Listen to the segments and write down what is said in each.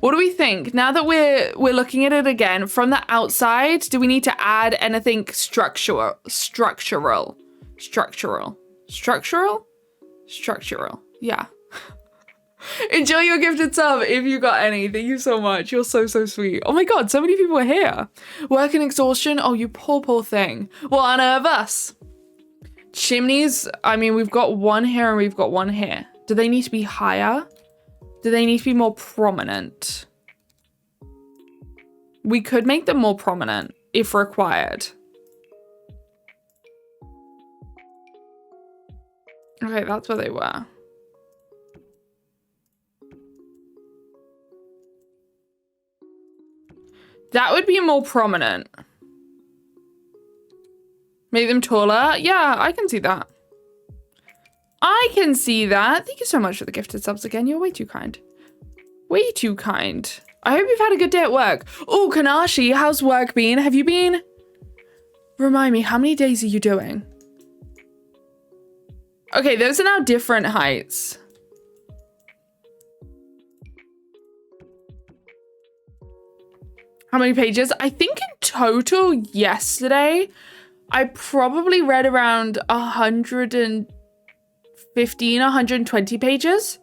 What do we think? Now that we're looking at it again from the outside, do we need to add anything structural? Yeah. Enjoy your gifted sub if you got any. Thank you so much. You're so sweet. Oh my God, so many people are here. Work and exhaustion. Oh, you poor thing. Well, on of us. Chimneys. I mean, we've got one here and we've got one here. Do they need to be higher? Do they need to be more prominent? We could make them more prominent if required. Okay, that's where they were. That would be more prominent. Make them taller? Yeah, I can see that. I can see that. Thank you so much for the gifted subs again. You're way too kind. Way too kind. I hope you've had a good day at work. Oh, Kanashi, how's work been? Have you been? Remind me, how many days are you doing? Okay, those are now different heights. How many pages? I think in total yesterday, I probably read around 115, 120 pages.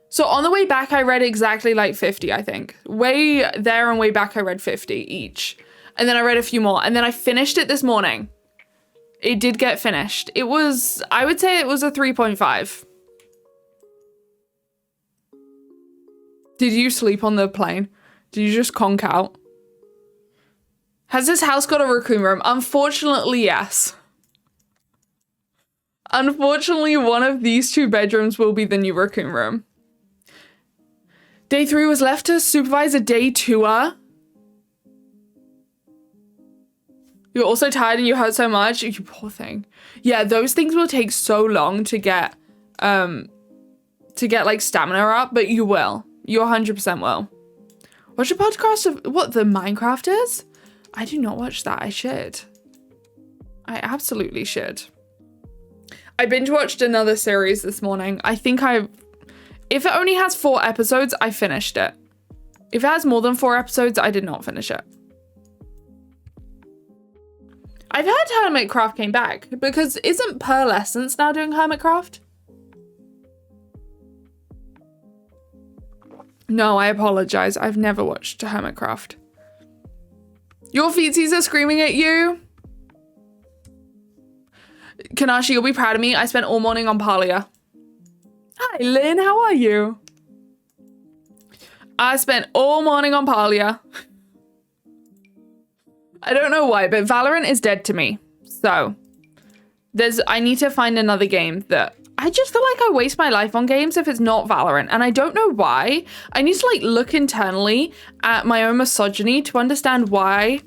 So on the way back, I read exactly like 50, I think. Way there and way back, I read 50 each. And then I read a few more. And then I finished it this morning. It did get finished. It was, I would say it was a 3.5. Did you sleep on the plane? Did you just conk out? Has this house got a raccoon room? Unfortunately, yes. Unfortunately, one of these 2 bedrooms will be the new raccoon room. Day 3 was left to supervise a day tour. You're also tired and you hurt so much. You poor thing. Yeah, those things will take so long to get like stamina up, but you will. You 100% will. Watch a podcast of what the Minecrafters? I do not watch that. I should. I absolutely should. I binge watched another series this morning. If it only has 4 episodes, I finished it. If it has more than 4 episodes, I did not finish it. I've heard Hermitcraft came back because isn't Pearlescence now doing Hermitcraft? No, I apologize. I've never watched Hermitcraft. Your feetsies are screaming at you. Kanashi, you'll be proud of me. I spent all morning on Palia. Hi, Lynn. How are you? I spent all morning on Palia. I don't know why, but Valorant is dead to me. So I need to find another game that I just feel like I waste my life on games if it's not Valorant. And I don't know why. I need to like look internally at my own misogyny to understand why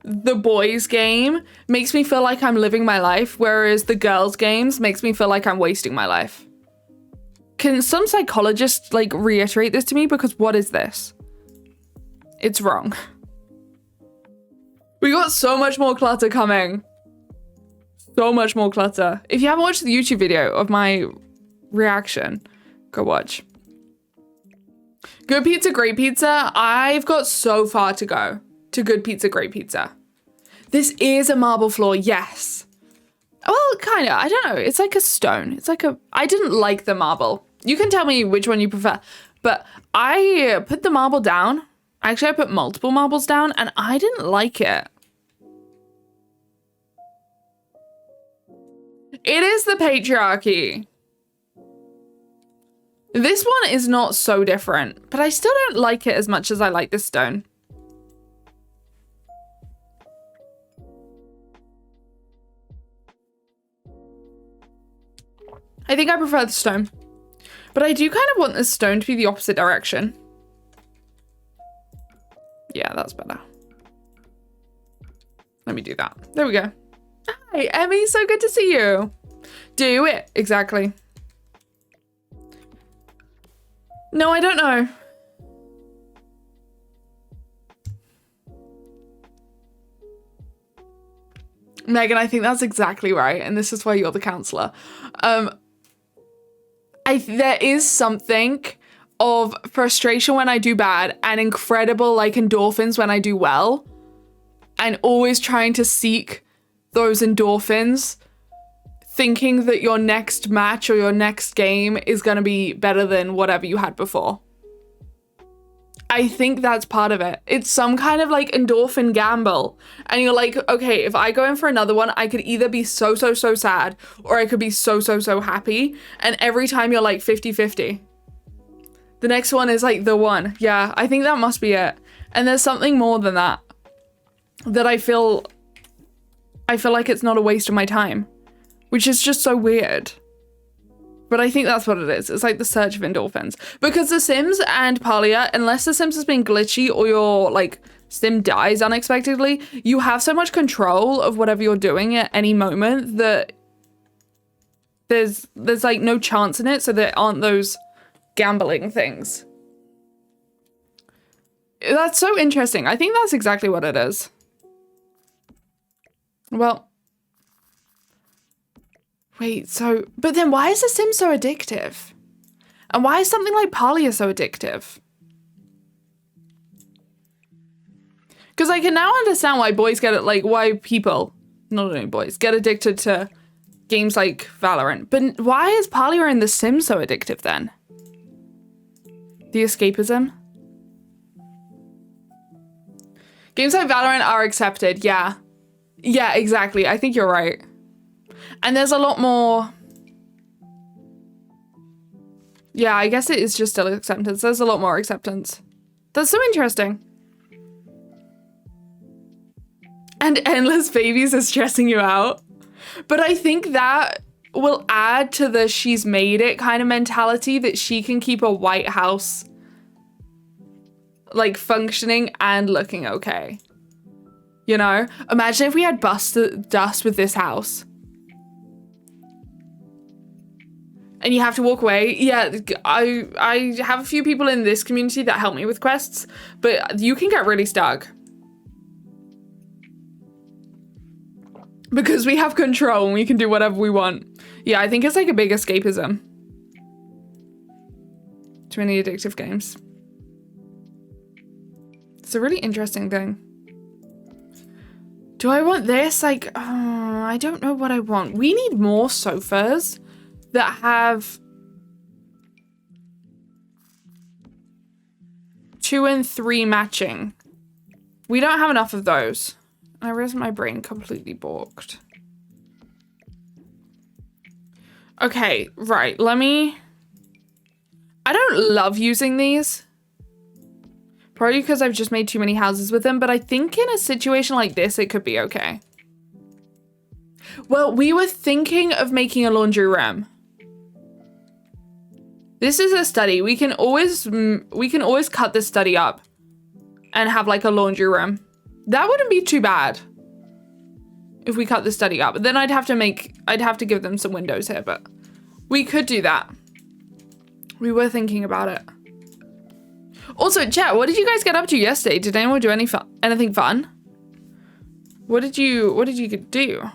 the boys game makes me feel like I'm living my life, whereas the girls games makes me feel like I'm wasting my life. Can some psychologist like reiterate this to me? Because what is this? It's wrong. We got so much more clutter coming. So much more clutter. If you haven't watched the YouTube video of my reaction, go watch. Good pizza, great pizza. I've got so far to go to good pizza, great pizza. This is a marble floor, yes. Well, kind of. I don't know. It's like a stone. It's like I didn't like the marble. You can tell me which one you prefer. But I put the marble down. Actually, I put multiple marbles down and I didn't like it. It is the patriarchy. This one is not so different, but I still don't like it as much as I like this stone. I think I prefer the stone, but I do kind of want this stone to be the opposite direction. Yeah, that's better. Let me do that. There we go. Hi, Emmy. So good to see you. Do it. Exactly. No, I don't know. Megan, I think that's exactly right. And this is why you're the counselor. There is something of frustration when I do bad and incredible like endorphins when I do well, and always trying to seek those endorphins, thinking that your next match or your next game is going to be better than whatever you had before. I think that's part of it. It's some kind of like endorphin gamble. And you're like, okay, if I go in for another one, I could either be so sad, or I could be so happy. And every time you're like 50-50. The next one is like the one. Yeah, I think that must be it. And there's something more than that. That I feel like it's not a waste of my time. Which is just so weird. But I think that's what it is. It's like the search of endorphins. Because The Sims and Palia, unless The Sims has been glitchy or your like sim dies unexpectedly, you have so much control of whatever you're doing at any moment that there's like no chance in it, so there aren't those gambling things. That's so interesting. I think that's exactly what it is. Well, wait, so, but then why is The Sims so addictive? And why is something like Palia so addictive? Because I can now understand why boys get it, like why people, not only boys, get addicted to games like Valorant. But why is Palia and The Sims so addictive then? The escapism? Games like Valorant are accepted, yeah. Yeah, exactly. I think you're right. And there's a lot more. Yeah, I guess it is just still acceptance. There's a lot more acceptance. That's so interesting. And endless babies are stressing you out. But I think that will add to the she's made it kind of mentality, that she can keep a White House like functioning and looking okay. You know? Imagine if we had dust with this house. And you have to walk away. Yeah, I have a few people in this community that help me with quests, but you can get really stuck. Because we have control and we can do whatever we want. Yeah, I think it's like a big escapism. Too many addictive games. It's a really interesting thing. Do I want this? Like, I don't know what I want. We need more sofas that have 2 and 3 matching. We don't have enough of those. I realized my brain completely balked. Okay, right, I don't love using these. Probably because I've just made too many houses with them, but I think in a situation like this, it could be okay. Well, we were thinking of making a laundry room. This is a study. We can always cut this study up and have like a laundry room. That wouldn't be too bad if we cut the study up. But then I'd have to give them some windows here, but we could do that. We were thinking about it. Also, chat, what did you guys get up to yesterday? Did anyone do anything fun? What did you do?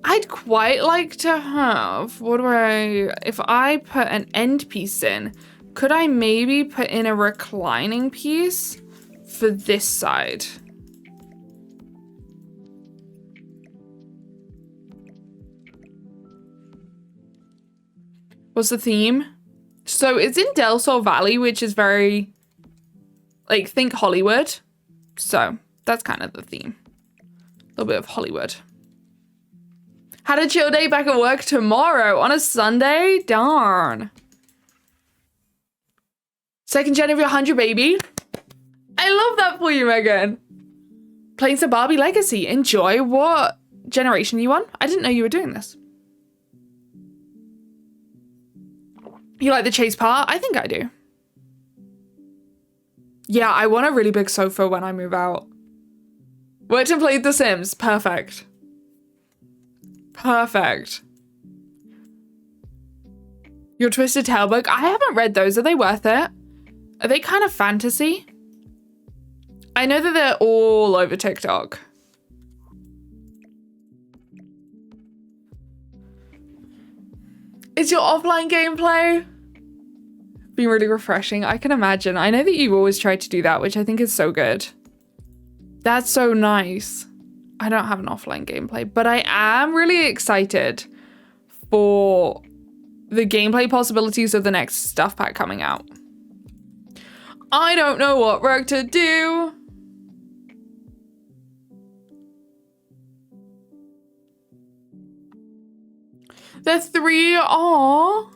I'd quite like to have, if I put an end piece in, could I maybe put in a reclining piece for this side? What's the theme? So it's in Del Sol Valley, which is very, like, think Hollywood. So that's kind of the theme. A little bit of Hollywood. Had a chill day back at work tomorrow on a Sunday? Darn. Second gen of your 100, baby. I love that for you, Megan. Playing some Barbie Legacy. Enjoy. What generation are you on? I didn't know you were doing this. You like the chase part? I think I do. Yeah, I want a really big sofa when I move out. Worked and played The Sims. Perfect. Perfect. Your Twisted Tail book. I haven't read those. Are they worth it? Are they kind of fantasy? I know that they're all over TikTok. Is your offline gameplay? been really refreshing. I can imagine. I know that you've always tried to do that, which I think is so good. That's so nice. I don't have an offline gameplay, but I am really excited for the gameplay possibilities of the next stuff pack coming out. I don't know what work to do. The 3 are.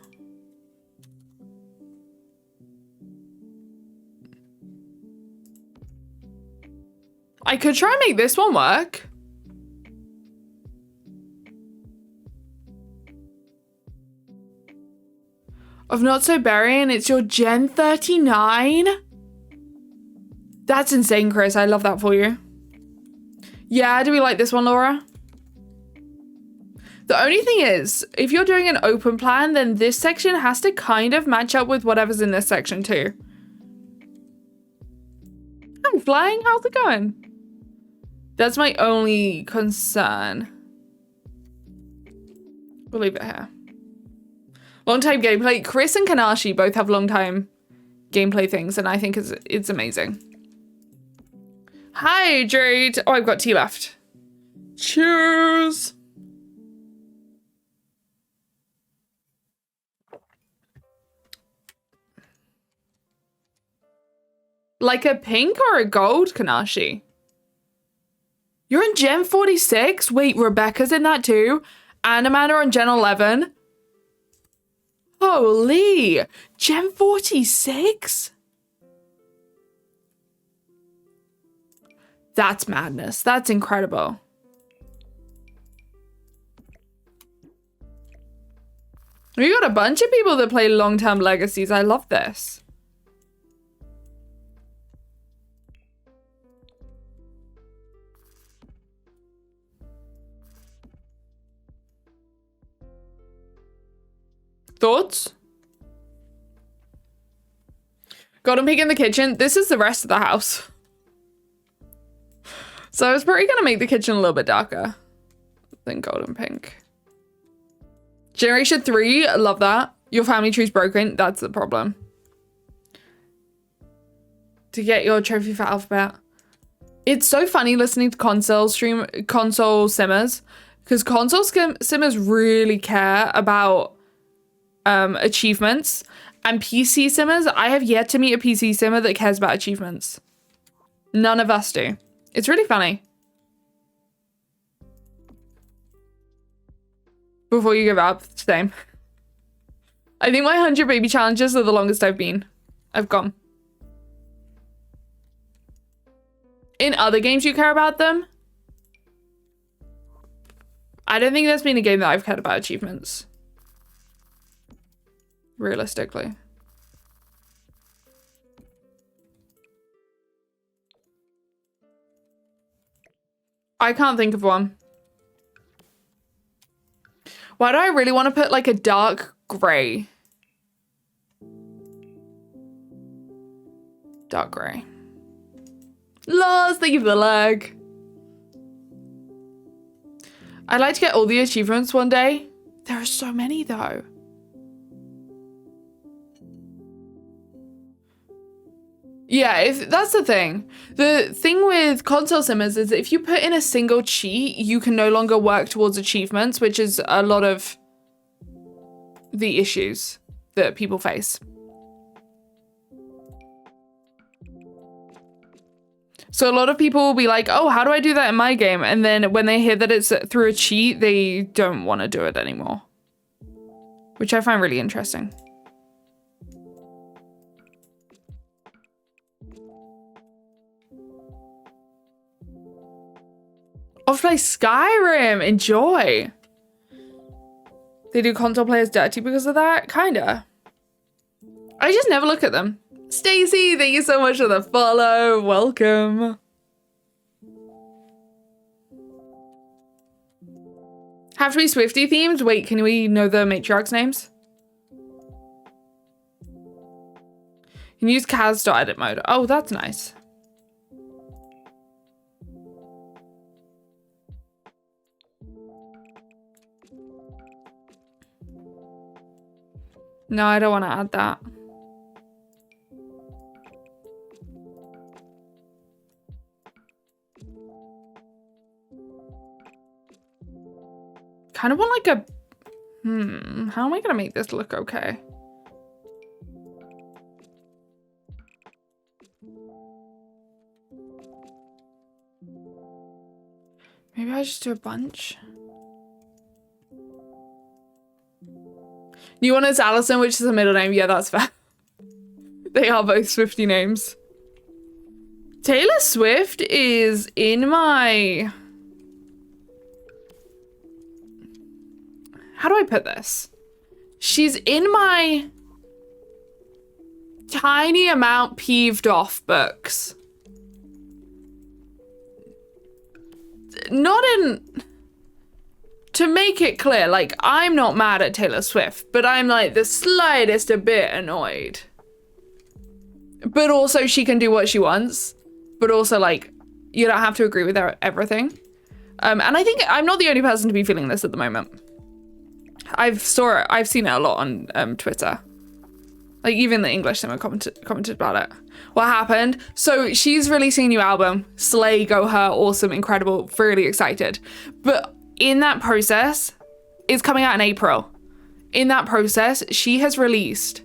I could try and make this one work. Of Not So Berry, and it's your Gen 39? That's insane, Chris. I love that for you. Yeah, do we like this one, Laura? The only thing is, if you're doing an open plan, then this section has to kind of match up with whatever's in this section too. I'm flying. How's it going? That's my only concern. We'll leave it here. Long time gameplay. Chris and Kanashi both have long time gameplay things, and I think it's amazing. Hydrate. Oh, I've got tea left. Cheers. Like a pink or a gold, Kanashi? You're in Gen 46? Wait, Rebecca's in that too? And Amanda on Gen 11? Holy! Gen 46? That's madness. That's incredible. We got a bunch of people that play long-term legacies. I love this. Thoughts? Golden pig in the kitchen. This is the rest of the house. So I was probably going to make the kitchen a little bit darker than golden pink. Generation 3, I love that. Your family tree's broken. That's the problem. To get your trophy for alphabet. It's so funny listening to console simmers, because console simmers really care about achievements, and PC simmers, I have yet to meet a PC simmer that cares about achievements. None of us do. It's really funny. Before you give up, same. I think my 100 baby challenges are the longest I've been. I've gone. In other games you care about them? I don't think there's been a game that I've cared about achievements. Realistically. I can't think of one. Why do I really want to put like a dark gray? Dark gray. Lars, thank you for the lag. I'd like to get all the achievements one day. There are so many though. Yeah, if that's the thing. The thing with console simmers is if you put in a single cheat, you can no longer work towards achievements, which is a lot of the issues that people face. So a lot of people will be like, oh, how do I do that in my game? And then when they hear that it's through a cheat, they don't want to do it anymore. Which I find really interesting. I'll play Skyrim. Enjoy. They do console players dirty because of that? Kinda. I just never look at them. Stacy, thank you so much for the follow. Welcome. Have to be Swiftie themed? Wait, can we know the matriarchs' names? You can use Kaz to edit mode. Oh, that's nice. No, I don't want to add that. kind of want like a, how am I gonna make this look okay? Maybe I just do a bunch. New one is Allison, which is a middle name. Yeah, that's fair. They are both Swiftie names. Taylor Swift is in my... How do I put this? She's in my tiny amount peeved off books. Not in... To make it clear, like, I'm not mad at Taylor Swift, but I'm like the slightest a bit annoyed. But also she can do what she wants. But also, like, you don't have to agree with everything. And I think I'm not the only person to be feeling this at the moment. I've seen it a lot on Twitter. Like, even the English Simmer commented about it. What happened? So she's releasing a new album. Slay, go her, awesome, incredible, really excited. But in that process, it's coming out in April. In that process, she has released,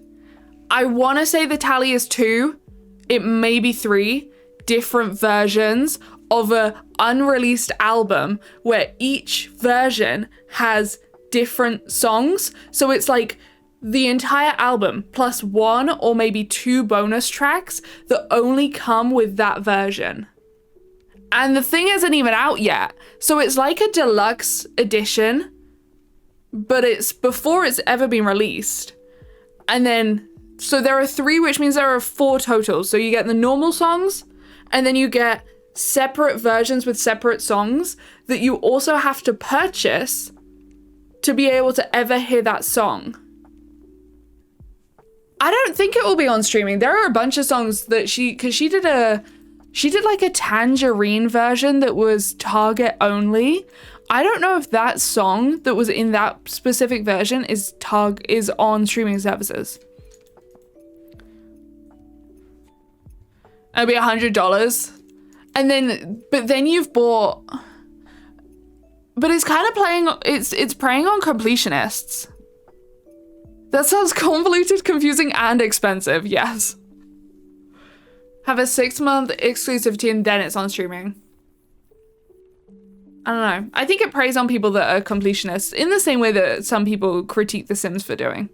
I want to say the tally is 2, it may be 3 different versions of a unreleased album where each version has different songs. So it's like the entire album plus 1 or maybe 2 bonus tracks that only come with that version. And the thing isn't even out yet. So it's like a deluxe edition, but it's before it's ever been released. And then, so there are 3, which means there are 4 totals. So you get the normal songs, and then you get separate versions with separate songs that you also have to purchase to be able to ever hear that song. I don't think it will be on streaming. There are a bunch of songs that she did like a Tangerine version that was Target only. I don't know if that song that was in that specific version is on streaming services. It'll be $100. And then, but then you've bought, but it's kind of it's preying on completionists. That sounds convoluted, confusing, and expensive, yes. Have a 6-month exclusivity and then it's on streaming. I don't know. I think it preys on people that are completionists in the same way that some people critique The Sims for doing.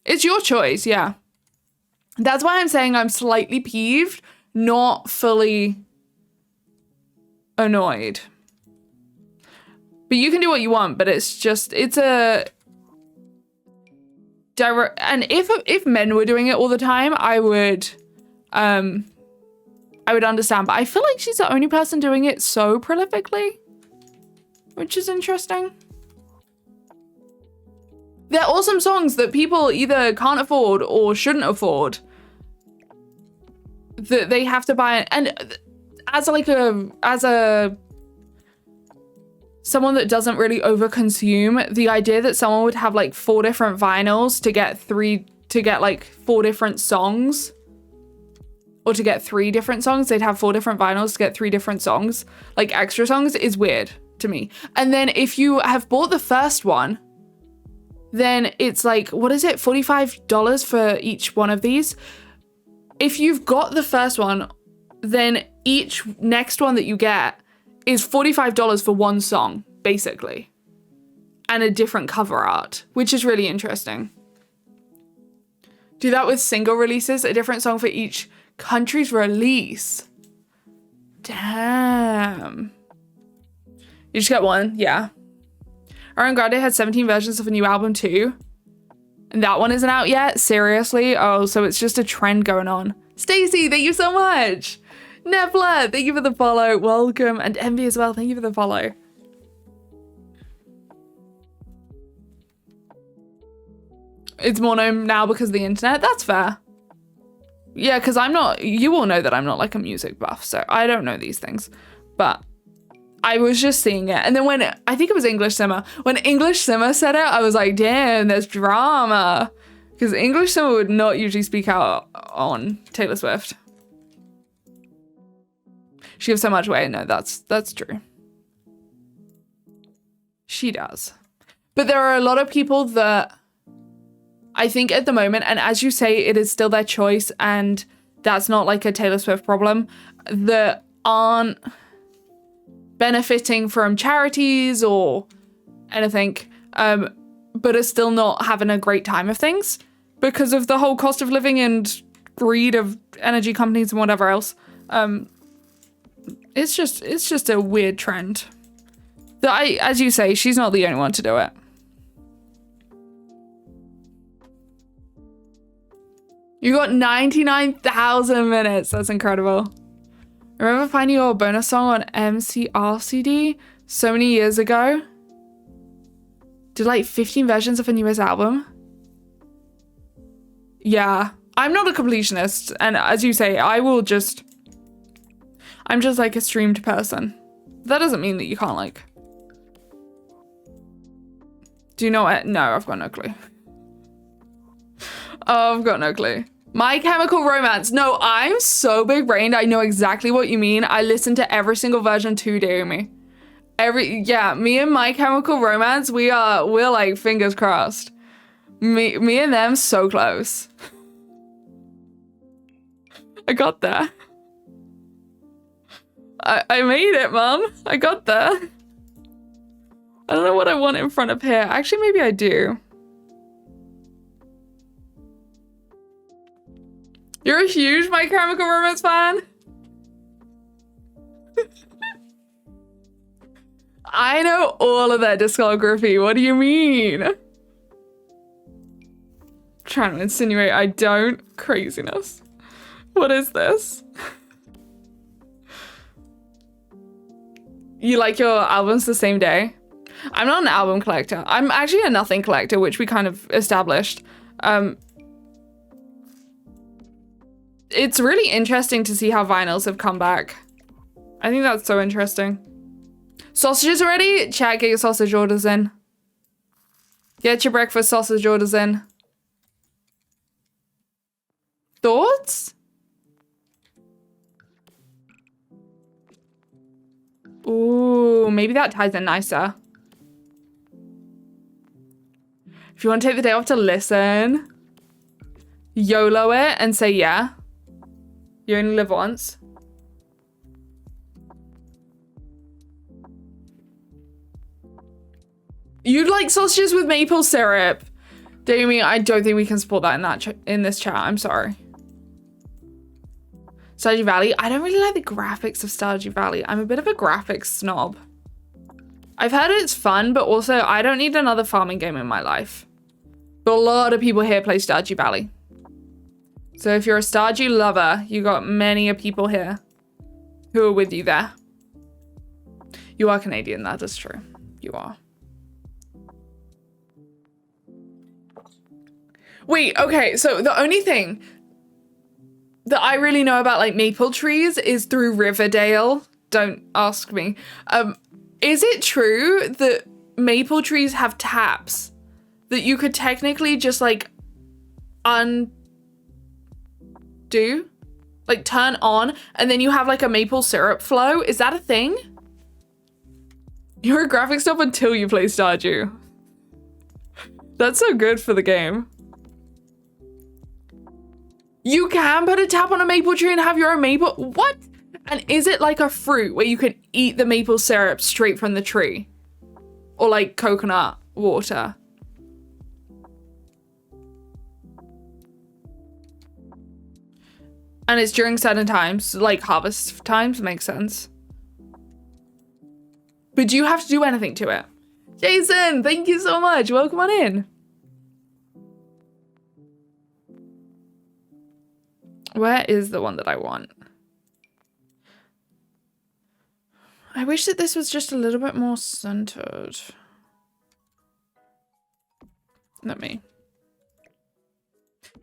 It's your choice, yeah. That's why I'm saying I'm slightly peeved, not fully annoyed. But you can do what you want, but it's a direct, and if men were doing it all the time, I would understand, but I feel like she's the only person doing it so prolifically, which is interesting. They're awesome songs that people either can't afford or shouldn't afford, that they have to buy. And as someone that doesn't really overconsume, the idea that someone would have like 4 different vinyls to get like 4 different songs, or to get 3 different songs, they'd have 4 different vinyls to get 3 different songs, like extra songs, is weird to me. And then if you have bought the first one, then it's like, what is it? $45 for each one of these. If you've got the first one, then each next one that you get is $45 for 1 song, basically. And a different cover art, which is really interesting. Do that with single releases, a different song for each country's release. Damn. You just get 1, yeah. Ariana Grande had 17 versions of a new album too. And that one isn't out yet? Seriously? Oh, so it's just a trend going on. Stacey, thank you so much. Nebla, thank you for the follow. Welcome. And Envy as well, thank you for the follow. It's more known now because of the internet. That's fair. Yeah, because you all know that I'm not like a music buff, so I don't know these things. But I was just seeing it. And then I think it was English Simmer. When English Simmer said it, I was like, damn, there's drama. Because English Simmer would not usually speak out on Taylor Swift. She gives so much away. No, that's true. She does. But there are a lot of people that I think at the moment, and as you say, it is still their choice, and that's not like a Taylor Swift problem, that aren't benefiting from charities or anything, but are still not having a great time of things because of the whole cost of living and greed of energy companies and whatever else. It's just a weird trend. That as you say, she's not the only one to do it. You got 99,000 minutes. That's incredible. I remember finding your bonus song on MCRCD so many years ago. Did like 15 versions of a newest album. Yeah, I'm not a completionist. And as you say, I'm just like a streamed person. That doesn't mean that you can't like. Do you know what? No, I've got no clue. Oh, I've got no clue. My Chemical Romance. No, I'm so big brained. I know exactly what you mean. I listened to every single version to me. Me and My Chemical Romance, we're like fingers crossed. Me and them so close. I got there. I made it, Mom. I got there. I don't know what I want in front of here. Actually, maybe I do. You're a huge My Chemical Romance fan? I know all of their discography. What do you mean? Trying to insinuate I don't. Craziness. What is this? You like your albums the same day? I'm not an album collector. I'm actually a nothing collector, which we kind of established. It's really interesting to see how vinyls have come back. I think that's so interesting. Sausages already? Chat, get your sausage orders in. Get your breakfast sausage orders in. Thoughts? Ooh, maybe that ties in nicer. If you want to take the day off to listen, YOLO it and say yeah. You only live once. You'd like sausages with maple syrup. Damien, I don't think we can support that in this chat. I'm sorry. Stardew Valley. I don't really like the graphics of Stardew Valley. I'm a bit of a graphics snob. I've heard it's fun, but also I don't need another farming game in my life. But a lot of people here play Stardew Valley. So if you're a Stardew lover, you got many people here who are with you there. You are Canadian, that is true. You are. Wait, okay, so the only thing that I really know about like maple trees is through Riverdale. Don't ask me. Is it true that maple trees have taps that you could technically just like undo? Like turn on and then you have like a maple syrup flow? Is that a thing? You're a graphics snob until you play Stardew. That's so good for the game. You can put a tap on a maple tree and have your own maple. What? And is it like a fruit where you can eat the maple syrup straight from the tree? Or like coconut water? And it's during certain times, like harvest times, makes sense. But do you have to do anything to it? Jason, thank you so much. Welcome on in. Where is the one that I want? I wish that this was just a little bit more centered. Let me.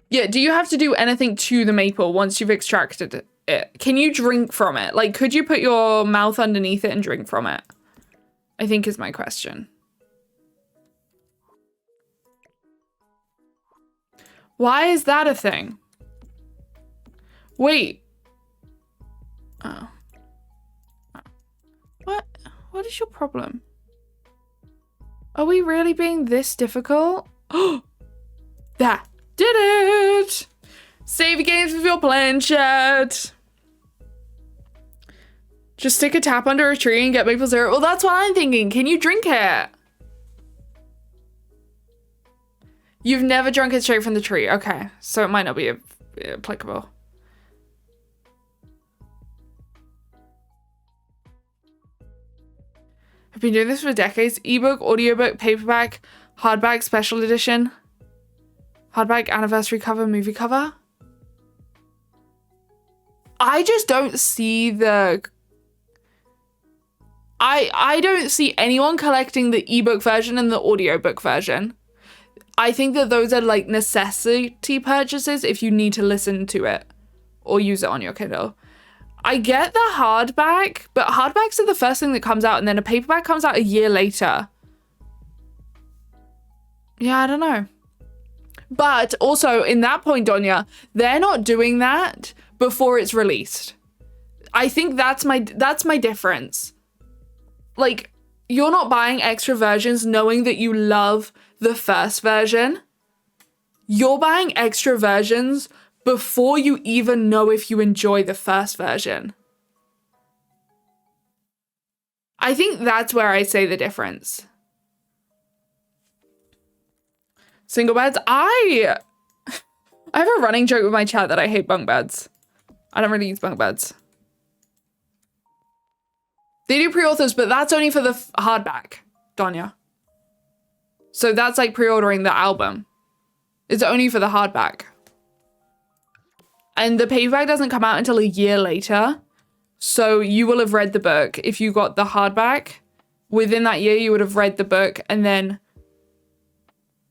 Yeah, do you have to do anything to the maple once you've extracted it? Can you drink from it? Like, could you put your mouth underneath it and drink from it? I think is my question. Why is that a thing? Wait. Oh. What? What is your problem? Are we really being this difficult? Oh, that did it. Save your games with your planchette. Just stick a tap under a tree and get maple syrup. Well, that's what I'm thinking. Can you drink it? You've never drunk it straight from the tree. Okay, so it might not be applicable. I've been doing this for decades. Ebook, audiobook, paperback, hardback, special edition, hardback, anniversary cover, movie cover. I just don't see the... I don't see anyone collecting the ebook version and the audiobook version. I think that those are like necessity purchases if you need to listen to it or use it on your Kindle. I get the hardback, but hardbacks are the first thing that comes out and then a paperback comes out a year later. Yeah, I don't know. But also in that point, Donya, they're not doing that before it's released. I think that's my difference. Like, you're not buying extra versions knowing that you love the first version. You're buying extra versions before you even know if you enjoy the first version. I think that's where I say the difference. Single beds. I have a running joke with my chat that I hate bunk beds. I don't really use bunk beds. They do pre-authors, but that's only for the hardback, Donya. So that's like pre-ordering the album. It's only for the hardback. And the paperback doesn't come out until a year later. So you will have read the book. If you got the hardback, within that year, you would have read the book and then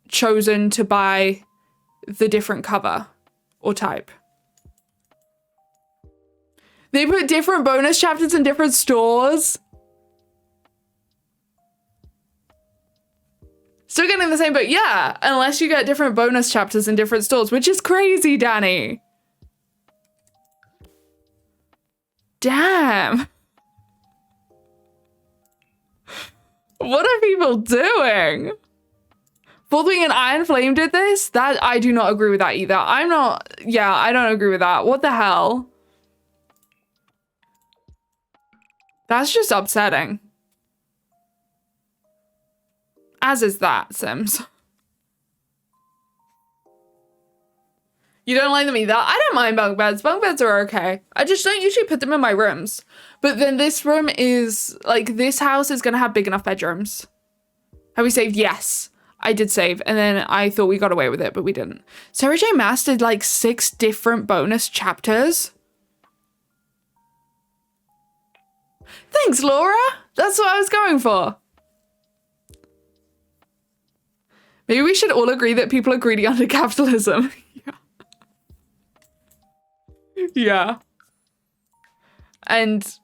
chosen to buy the different cover or type. They put different bonus chapters in different stores. Still getting the same book, yeah, unless you get different bonus chapters in different stores, which is crazy, Danny. Damn. What are people doing? Fourth Wing and Iron Flame did this? That I do not agree with that either. I don't agree with that. What the hell? That's just upsetting. As is that, Sims. You don't like them either? I don't mind bunk beds. Bunk beds are okay. I just don't usually put them in my rooms. But then this room is, like, this house is going to have big enough bedrooms. Have we saved? Yes. I did save. And then I thought we got away with it, but we didn't. Sarah J. Maas did, like, 6 different bonus chapters. Thanks, Laura. That's what I was going for. Maybe we should all agree that people are greedy under capitalism. Yeah. Yeah. And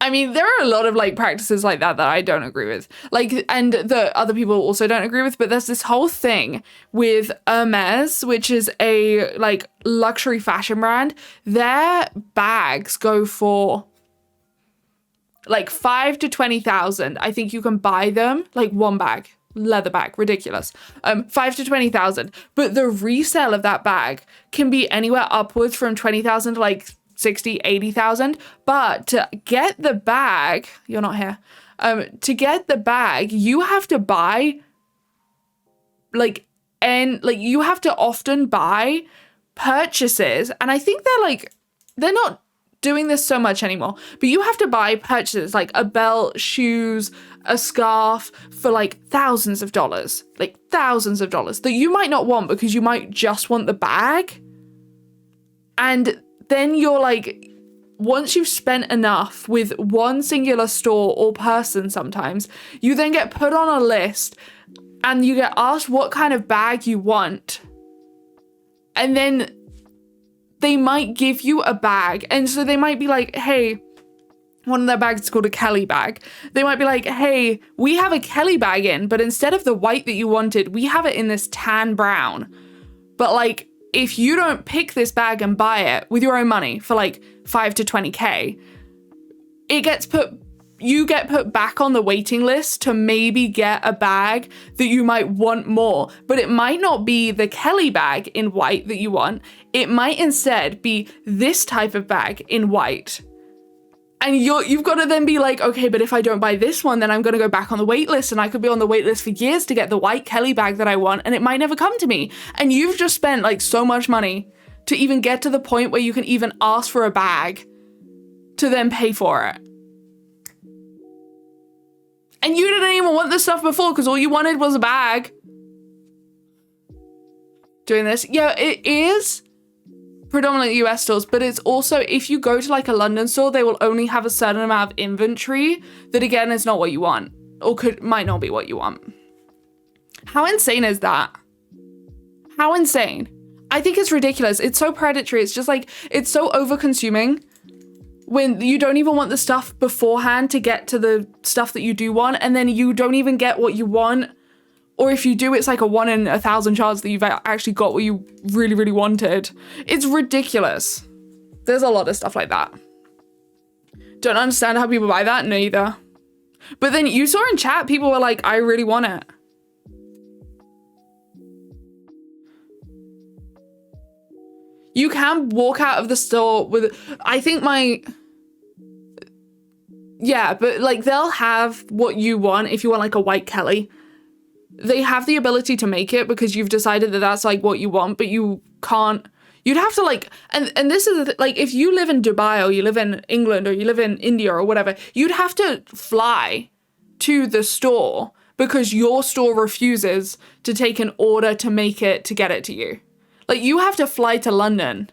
I mean, there are a lot of like practices like that I don't agree with. Like, and the other people also don't agree with, but there's this whole thing with Hermes, which is a like luxury fashion brand. Their bags go for like 5 to 20,000. I think you can buy them like one bag, leather bag, ridiculous. 5 to 20,000. But the resale of that bag can be anywhere upwards from 20,000 to like 60, 80,000. But to get the bag, you're not here. To get the bag, you have to buy you have to often buy purchases. And I think they're not doing this so much anymore, but you have to buy purchases like a belt, shoes, a scarf for like thousands of dollars that you might not want because you might just want the bag. And then you're like, once you've spent enough with one singular store or person, sometimes you then get put on a list and you get asked what kind of bag you want. And then they might give you a bag. And so they might be like, hey, one of their bags is called a Kelly bag. They might be like, hey, we have a Kelly bag in, but instead of the white that you wanted, we have it in this tan brown. But like, if you don't pick this bag and buy it with your own money for like 5 to 20K, it gets put you get put back on the waiting list to maybe get a bag that you might want more, but it might not be the Kelly bag in white that you want. It might instead be this type of bag in white. And you've got to then be like, okay, but if I don't buy this one, then I'm going to go back on the wait list, and I could be on the wait list for years to get the white Kelly bag that I want, and it might never come to me. And you've just spent like so much money to even get to the point where you can even ask for a bag to then pay for it. And you didn't even want this stuff before because all you wanted was a bag. Doing this. Yeah, it is predominantly US stores, but it's also, if you go to like a London store, they will only have a certain amount of inventory that, again, is not what you want, or might not be what you want. How insane is that? How insane? I think it's ridiculous. It's so predatory. It's just like, it's so over-consuming when you don't even want the stuff beforehand to get to the stuff that you do want, and then you don't even get what you want. Or if you do, it's like a 1 in 1,000 chance that you've actually got what you really, really wanted. It's ridiculous. There's a lot of stuff like that. Don't understand how people buy that, neither. But then you saw in chat, people were like, I really want it. You can walk out of the store with, I think yeah, but like they'll have what you want if you want like a white Kelly. They have the ability to make it because you've decided that that's like what you want, but you can't, you'd have to like, and this is like, if you live in Dubai or you live in England or you live in India or whatever, you'd have to fly to the store because your store refuses to take an order to make it, to get it to you. Like you have to fly to London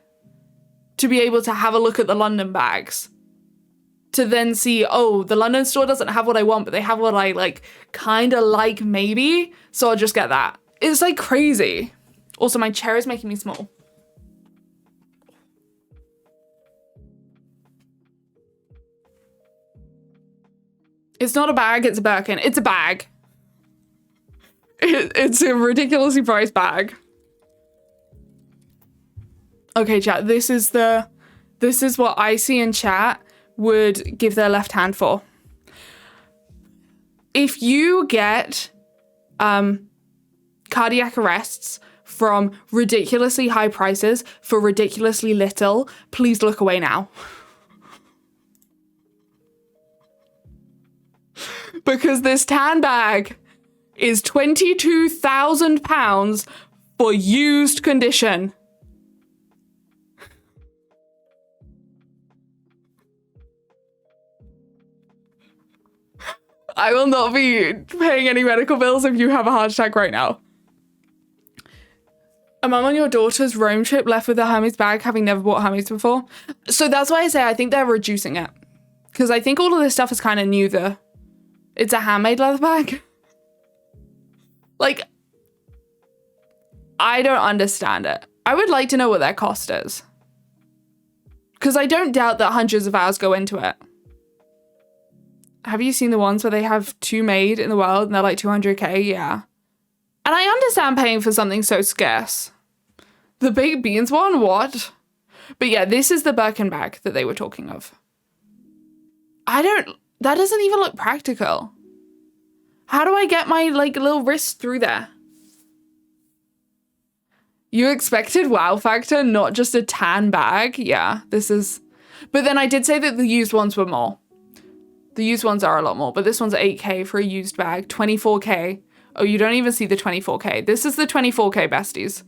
to be able to have a look at the London bags, to then see, oh, the London store doesn't have what I want, but they have what I like, kind of like maybe, so I'll just get that. It's like crazy. Also, my chair is making me small. It's not a bag, it's a Birkin. It's a bag. It's a ridiculously priced bag. Okay, chat, this is what I see in chat would give their left hand for. If you get cardiac arrests from ridiculously high prices for ridiculously little, please look away now. Because this tan bag is £22,000 for used condition. I will not be paying any medical bills if you have a heart attack right now. A mum on your daughter's Rome trip left with a Hermes bag, having never bought Hermes before. So that's why I say I think they're reducing it. Because I think all of this stuff is kind of new there. It's a handmade leather bag. Like, I don't understand it. I would like to know what their cost is. Because I don't doubt that hundreds of hours go into it. Have you seen the ones where they have 2 made in the world and they're like 200k? Yeah. And I understand paying for something so scarce. The baked beans one? What? But yeah, this is the Birkin bag that they were talking of. That doesn't even look practical. How do I get my like little wrist through there? You expected wow factor, not just a tan bag? Yeah, this is... But then I did say that the used ones were more. The used ones are a lot more, but this one's 8k for a used bag, 24k. Oh, you don't even see the 24k. This is the 24k besties.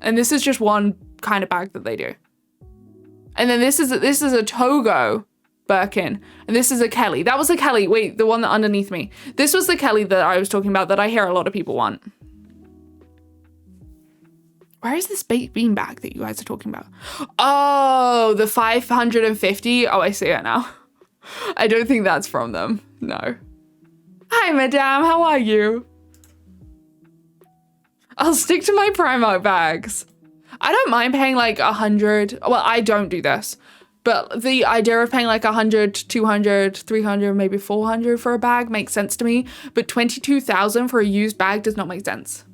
And this is just one kind of bag that they do. And then this is a Togo Birkin, and this is a Kelly. That was a Kelly. Wait, the one that underneath me. This was the Kelly that I was talking about that I hear a lot of people want. Where is this baked bean bag that you guys are talking about? Oh, the 550. Oh, I see it now. I don't think that's from them. No. Hi, madame. How are you? I'll stick to my Primark bags. I don't mind paying like 100. Well, I don't do this. But the idea of paying like 100, 200, 300, maybe 400 for a bag makes sense to me. But 22,000 for a used bag does not make sense.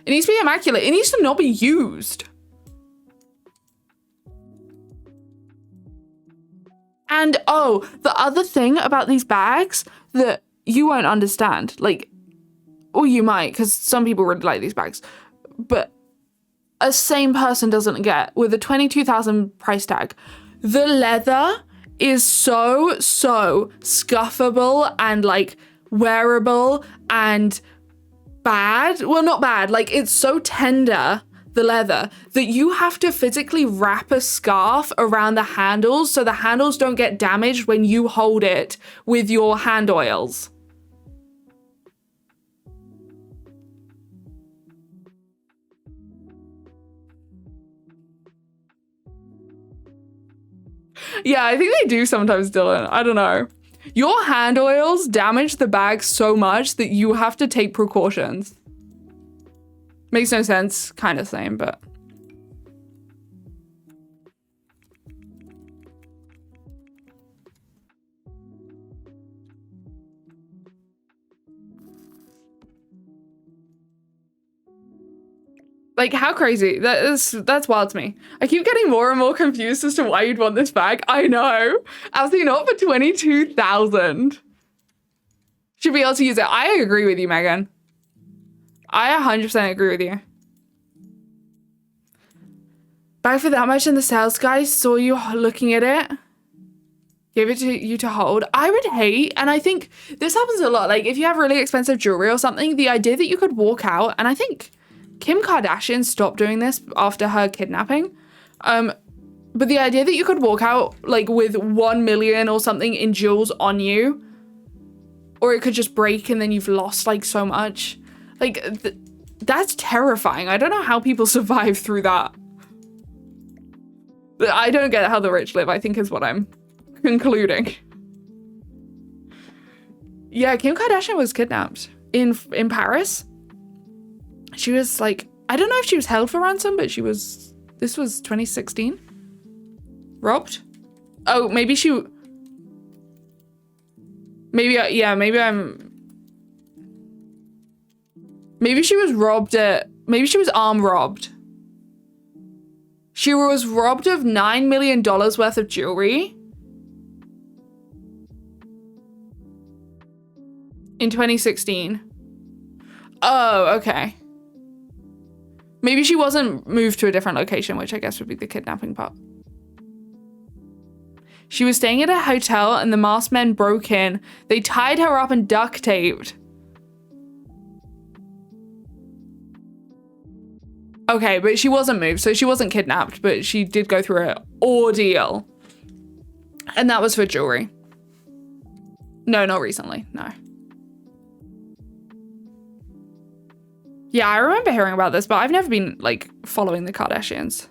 It needs to be immaculate. It needs to not be used. And oh, the other thing about these bags that you won't understand, like, or you might, because some people really like these bags, but a sane person doesn't get with a 22,000 price tag. The leather is so scuffable and like wearable and bad. Well, not bad, like it's so tender, the leather, that you have to physically wrap a scarf around the handles so the handles don't get damaged when you hold it with your hand oils. Yeah, I think they do sometimes, Dylan. I don't know. Your hand oils damage the bag so much that you have to take precautions. Makes no sense. Kind of same, but... Like, how crazy. That's wild to me. I keep getting more and more confused as to why you'd want this bag. I know. Absolutely not for 22,000. Should be able to use it. I agree with you, Megan. I 100% agree with you. Bag for that much and the sales guy saw you looking at it. Gave it to you to hold. I would hate, and I think this happens a lot. Like, if you have really expensive jewelry or something, the idea that you could walk out, and I think Kim Kardashian stopped doing this after her kidnapping. But the idea that you could walk out like with 1 million or something in jewels on you, or it could just break and then you've lost like so much. Like that's terrifying. I don't know how people survive through that. But I don't get how the rich live, I think is what I'm concluding. Yeah, Kim Kardashian was kidnapped in Paris. She was like, I don't know if she was held for ransom, but this was 2016. Robbed? Oh, maybe she was robbed maybe she was armed robbed. She was robbed of $9 million worth of jewelry in 2016. Oh, okay. Maybe she wasn't moved to a different location, which I guess would be the kidnapping part. She was staying at a hotel and the masked men broke in. They tied her up and duct taped. Okay, but she wasn't moved, so she wasn't kidnapped, but she did go through an ordeal. And that was for jewelry. No, not recently, no. Yeah, I remember hearing about this, but I've never been, like, following the Kardashians.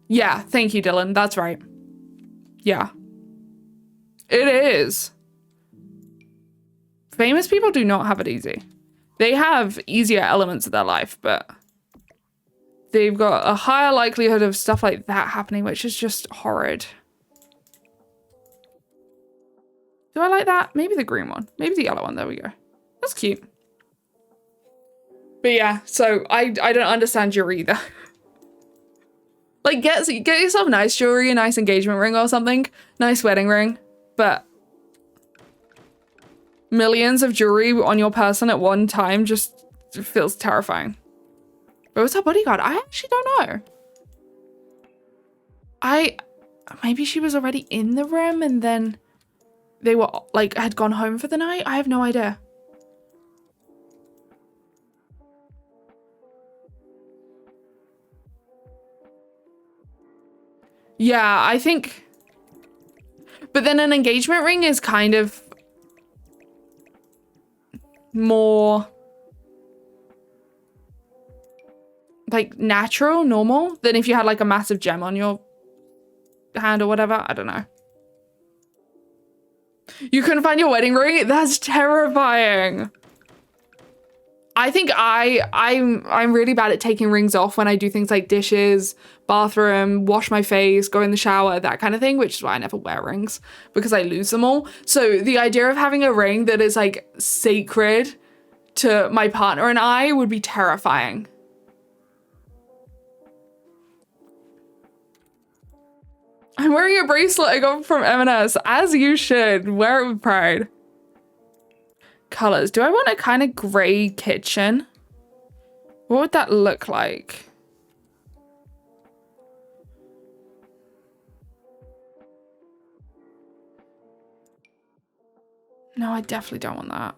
Yeah, thank you, Dylan. That's right. Yeah. It is. Famous people do not have it easy. They have easier elements of their life, but they've got a higher likelihood of stuff like that happening, which is just horrid. Do I like that? Maybe the green one. Maybe the yellow one. There we go. That's cute. But yeah, so I don't understand jewelry either. Like, get yourself nice jewelry, a nice engagement ring or something. Nice wedding ring. But millions of jewelry on your person at one time just feels terrifying. Where was her bodyguard? I actually don't know. Maybe she was already in the room and then they were, like, had gone home for the night? I have no idea. Yeah, I think... But then an engagement ring is kind of more like natural, normal than if you had like a massive gem on your hand or whatever. I don't know. You couldn't find your wedding ring? That's terrifying. I think I'm really bad at taking rings off when I do things like dishes, bathroom, wash my face, go in the shower, that kind of thing, which is why I never wear rings because I lose them all. So the idea of having a ring that is like sacred to my partner and I would be terrifying. I'm wearing a bracelet I got from M&S, as you should. Wear it with pride. Colors. Do I want a kind of gray kitchen? What would that look like? No, I definitely don't want that.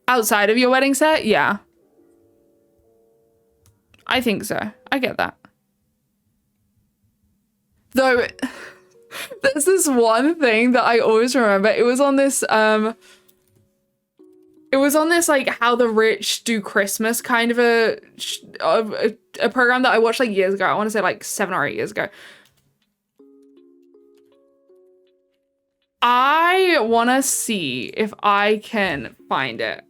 Outside of your wedding set? Yeah. I think so. I get that. Though, there's this one thing that I always remember. It was on this, like how the rich do Christmas kind of a program that I watched like years ago. I want to say like 7 or 8 years ago. I want to see if I can find it.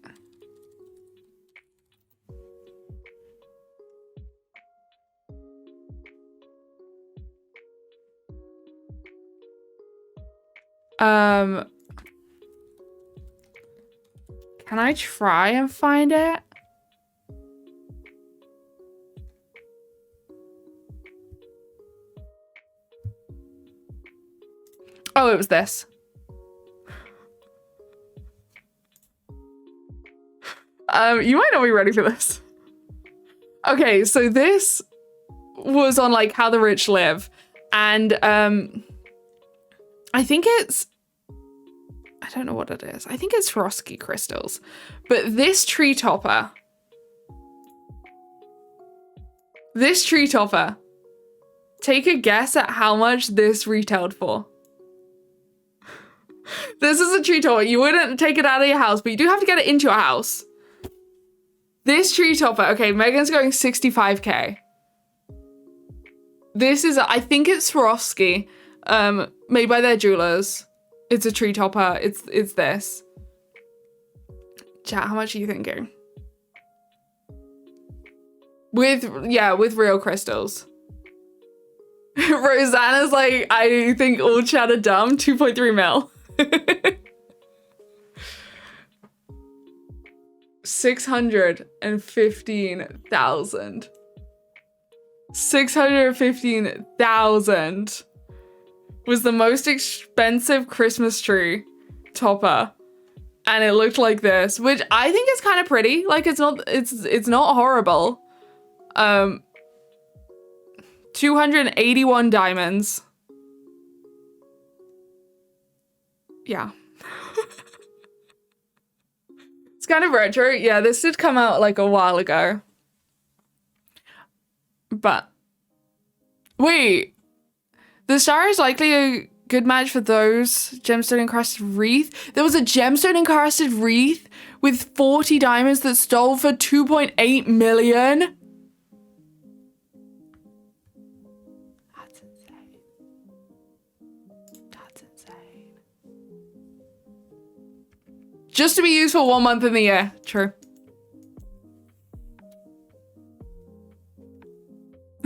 Can I try and find it? Oh, it was this. You might not be ready for this. Okay, so this was on like how the rich live, and I think it's, I don't know what it is. I think it's Swarovski crystals, but this tree topper, take a guess at how much this retailed for. This is a tree topper. You wouldn't take it out of your house, but you do have to get it into your house. This tree topper, okay, Megan's going 65K. This is, I think it's Swarovski, made by their jewelers. It's a tree topper. It's this. Chat, how much are you thinking? With real crystals. Rosanna's like, I think all chat are dumb. 2.3 mil. 615,000. 615,000 was the most expensive Christmas tree topper, and it looked like this, which I think is kind of pretty. Like it's not horrible. 281 diamonds. Yeah. It's kind of retro. Yeah, this did come out like a while ago. But wait, the star is likely a good match for those gemstone encrusted wreath. There was a gemstone encrusted wreath with 40 diamonds that sold for 2.8 million. That's insane. That's insane. Just to be used for 1 month in the year. True.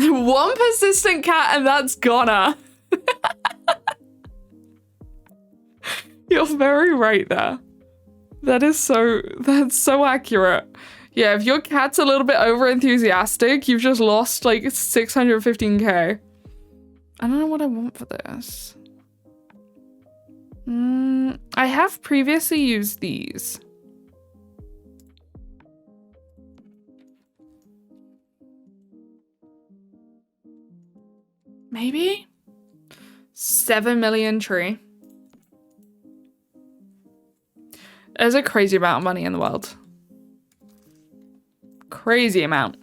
One persistent cat and that's goner. You're very right there. That's so accurate. Yeah, if your cat's a little bit over enthusiastic, you've just lost like 615K. I don't know what I want for this. I have previously used these. Maybe 7 million tree. There's a crazy amount of money in the world. Crazy amount.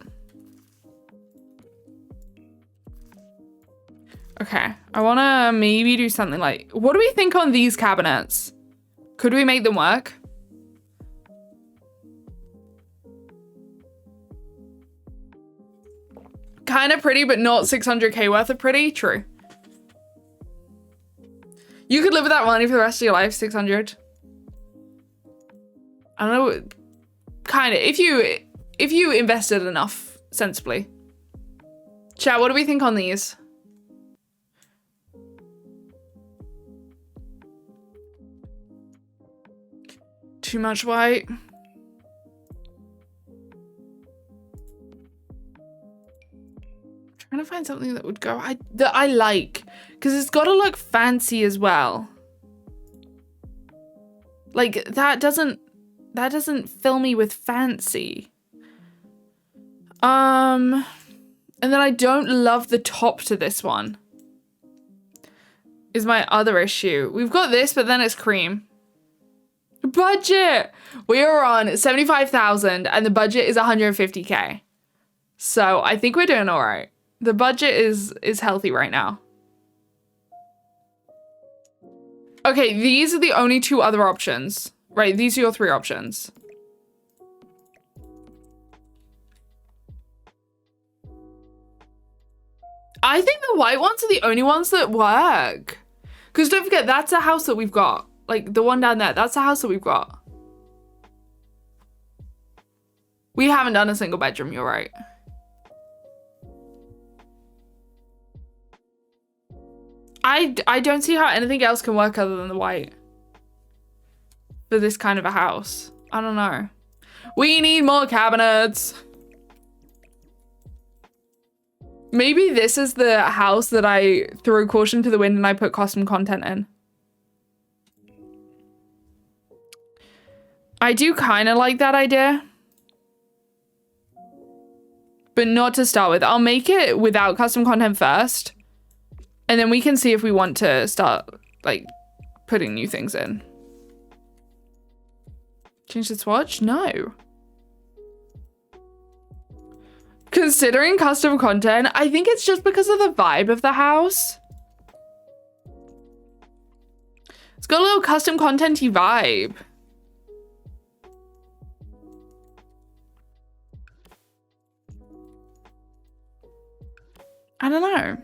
Okay, I want to maybe do something like, what do we think on these cabinets? Could we make them work? Kind of pretty, but not 600K worth of pretty. True. You could live with that money for the rest of your life, 600. I don't know, kind of, if you invested enough sensibly. Chat, what do we think on these? Too much white. trying to find something that would go, that I like. Because it's got to look fancy as well. Like, that doesn't fill me with fancy. And then I don't love the top to this one. Is my other issue. We've got this, but then it's cream. Budget! We are on 75,000 and the budget is 150k. So I think we're doing all right. The budget is healthy right now. Okay, these are the only two other options. Right, these are your three options. I think the white ones are the only ones that work. Because don't forget, that's a house that we've got. Like, the one down there, that's a house that we've got. We haven't done a single bedroom, you're right. I don't see how anything else can work other than the white. For this kind of a house. I don't know. We need more cabinets. Maybe this is the house that I threw caution to the wind and I put custom content in. I do kind of like that idea. But not to start with. I'll make it without custom content first. And then we can see if we want to start, like, putting new things in. Change the swatch? No. Considering custom content, I think it's just because of the vibe of the house. It's got a little custom content-y vibe. I don't know.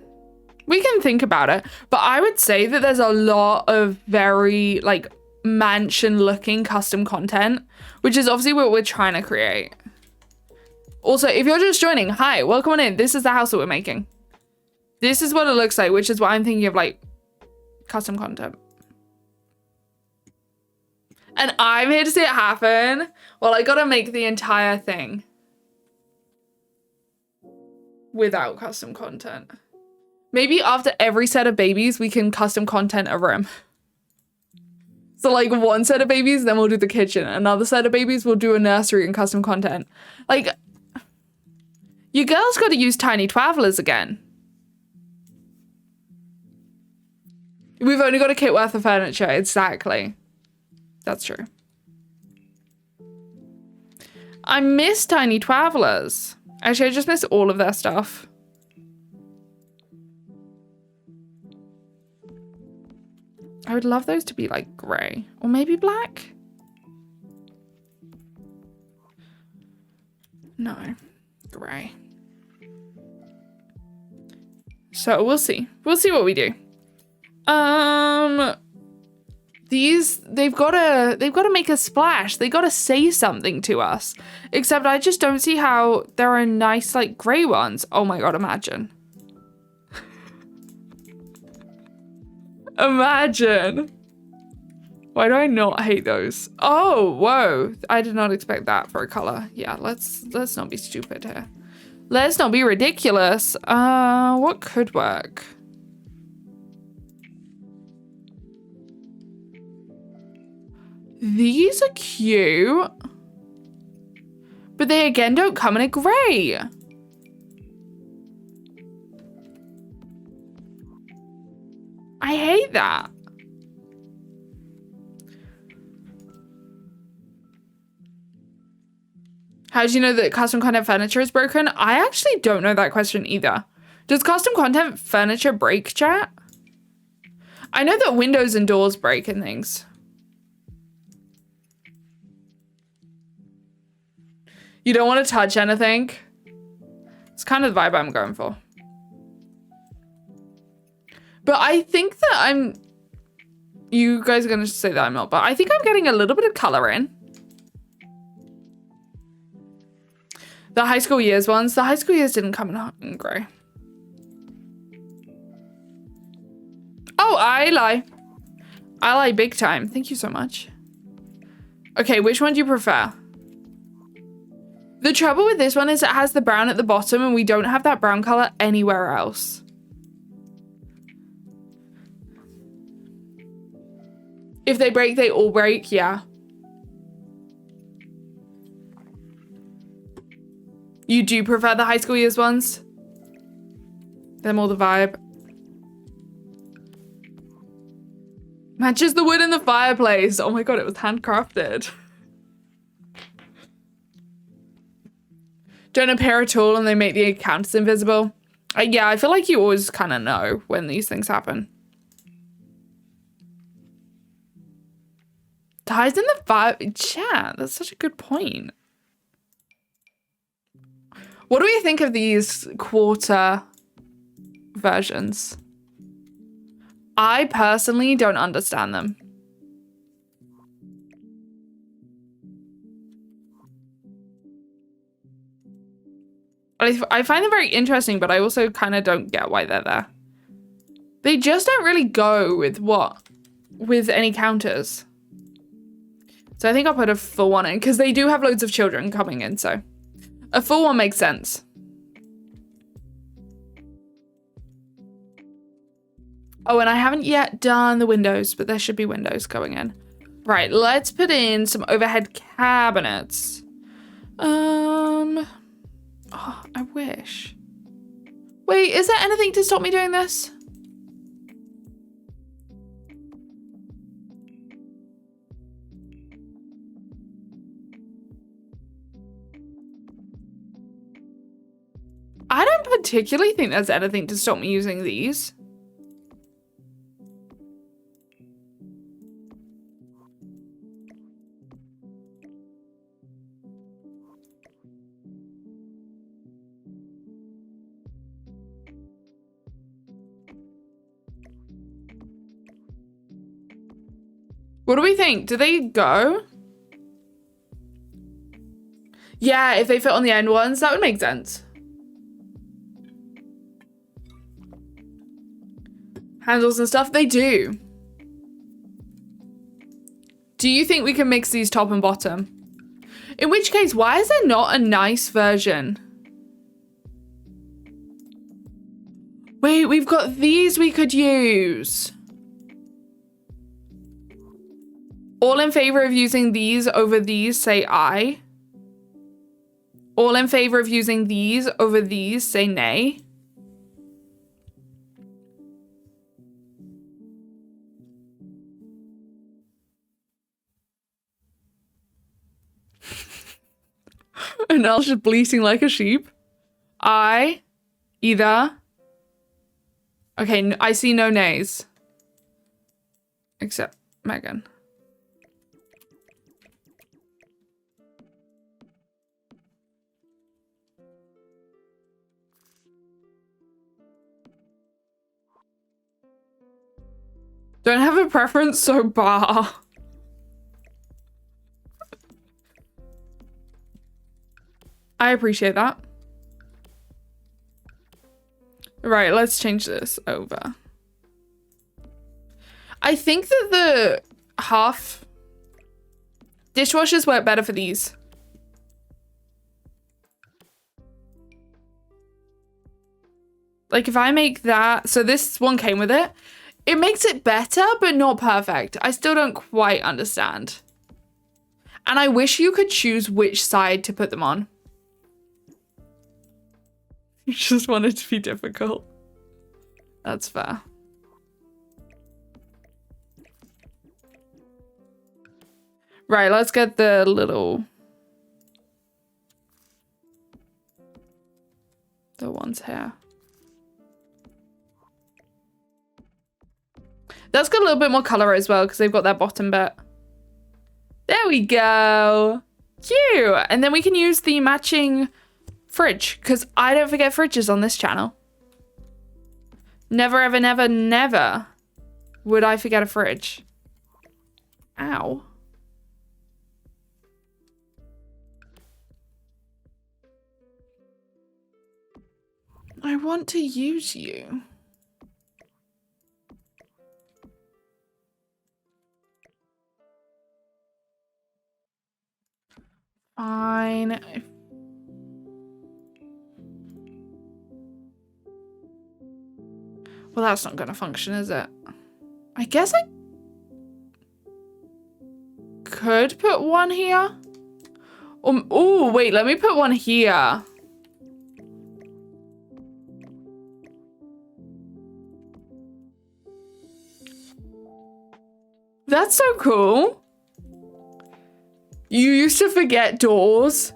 We can think about it, but I would say that there's a lot of very, like, mansion-looking custom content, which is obviously what we're trying to create. Also, if you're just joining, hi, welcome on in. This is the house that we're making. This is what it looks like, which is why I'm thinking of, like, custom content. And I'm here to see it happen. Well, I gotta make the entire thing without custom content. Maybe after every set of babies, we can custom content a room. So like one set of babies, then we'll do the kitchen. Another set of babies, we'll do a nursery and custom content. Like, you girls got to use tiny travelers again. We've only got a kit worth of furniture. Exactly. That's true. I miss tiny travelers. Actually, I just miss all of their stuff. I would love those to be like gray or maybe black. No, gray. So we'll see. We'll see what we do. They've gotta make a splash. They gotta say something to us. Except I just don't see how there are nice like gray ones. Oh my god, imagine. Imagine. Why do I not hate those? Oh, whoa. I did not expect that for a color. Yeah, let's not be stupid here. Let's not be ridiculous. What could work? These are cute. But they again don't come in a gray. I hate that. How do you know that custom content furniture is broken? I actually don't know that question either. Does custom content furniture break, chat? I know that windows and doors break and things. You don't want to touch anything? It's kind of the vibe I'm going for. But I think that you guys are going to say that I'm not, but I think I'm getting a little bit of color in. The high school years ones, the high school years didn't come in gray. Oh, I lie. I lie big time. Thank you so much. Okay, which one do you prefer? The trouble with this one is it has the brown at the bottom and we don't have that brown color anywhere else. If they break, they all break, yeah. You do prefer the high school years ones? They're more the vibe. Matches the wood in the fireplace. Oh my god, it was handcrafted. Don't appear at all and they make the accounts invisible. Yeah, I feel like you always kind of know when these things happen. Ties in the fire. Chat, that's such a good point. What do we think of these quarter versions? I personally don't understand them. I find them very interesting, but I also kind of don't get why they're there. They just don't really go with what? With any counters. So I think I'll put a full one in because they do have loads of children coming in, so a full one makes sense. Oh, and I haven't yet done the windows, but there should be windows going in. Right, let's put in some overhead cabinets. Oh, I wish. Wait, is there anything to stop me doing this? I don't particularly think there's anything to stop me using these. What do we think? Do they go? Yeah, if they fit on the end ones, that would make sense. Handles and stuff, they do. Do you think we can mix these top and bottom? In which case, why is there not a nice version? Wait, we've got these we could use. All in favor of using these over these, say aye. All in favor of using these over these, say nay. And Elle's just bleating like a sheep. I, either. Okay, I see no nays. Except Megan. Don't have a preference, so bar. I appreciate that. Right, let's change this over. I think that the half dishwashers work better for these. Like if I make that, so this one came with it. It makes it better, but not perfect. I still don't quite understand. And I wish you could choose which side to put them on. You just want it to be difficult. That's fair. Right, let's get the little... the ones here. That's got a little bit more color as well because they've got that bottom bit. There we go. Cute. And then we can use the matching fridge because I don't forget fridges on this channel. Never, ever, never, never would I forget a fridge. Ow. I want to use you. Fine. Well, that's not gonna function, is it? I guess I could put one here. Oh, wait, let me put one here. That's so cool. You used to forget doors.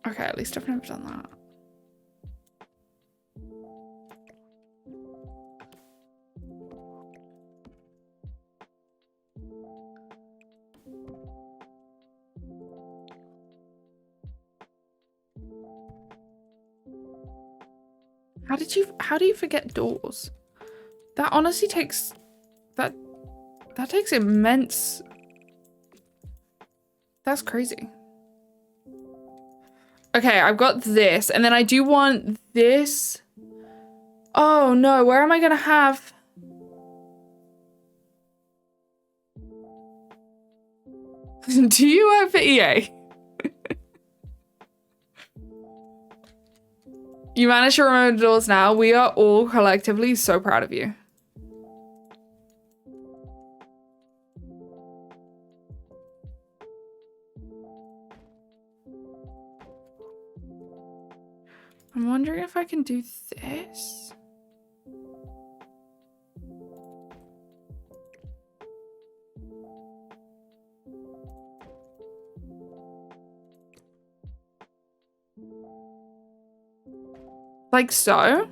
Okay, at least I've never done that. How do you forget doors? That honestly takes, that takes immense, that's crazy. Okay, I've got this, and then I do want this. Oh no, where am I gonna have? Do you work for EA? You managed to remember the doors now. We are all collectively so proud of you. I'm wondering if I can do this. Like so.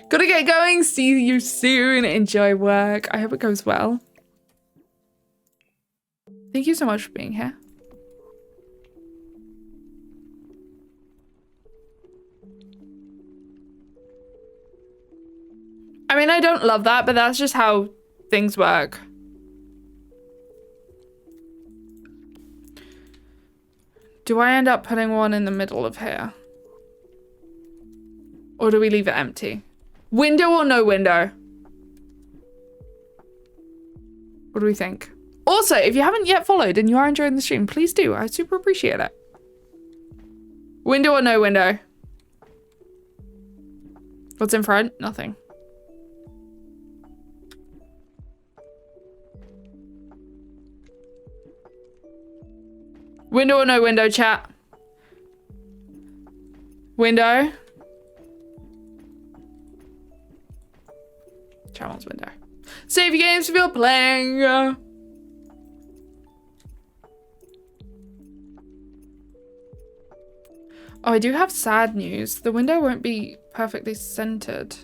Gotta get going. See you soon. Enjoy work. I hope it goes well. Thank you so much for being here. I mean, I don't love that, but that's just how things work. Do I end up putting one in the middle of here? Or do we leave it empty? Window or no window? What do we think? Also, if you haven't yet followed and you are enjoying the stream, please do. I super appreciate it. Window or no window? What's in front? Nothing. Window or no window, chat? Window? Chat wants window. Save your games if you're playing. Oh, I do have sad news. The window won't be perfectly centered.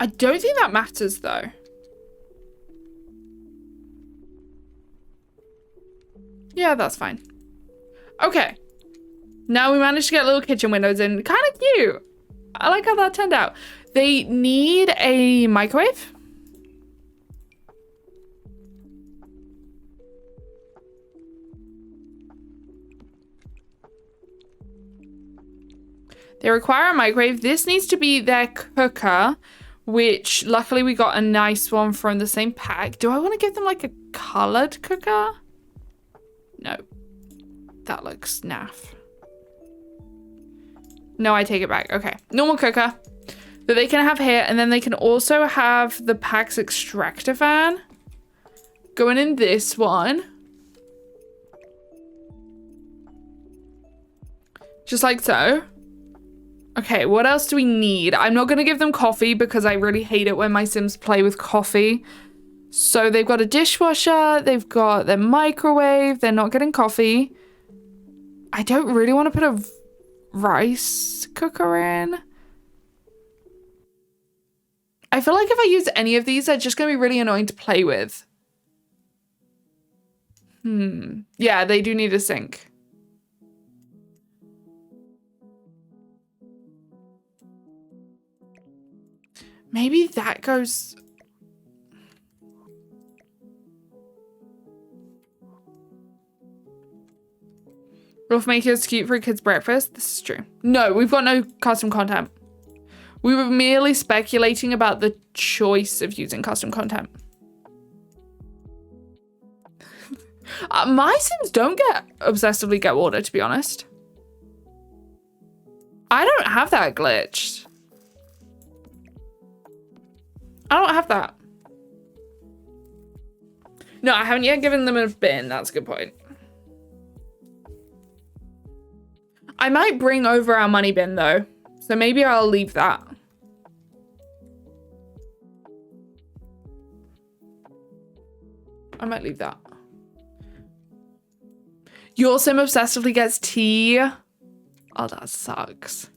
I don't think that matters though. Yeah, that's fine. Okay. Now we managed to get little kitchen windows in. Kind of cute. I like how that turned out. They need a microwave. They require a microwave. This needs to be their cooker, which luckily we got a nice one from the same pack. Do I want to give them like a colored cooker? No. That looks naff. No, I take it back. Okay. Normal cooker that they can have here. And then they can also have the PAX extractor fan going in this one. Just like so. Okay, what else do we need? I'm not going to give them coffee because I really hate it when my Sims play with coffee. So they've got a dishwasher, they've got their microwave, they're not getting coffee. I don't really want to put a rice cooker in. I feel like if I use any of these, they're just going to be really annoying to play with. Yeah, they do need a sink. Maybe that goes... Wolf Maker's cute for a kid's breakfast. This is true. No, we've got no custom content. We were merely speculating about the choice of using custom content. My Sims don't obsessively get water, to be honest. I don't have that glitched. I don't have that. No, I haven't yet given them a bin. That's a good point. I might bring over our money bin though. So maybe I'll leave that. I might leave that. Your Sim obsessively gets tea. Oh, that sucks.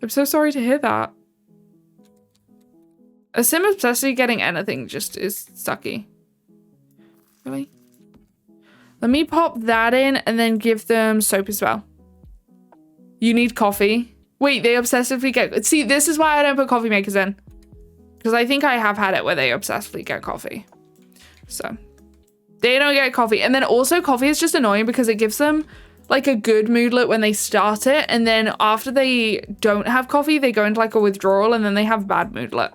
I'm so sorry to hear that. A Sim obsessively getting anything just is sucky. Really? Let me pop that in and then give them soap as well. You need coffee. Wait, they obsessively get... See, this is why I don't put coffee makers in. Because I think I have had it where they obsessively get coffee. So, they don't get coffee. And then also coffee is just annoying because it gives them like a good moodlet when they start it. And then after they don't have coffee, they go into like a withdrawal and then they have bad moodlet.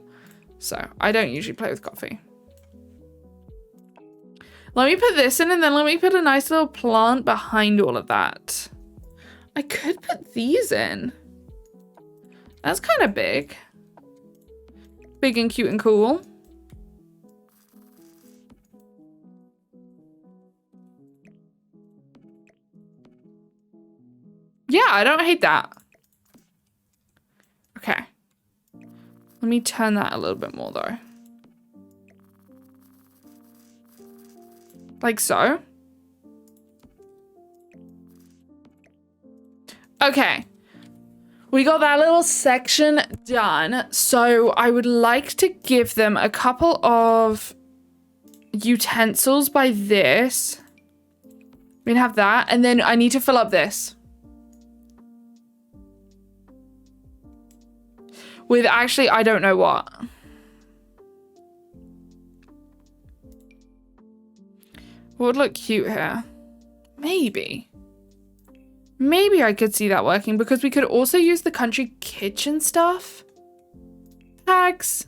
So, I don't usually play with coffee. Let me put this in and then let me put a nice little plant behind all of that. I could put these in. That's kind of big. Big and cute and cool. Yeah, I don't hate that. Okay. Let me turn that a little bit more though. Like so. Okay. We got that little section done. So I would like to give them a couple of utensils by this. We can have that. And then I need to fill up this. With actually, I don't know what. What would look cute here? Maybe. Maybe I could see that working because we could also use the country kitchen stuff. Tags.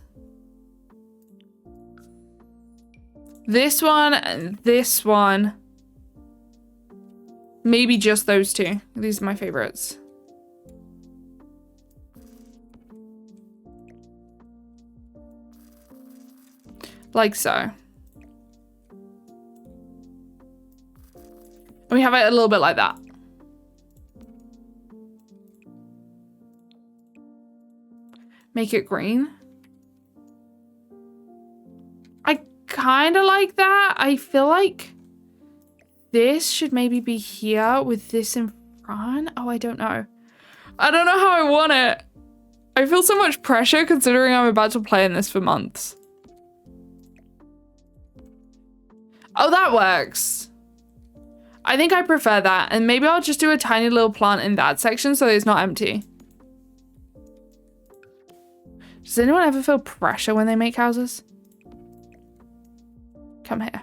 This one and this one. Maybe just those two. These are my favorites. Like so. And we have it a little bit like that. Make it green. I kind of like that. I feel like this should maybe be here with this in front. Oh, I don't know. I don't know how I want it. I feel so much pressure considering I'm about to play in this for months. Oh, that works. I think I prefer that. And maybe I'll just do a tiny little plant in that section so it's not empty. Does anyone ever feel pressure when they make houses? Come here.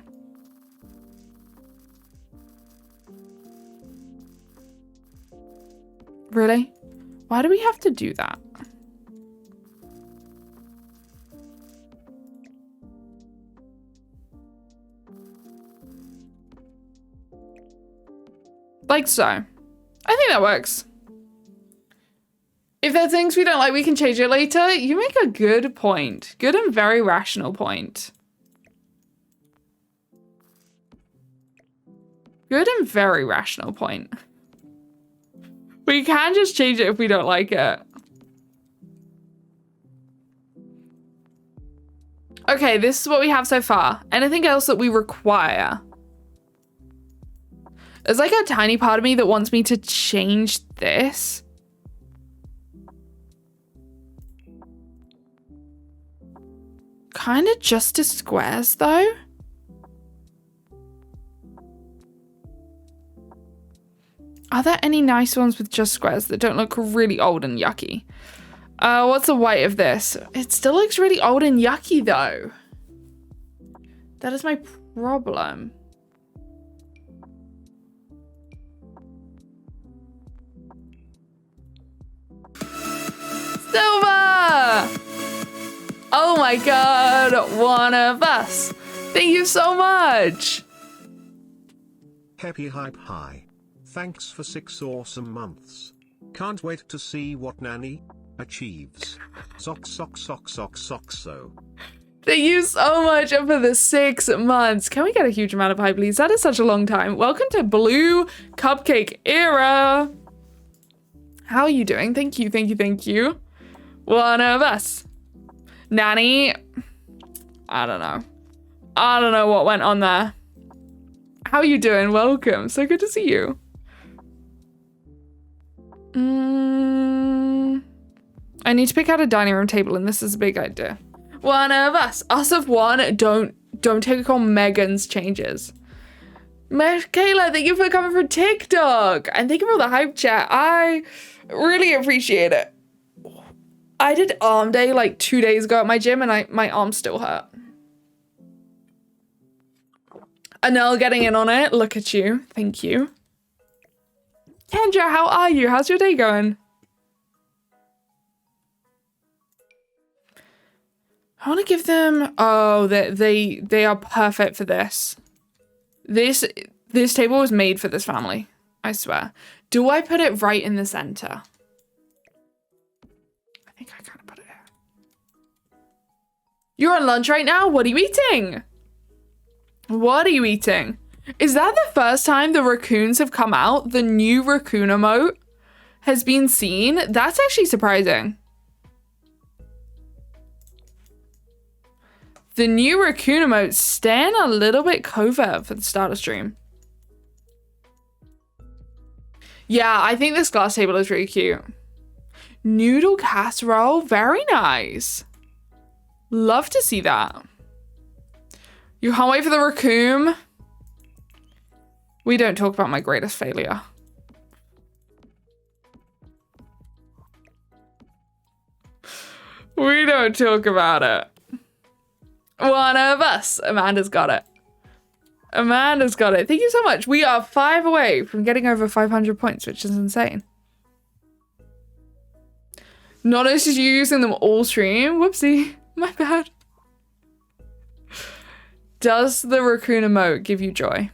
Really? Why do we have to do that? Like so. I think that works. If there are things we don't like, we can change it later. You make a good point. Good and very rational point. Good and very rational point. We can just change it if we don't like it. Okay, this is what we have so far. Anything else that we require? There's like a tiny part of me that wants me to change this. Kind of just to squares though. Are there any nice ones with just squares that don't look really old and yucky? What's the weight of this? It still looks really old and yucky though. That is my problem. Silver! Oh my god, one of us. Thank you so much. Happy hype high. Thanks for 6 awesome months. Can't wait to see what Nanny achieves. Sock sock sock sock sock so. Thank you so much for the 6 months. Can we get a huge amount of hype, please? That is such a long time. Welcome to Blue Cupcake Era. How are you doing? Thank you, thank you, thank you. One of us. Nanny. I don't know. I don't know what went on there. How are you doing? Welcome. So good to see you. I need to pick out a dining room table, and this is a big idea. One of us. Us of one. Don't take on Megan's changes. Kayla, thank you for coming from TikTok. And thank you for the hype chat. I really appreciate it. I did arm day like 2 days ago at my gym, and my arms still hurt. Anel getting in on it. Look at you. Thank you. Kendra, how are you? How's your day going? I want to give them... Oh, they are perfect for this. This table was made for this family. I swear. Do I put it right in the center? I think I kind of put it here. You're on lunch right now? What are you eating? What are you eating? Is that the first time the raccoons have come out? The new raccoon emote has been seen? That's actually surprising. The new raccoon emote's staying a little bit covert for the starter stream. Yeah, I think this glass table is really cute. Noodle casserole, very nice. Love to see that. You can't wait for the raccoon. We don't talk about my greatest failure. We don't talk about it. One of us. Amanda's got it. Amanda's got it. Thank you so much. We are 5 away from getting over 500 points, which is insane. Not only did you using them all stream. Whoopsie. My bad. Does the raccoon emote give you joy?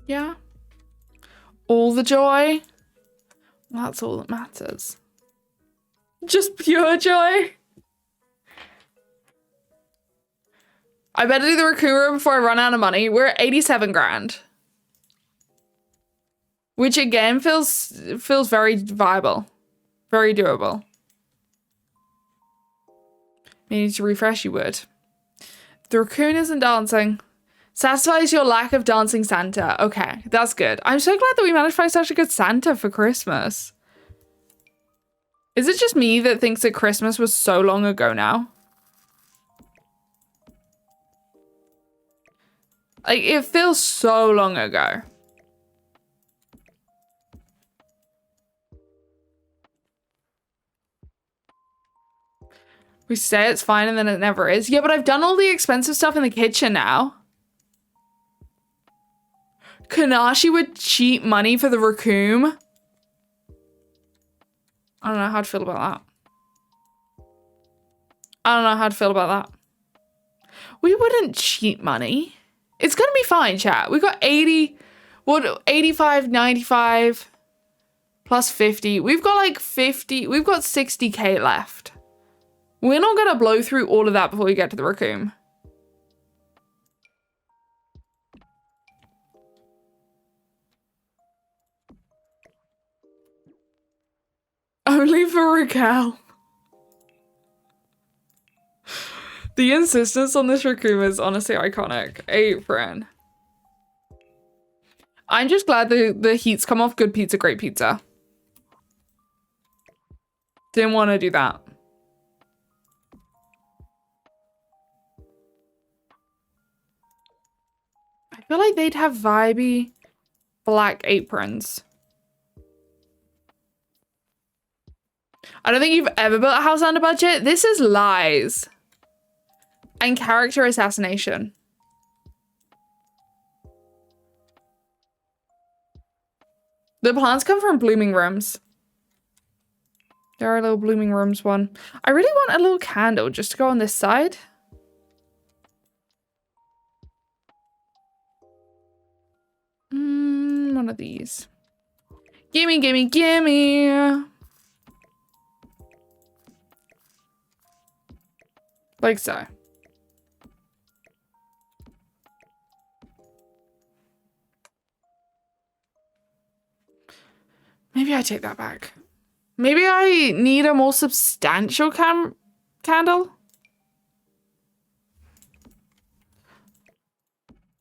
Yeah. All the joy. That's all that matters. Just pure joy. I better do the raccoon room before I run out of money. We're at 87 grand. Which again feels very viable. Very doable. You need to refresh, you would. The raccoon isn't dancing. Satisfies your lack of dancing Santa. Okay, that's good. I'm so glad that we managed to find such a good Santa for Christmas. Is it just me that thinks that Christmas was so long ago now? Like, it feels so long ago. We say it's fine and then it never is. Yeah, but I've done all the expensive stuff in the kitchen now. Kanashi would cheat money for the raccoon. I don't know how to feel about that. I don't know how to feel about that. We wouldn't cheat money. It's gonna be fine, chat. We got 80, what, 85, 95, plus 50. We've got like 50, we've got 60k left. We're not gonna blow through all of that before we get to the raccoon. Only for Raquel. The insistence on this raccoon is honestly iconic. Apron. I'm just glad the heat's come off. Good pizza, great pizza. Didn't want to do that. I feel like they'd have vibey black aprons. I don't think you've ever built a house under budget. This is lies. And character assassination. The plants come from blooming rooms. There are a little blooming rooms one. I really want a little candle just to go on this side. One of these. Gimme, gimme, gimme. Like so. Maybe I take that back. Maybe I need a more substantial candle.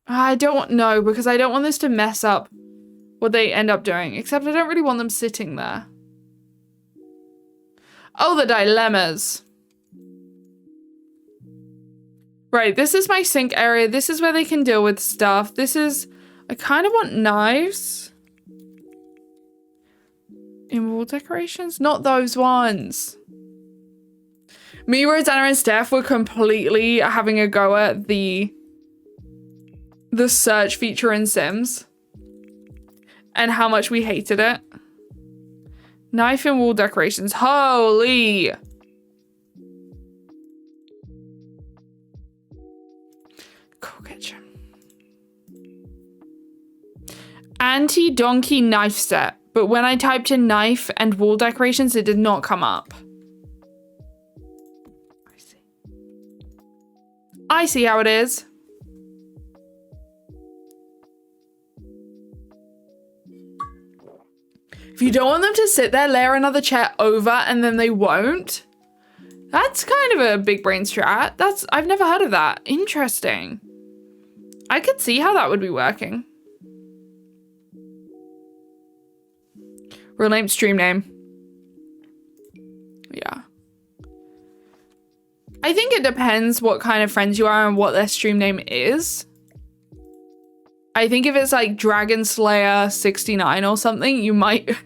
I don't know because I don't want this to mess up what they end up doing. Except I don't really want them sitting there. Oh, the dilemmas. Right, this is my sink area. This is where they can deal with stuff. This is... I kind of want knives. In wall decorations? Not those ones. Me, Rosanna, and Steph were completely having a go at the search feature in Sims. And how much we hated it. Knife and wall decorations. Holy... Cool kitchen. Anti-donkey knife set. But when I typed in knife and wall decorations, it did not come up. I see. I see how it is. If you don't want them to sit there, layer another chair over, and then they won't. That's kind of a big brain strat. I've never heard of that. Interesting. I could see how that would be working. Real name, stream name. Yeah. I think it depends what kind of friends you are and what their stream name is. I think if it's like Dragon Slayer 69 or something, you might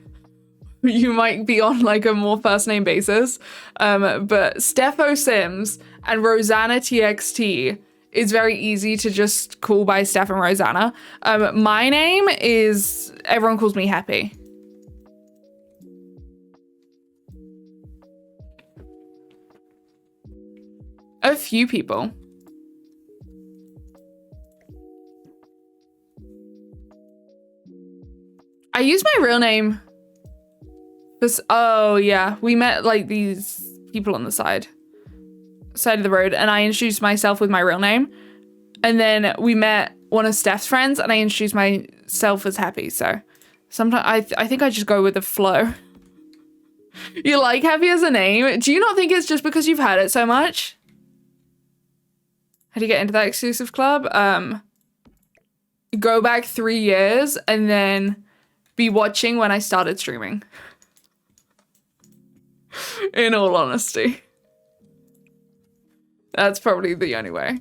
be on like a more first name basis. But Stepho Sims and Rosanna TXT is very easy to just call by Steph and Rosanna. My name is, everyone calls me Happy. A few people. I use my real name. Oh yeah, we met like these people on the side of the road, and I introduced myself with my real name. And then we met one of Steph's friends, and I introduced myself as Happy. So sometimes I think I just go with the flow. You like Happy as a name? Do you not think it's just because you've heard it so much? How do you get into that exclusive club? Go back 3 years and then be watching when I started streaming. In all honesty. That's probably the only way.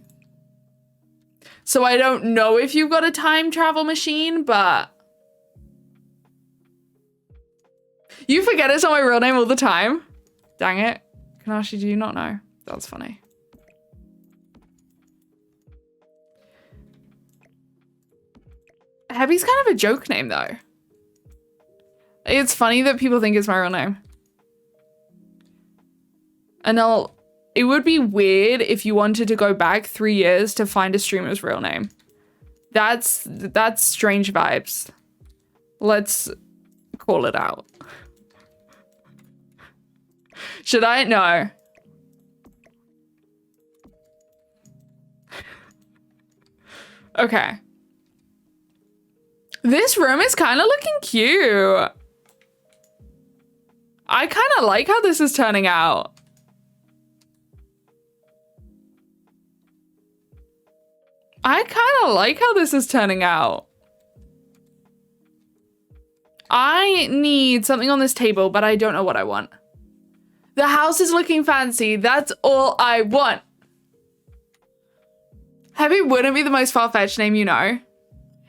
So I don't know if you've got a time travel machine, but... You forget it's not my real name all the time. Dang it. Kanashi, do you not know? That's funny. Hebby's kind of a joke name, though. It's funny that people think it's my real name. And it would be weird if you wanted to go back 3 years to find a streamer's real name. That's strange vibes. Let's call it out. Should I? No. Okay. This room is kind of looking cute. I kind of like how this is turning out. I kind of like how this is turning out. I need something on this table, but I don't know what I want. The house is looking fancy. That's all I want. Heavy wouldn't be the most far-fetched name, you know.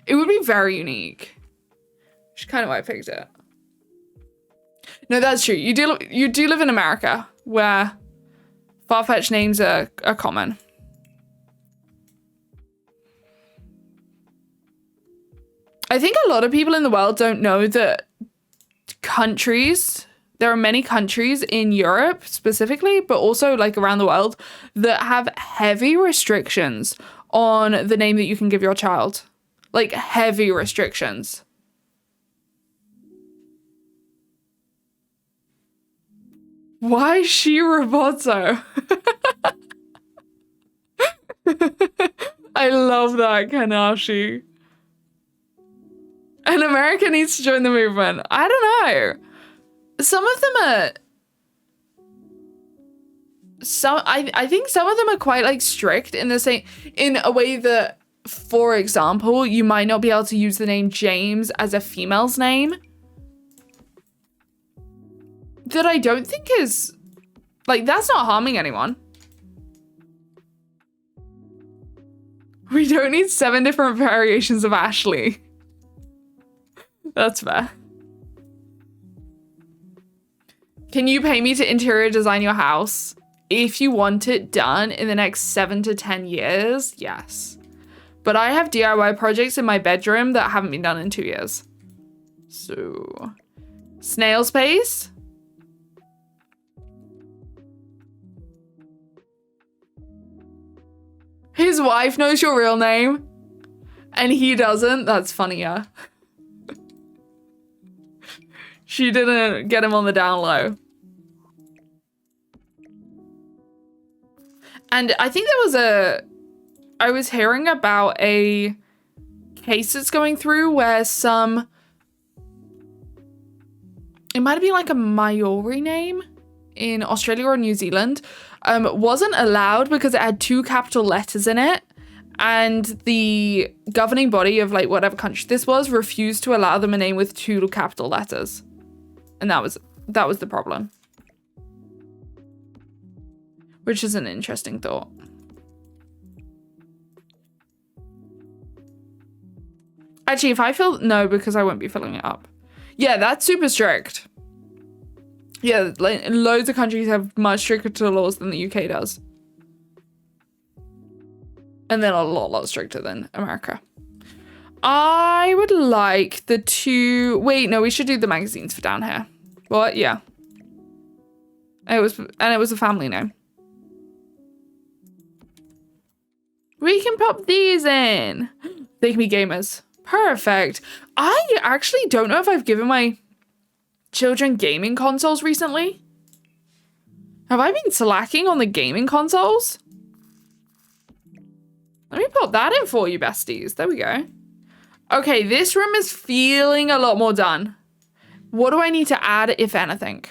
It would be very unique. Which is kind of why I picked it. No, that's true. You do live in America, where far-fetched names are common. I think a lot of people in the world don't know that countries, there are many countries in Europe specifically, but also like around the world, that have heavy restrictions on the name that you can give your child. Like heavy restrictions. Why she Roboto? I love that, Kanashi. And America needs to join the movement. I don't know. Some of them are... I think some of them are quite like strict in the same... In a way that, for example, you might not be able to use the name James as a female's name. That I don't think is... Like, that's not harming anyone. We don't need 7 different variations of Ashley. That's fair. Can you pay me to interior design your house? If you want it done in the next 7 to 10 years, yes. But I have DIY projects in my bedroom that haven't been done in 2 years. So, snail space. His wife knows your real name and he doesn't. That's funnier. She didn't get him on the down low. And I think I was hearing about a case that's going through where it might be like a Maori name in Australia or New Zealand, wasn't allowed because it had 2 capital letters in it. And the governing body of like whatever country this was refused to allow them a name with 2 capital letters. And that was the problem. Which is an interesting thought. Actually, if I fill... No, because I won't be filling it up. Yeah, that's super strict. Yeah, like, loads of countries have much stricter laws than the UK does. And then a lot stricter than America. I would like the 2... Wait, no, we should do the magazines for down here. What? Yeah. It was a family name. We can pop these in. They can be gamers. Perfect. I actually don't know if I've given my children gaming consoles recently. Have I been slacking on the gaming consoles? Let me pop that in for you, besties. There we go. Okay, this room is feeling a lot more done. What do I need to add, if anything?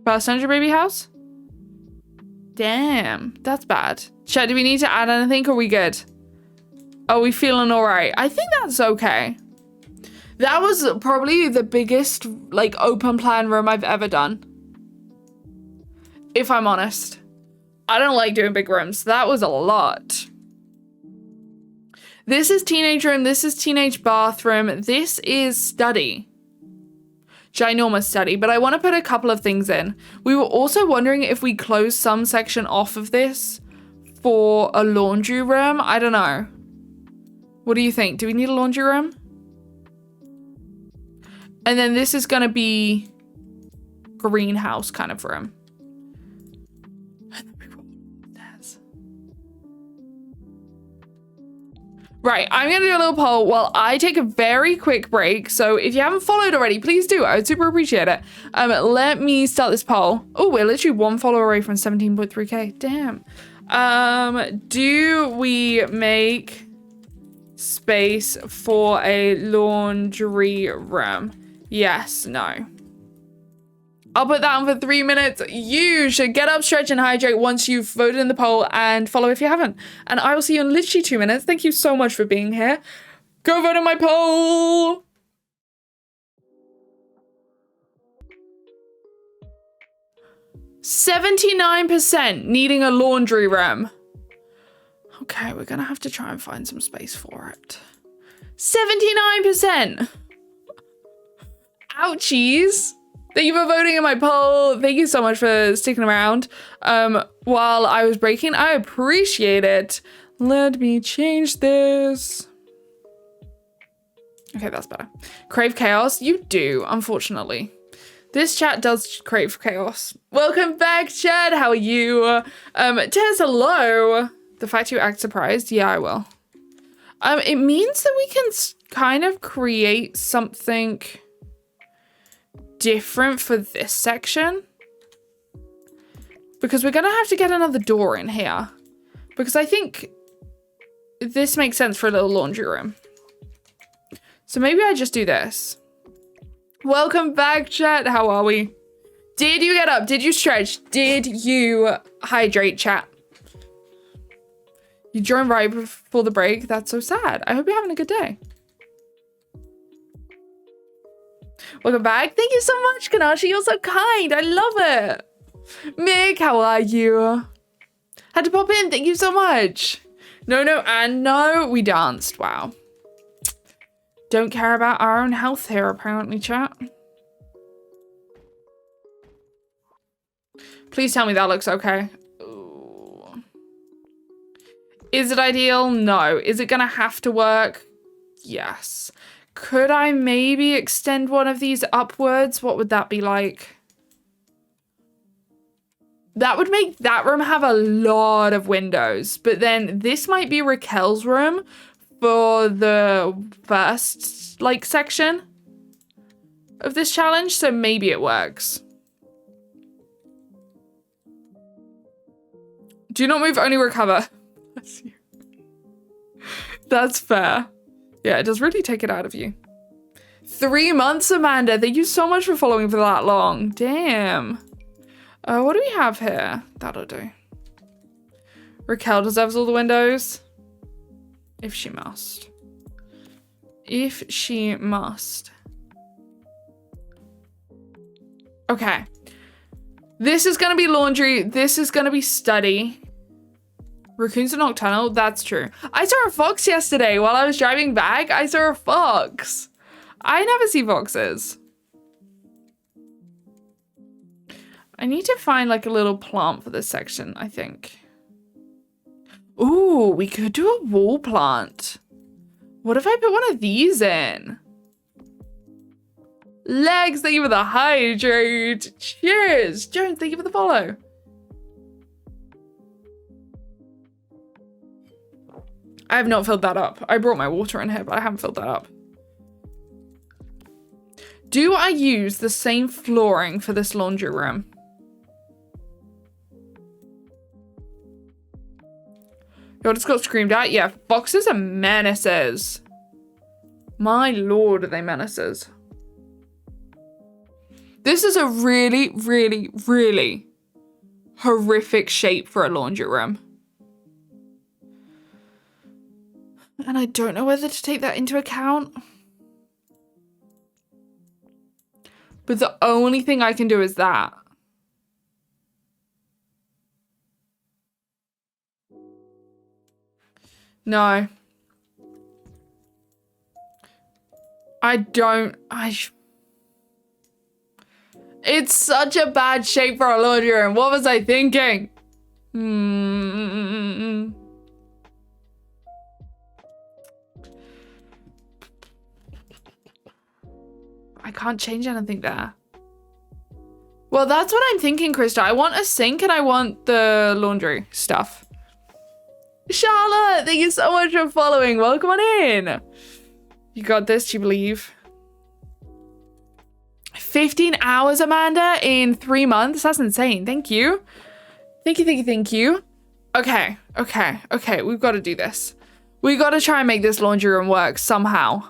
Passenger baby house? Damn, that's bad. Chat, do we need to add anything or are we good? Are we feeling all right? I think that's okay. That was probably the biggest like open plan room I've ever done. If I'm honest. I don't like doing big rooms. That was a lot. This is teenage room. This is teenage bathroom. This is study. Ginormous study, but I want to put a couple of things in. We were also wondering if we close some section off of this for a laundry room. I don't know. What do you think? Do we need a laundry room? And then this is going to be greenhouse kind of room. Right, I'm going to do a little poll while I take a very quick break. So if you haven't followed already, please do. I would super appreciate it. Let me start this poll. Oh, we're literally 1 follower away from 17.3k. Damn. Do we make space for a laundry room? Yes, no. I'll put that on for 3 minutes. You should get up, stretch, and hydrate once you've voted in the poll and follow if you haven't. And I will see you in literally 2 minutes. Thank you so much for being here. Go vote in my poll. "79% needing a laundry room." Okay, we're gonna have to try and find some space for it. 79%. Ouchies. Thank you for voting in my poll. Thank you so much for sticking around while I was breaking. I appreciate it. Let me change this. Okay, that's better. Crave chaos? You do, unfortunately. This chat does crave chaos. Welcome back, chat. How are you? Tez, hello. The fact you act surprised? Yeah, I will. It means that we can kind of create something different for this section. Because we're going to have to get another door in here. Because I think this makes sense for a little laundry room. So maybe I just do this. Welcome back, chat. How are we? Did you get up? Did you stretch? Did you hydrate, chat? You joined right before the break? That's so sad. I hope you're having a good day. Welcome back. Thank you so much, Kanashi. You're so kind. I love it. Mick, how are you? Had to pop in. Thank you so much. No, and no. We danced. Wow. Don't care about our own health here, apparently, chat. Please tell me that looks okay. Ooh. Is it ideal? No. Is it gonna have to work? Yes. Could I maybe extend one of these upwards? What would that be like? That would make that room have a lot of windows. But then this might be Raquel's room for the first, like, section of this challenge. So maybe it works. Do not move, only recover. Bless you. That's fair. Yeah, it does really take it out of you. 3 months, Amanda. Thank you so much for following for that long. Damn. What do we have here? That'll do. Raquel deserves all the windows. If she must. If she must. Okay. This is going to be laundry. This is going to be study. Raccoons are nocturnal. That's true. I saw a fox yesterday while I was driving back. I saw a fox. I never see foxes. I need to find like a little plant for this section, I think. Ooh, we could do a wall plant. What if I put one of these in? Legs, thank you for the hydrate. Cheers. Jones, thank you for the follow. I have not filled that up. I brought my water in here, but I haven't filled that up. Do I use the same flooring for this laundry room? Yo, just got screamed at. Yeah, foxes are menaces. My lord, are they menaces. This is a really, really, really horrific shape for a laundry room. And I don't know whether to take that into account. But the only thing I can do is that. No. It's such a bad shape for a laundry room. What was I thinking? I can't change anything there. Well, that's what I'm thinking, Krista. I want a sink and I want the laundry stuff. Charlotte, thank you so much for following. Welcome on in. You got this, do you believe? 15 hours, Amanda, in 3 months. That's insane. Thank you. Thank you. Okay. We've got to do this. We got to try and make this laundry room work somehow.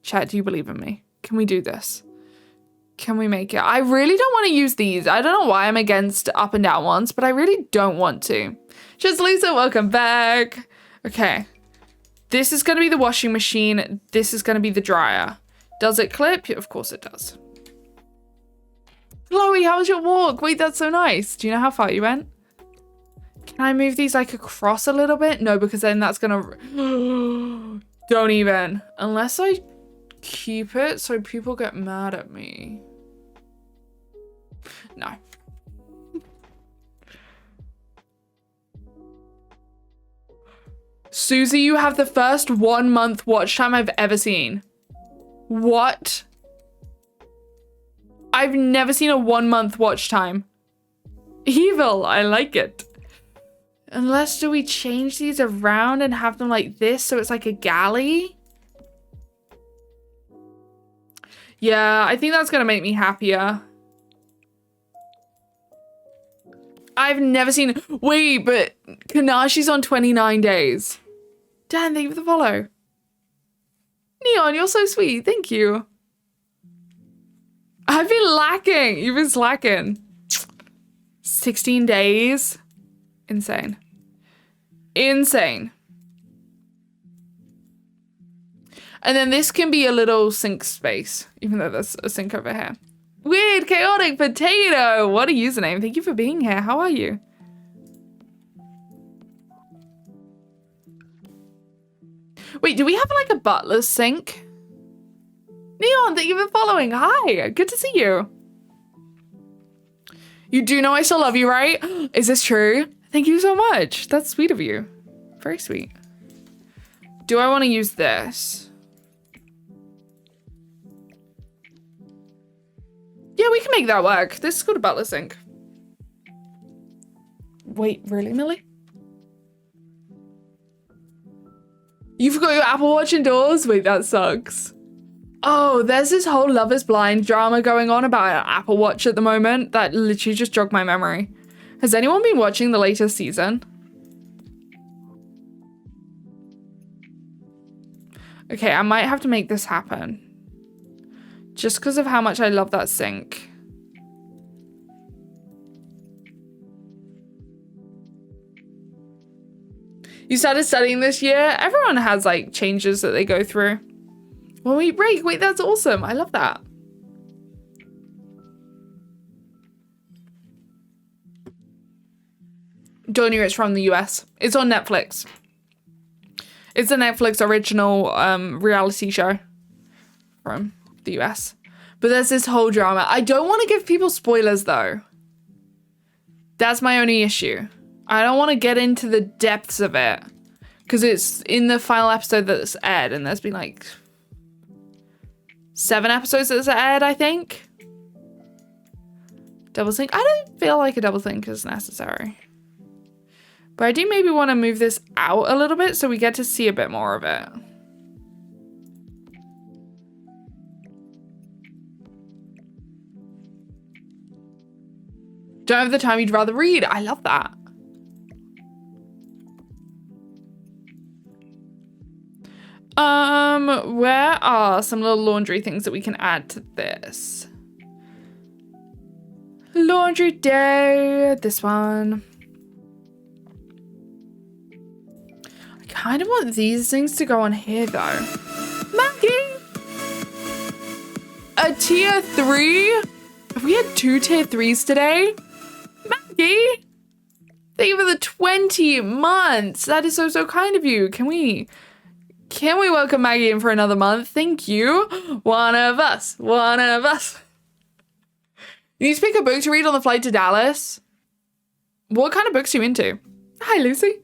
Chat, do you believe in me? Can we do this? Can we make it? I really don't want to use these. I don't know why I'm against up and down ones, but I really don't want to. Just Lisa, welcome back. Okay. This is going to be the washing machine. This is going to be the dryer. Does it clip? Of course it does. Chloe, how was your walk? Wait, that's so nice. Do you know how far you went? Can I move these like across a little bit? No, because then that's gonna... Don't even. Unless I keep it so people get mad at me. No. Susie, you have the first 1 month watch time I've ever seen. What? I've never seen a 1 month watch time. Evil, I like it. Unless do we change these around and have them like this so it's like a galley? Yeah, I think that's gonna make me happier. I've never seen, wait, but Kanashi's on 29 days. Dan, thank you for the follow. Neon, you're so sweet, thank you. I've been lacking, you've been slacking. 16 days, insane. Insane. And then this can be a little sink space, even though there's a sink over here. Weird chaotic potato. What a username. Thank you for being here. How are you? Wait, do we have like a butler sink? Neon, thank you for following. Hi, good to see you. You do know I still love you, right? Is this true? Thank you so much. That's sweet of you. Very sweet. Do I want to use this? Yeah, we can make that work. This is called a butler sink. Wait, really, Millie? You forgot your Apple Watch indoors? Wait, that sucks. Oh, there's this whole Love is Blind drama going on about an Apple Watch at the moment that literally just jogged my memory. Has anyone been watching the latest season? Okay, I might have to make this happen. Just because of how much I love that sink. You started studying this year? Everyone has like changes that they go through. When we break, wait, that's awesome. I love that. Don't know it's from the US. It's on Netflix. It's a Netflix original reality show from the US. But there's this whole drama. I don't want to give people spoilers though. That's my only issue. I don't want to get into the depths of it. Because it's in the final episode that's aired and there's been like 7 episodes that's aired, I think. Double sync. I don't feel like a double sync is necessary. But I do maybe want to move this out a little bit so we get to see a bit more of it. Don't have the time you'd rather read. I love that. Where are some little laundry things that we can add to this? Laundry day, this one. I kind of want these things to go on here though. Maggie! A tier 3? Have we had 2 tier 3s today? Maggie! Thank you for the 20 months. That is so, so kind of you. Can we welcome Maggie in for another month? Thank you. One of us. One of us. You need to pick a book to read on the flight to Dallas. What kind of books are you into? Hi, Lucy.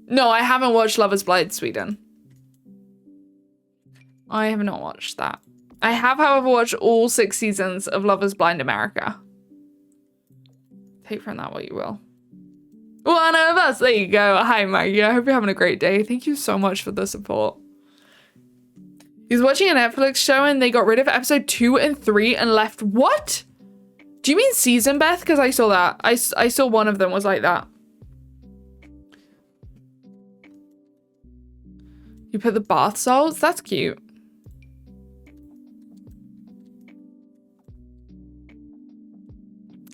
No, I haven't watched Love is Blind Sweden. I have not watched that. I have, however, watched all 6 seasons of Love is Blind America. Take from that what you will. One of us. There you go. Hi, Maggie. I hope you're having a great day. Thank you so much for the support. He's watching a Netflix show and they got rid of episode 2 and 3 and left. What? Do you mean season, Beth? Because I saw that. I saw one of them was like that. You put the bath salts? That's cute.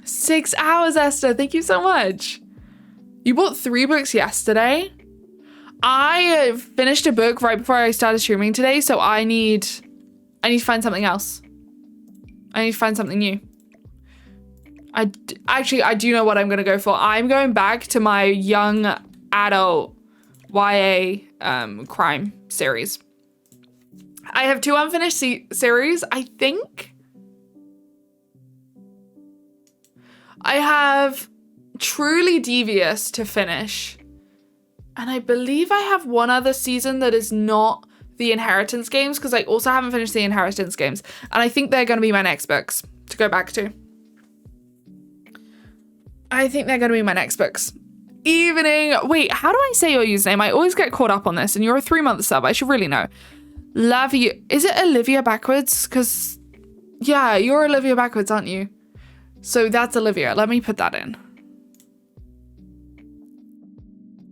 Six hours, Esther. Thank you so much. You bought 3 books yesterday. I finished a book right before I started streaming today, so I need to find something else. I need to find something new. Actually, I do know what I'm going to go for. I'm going back to my young adult YA crime series. I have 2 unfinished series, I think. I have Truly Devious to finish. And I believe I have 1 other season that is not the Inheritance games, because I also haven't finished the Inheritance games. And I think they're going to be my next books to go back to. I think they're going to be my next books. Evening. Wait, how do I say your username? I always get caught up on this, and you're a 3-month sub. I should really know. Love you. Is it Olivia backwards? Because, yeah, you're Olivia backwards, aren't you? So that's Olivia. Let me put that in.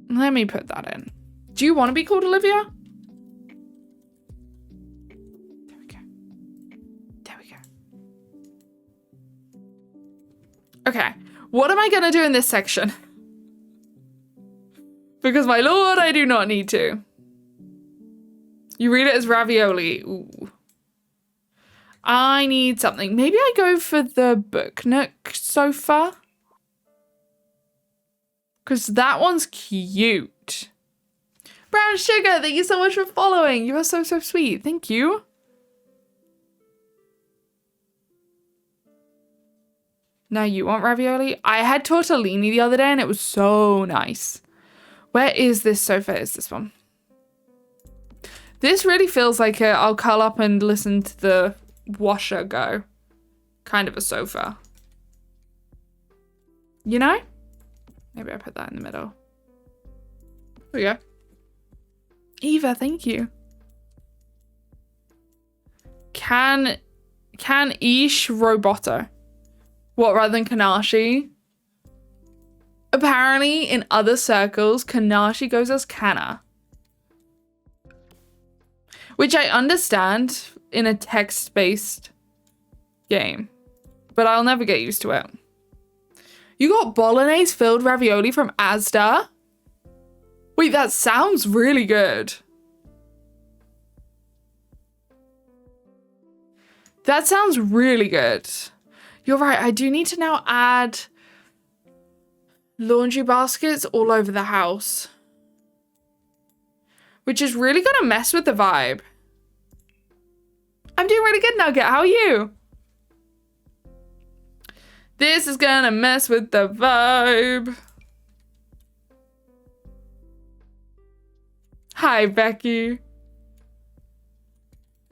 Let me put that in. Do you want to be called Olivia? There we go. There we go. Okay. What am I going to do in this section? Because, my lord, I do not need to. You read it as ravioli. Ooh. I need something. Maybe I go for the Book Nook sofa. Because that one's cute. Brown Sugar, thank you so much for following. You are so, so sweet. Thank you. Now you want ravioli? I had tortellini the other day and it was so nice. Where is this sofa? Is this one? This really feels like I'll curl up and listen to the washer go. Kind of a sofa. You know? Maybe I put that in the middle. There we go. Eva, thank you. Can Ish Roboto. What, rather than Kanashi? Apparently, in other circles, Kanashi goes as Kana. Which I understand in a text-based game. But I'll never get used to it. You got bolognese filled ravioli from Asda? Wait, that sounds really good. That sounds really good. You're right, I do need to now add laundry baskets all over the house. Which is really gonna mess with the vibe. I'm doing really good, Nugget. How are you? This is gonna mess with the vibe. Hi, Becky.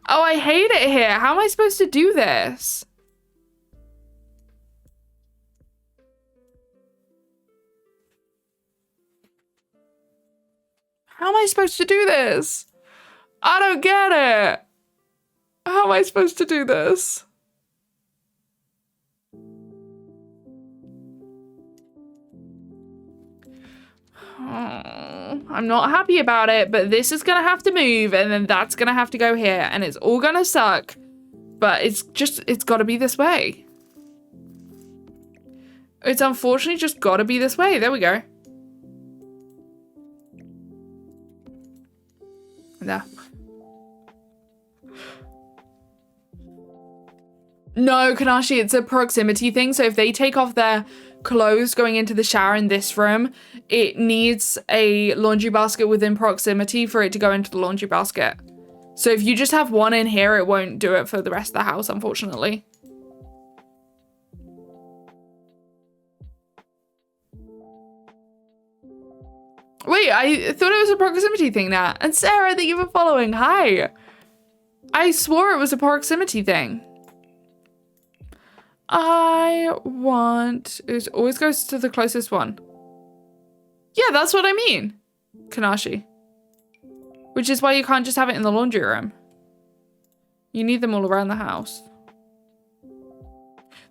Oh, I hate it here. How am I supposed to do this? How am I supposed to do this? I don't get it. How am I supposed to do this? Oh, I'm not happy about it, but this is gonna have to move and then that's gonna have to go here and it's all gonna suck, but it's gotta be this way. It's unfortunately just gotta be this way. There we go. There. No, Kanashi, it's a proximity thing. So if they take off their clothes going into the shower in this room, it needs a laundry basket within proximity for it to go into the laundry basket. So if you just have one in here, it won't do it for the rest of the house, unfortunately. Wait, I thought it was a proximity thing now. And Sarah, thank you for following. Hi. I swore it was a proximity thing. It always goes to the closest one. Yeah, that's what I mean. Kanashi. Which is why you can't just have it in the laundry room. You need them all around the house.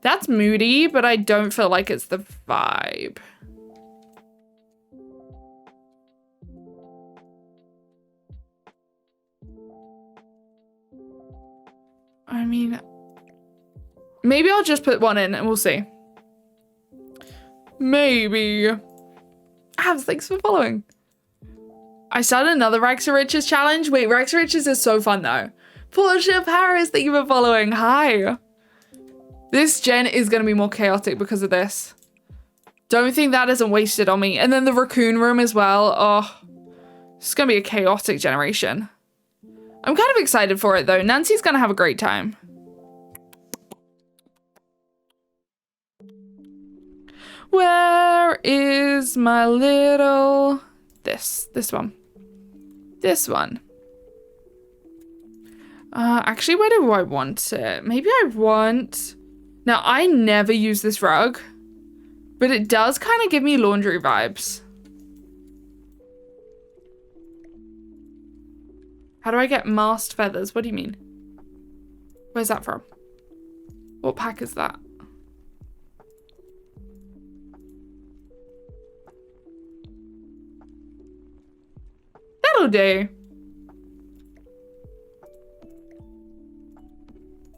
That's moody, but I don't feel like it's the vibe. I mean, maybe I'll just put one in and we'll see. Maybe. Abs, thanks for following. I started another Rags to Riches challenge. Wait, Rags to Riches is so fun though. Portia Paris, thank you for following. Hi. This gen is going to be more chaotic because of this. Don't think that isn't wasted on me. And then the raccoon room as well. Oh, it's going to be a chaotic generation. I'm kind of excited for it though. Nancy's going to have a great time. Where is my little... This one. This one. Actually, where do I want it? Maybe I want... Now, I never use this rug, but it does kind of give me laundry vibes. How do I get masked feathers? What do you mean? Where's that from? What pack is that? That'll do.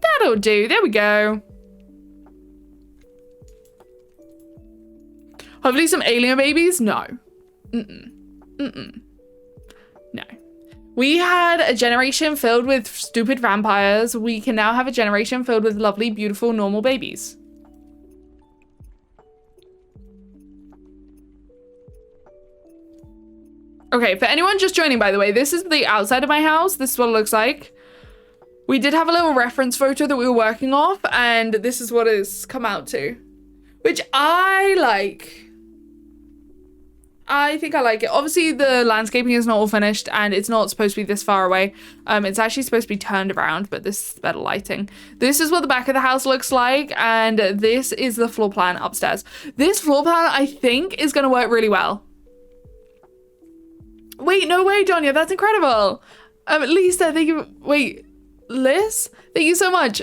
That'll do. There we go. Hopefully some alien babies? No. No. We had a generation filled with stupid vampires. We can now have a generation filled with lovely, beautiful, normal babies. Okay, for anyone just joining, by the way, this is the outside of my house. This is what it looks like. We did have a little reference photo that we were working off, and this is what it's come out to. Which I like. I think I like it. Obviously, the landscaping is not all finished, and it's not supposed to be this far away. It's actually supposed to be turned around, but this is better lighting. This is what the back of the house looks like, and this is the floor plan upstairs. This floor plan, I think, is going to work really well. Wait, no way, Donya, that's incredible. Lisa, thank you. Wait, Liz, thank you so much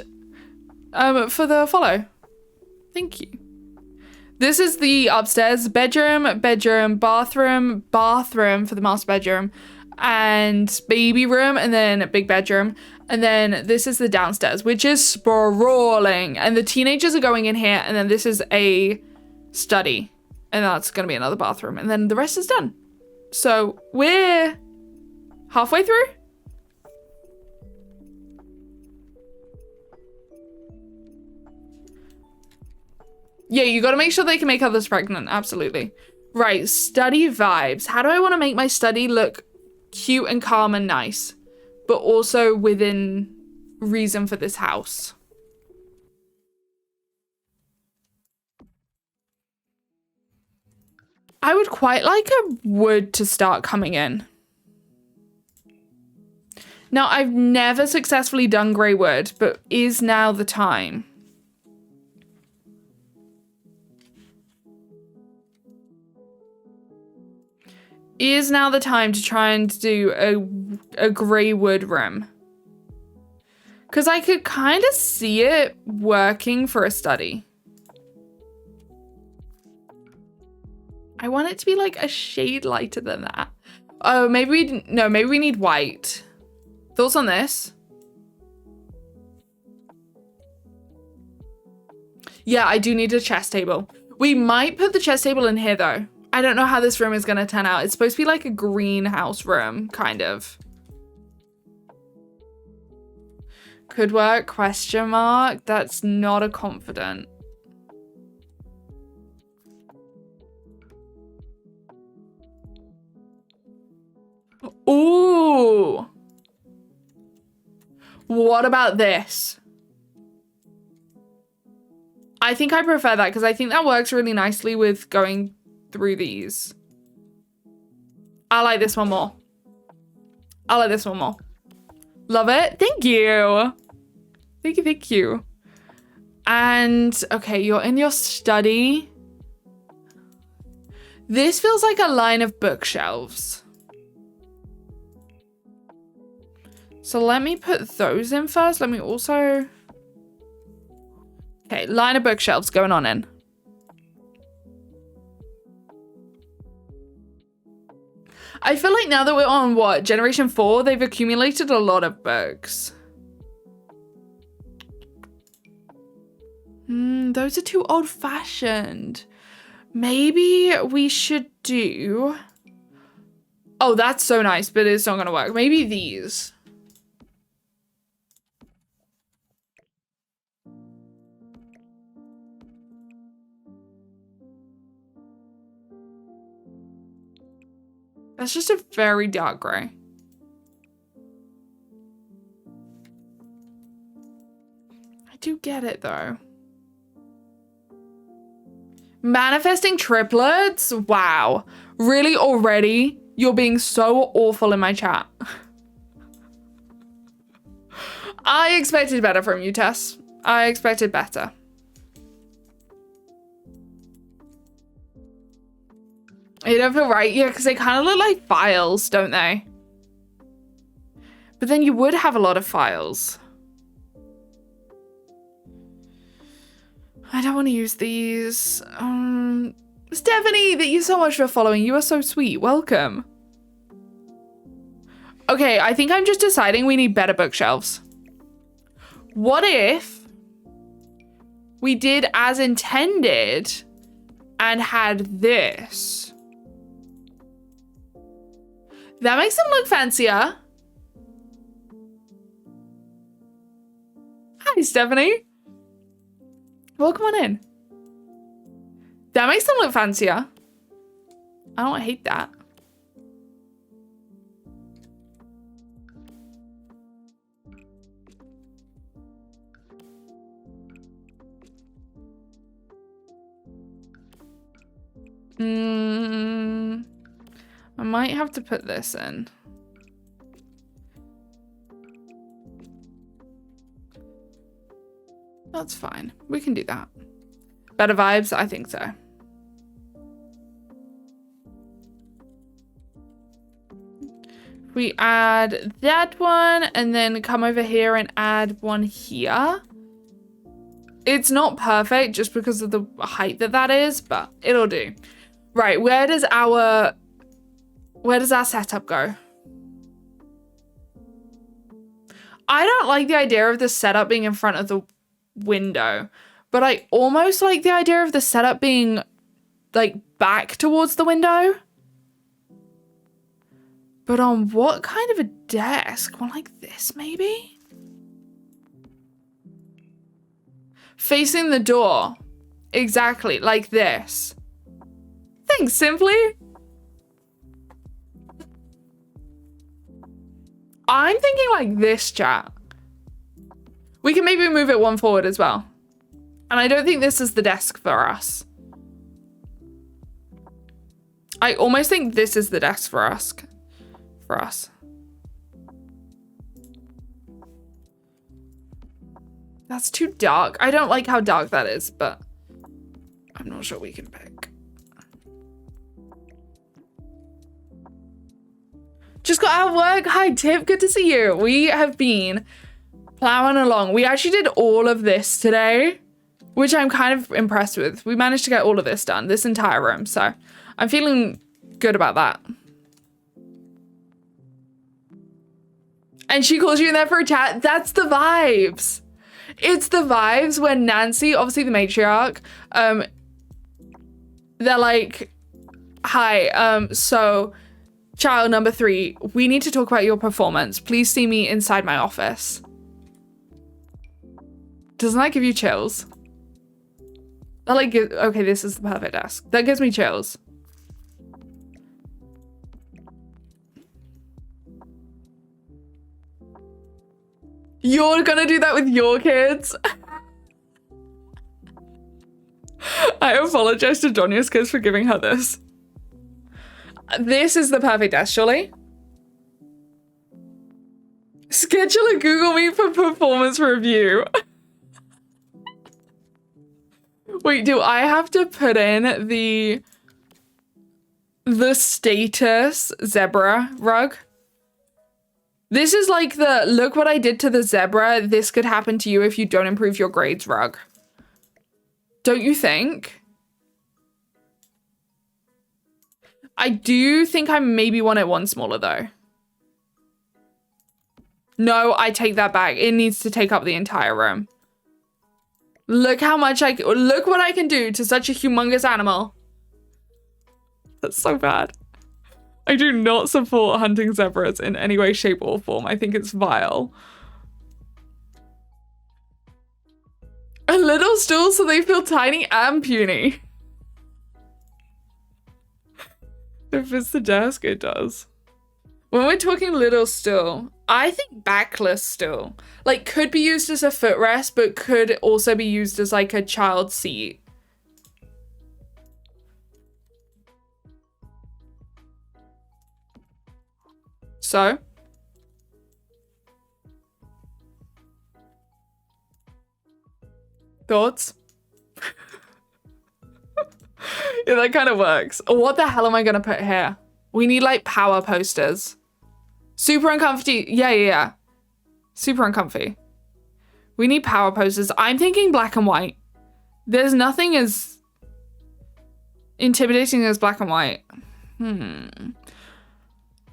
for the follow. Thank you. This is the upstairs bedroom, bathroom for the master bedroom, and baby room, and then big bedroom. And then this is the downstairs, which is sprawling. And the teenagers are going in here, and then this is a study. And that's going to be another bathroom. And then the rest is done. So we're halfway through. Yeah, you got to make sure they can make others pregnant. Absolutely. Right, study vibes. How do I want to make my study look cute and calm and nice, but also within reason for this house? I would quite like a wood to start coming in. Now, I've never successfully done grey wood, but is now the time? Is now the time to try and do a grey wood room? Because I could kind of see it working for a study. I want it to be like a shade lighter than that. Oh, maybe we need white. Thoughts on this? Yeah, I do need a chess table. We might put the chess table in here though. I don't know how this room is going to turn out. It's supposed to be like a greenhouse room, kind of. Could work, question mark. That's not a confident. Ooh. What about this? I think I prefer that because I think that works really nicely with going through these. I like this one more. I like this one more. Love it. Thank you. Thank you. And okay, you're in your study. This feels like a line of bookshelves. So let me put those in first. Let me also... Okay, line of bookshelves going on in. I feel like now that we're on, what, Generation 4, they've accumulated a lot of books. Those are too old-fashioned. Maybe we should do... Oh, that's so nice, but it's not going to work. Maybe these. That's just a very dark gray. I do get it though. Manifesting triplets? Wow. Really already? You're being so awful in my chat. I expected better from you, Tess. I expected better. You don't feel right? Yeah, because they kind of look like files, don't they? But then you would have a lot of files. I don't want to use these. Stephanie, thank you so much for following. You are so sweet. Welcome. Okay, I think I'm just deciding we need better bookshelves. What if we did as intended and had this? That makes them look fancier. Hi, Stephanie. Welcome on in. That makes them look fancier. I don't hate that. I might have to put this in. That's fine. We can do that. Better vibes? I think so. We add that one and then come over here and add one here. It's not perfect just because of the height that is, but it'll do. Right, where does our setup go? I don't like the idea of the setup being in front of the window, but I almost like the idea of the setup being like back towards the window. But on what kind of a desk? One like this, maybe? Facing the door. Exactly, like this. Thanks, Simply. I'm thinking like this, chat. We can maybe move it one forward as well. And I don't think this is the desk for us. I almost think this is the desk for us. That's too dark. I don't like how dark that is, but I'm not sure we can pick. Just got out of work. Hi, Tip. Good to see you. We have been plowing along. We actually did all of this today, which I'm kind of impressed with. We managed to get all of this done, this entire room. So I'm feeling good about that. And she calls you in there for a chat. That's the vibes. It's the vibes when Nancy, obviously the matriarch, they're like, hi, so child number 3, we need to talk about your performance. Please see me inside my office. Doesn't that give you chills? That like, okay, this is the perfect desk. That gives me chills. You're gonna do that with your kids? I apologize to Donya's kids for giving her this. This is the perfect desk, surely. Schedule a Google Meet for performance review. Wait, do I have to put in the status zebra rug? This is like the, look what I did to the zebra. This could happen to you if you don't improve your grades rug. Don't you think? I do think I maybe want it one smaller though. No, I take that back. It needs to take up the entire room. Look how much look what I can do to such a humongous animal. That's so bad. I do not support hunting zebras in any way, shape, or form. I think it's vile. A little stool so they feel tiny and puny. If it's the desk, it does. When we're talking little stool, I think backless stool. Like, could be used as a footrest, but could also be used as like a child seat. So? Thoughts? Yeah, that kind of works. What the hell am I gonna put here? We need like power posters. Super uncomfy. Yeah. Super uncomfy. We need power posters. I'm thinking black and white. There's nothing as intimidating as black and white.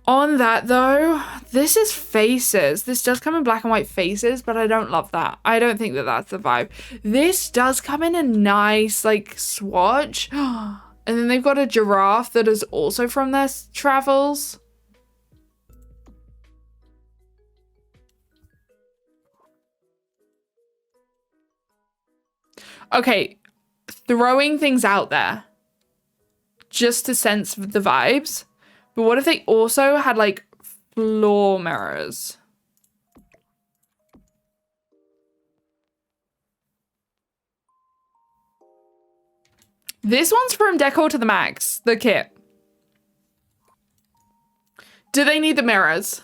On that though, this is faces. This does come in black and white faces, but I don't love that. I don't think that that's the vibe. This does come in a nice like swatch. And then they've got a giraffe that is also from their travels. Okay, throwing things out there just to sense the vibes. But what if they also had like floor mirrors? This one's from Decor to the Max, the kit. Do they need the mirrors?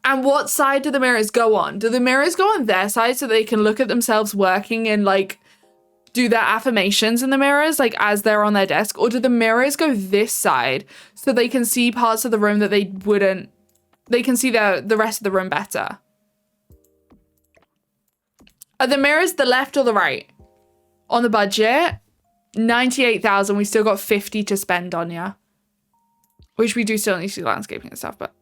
And what side do the mirrors go on? Do the mirrors go on their side so they can look at themselves working and like do their affirmations in the mirrors like as they're on their desk? Or do the mirrors go this side so they can see parts of the room that they wouldn't, they can see the rest of the room better? Are the mirrors the left or the right? On the budget, 98,000, we still got 50 to spend on ya. Which we do still need to do landscaping and stuff, but.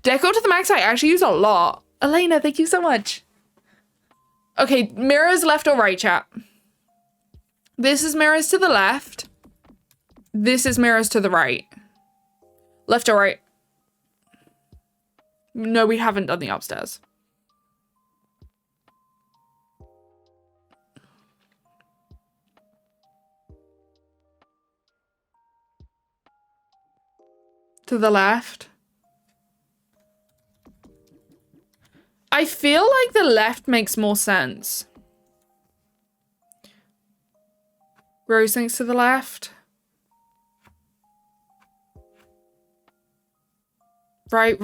Decor to the Max I actually use a lot. Elena, thank you so much. Okay, mirrors left or right, chat? This is mirrors to the left. This is mirrors to the right. Left or right? No, we haven't done the upstairs. To the left. I feel like the left makes more sense. Rose thinks to the left. Right.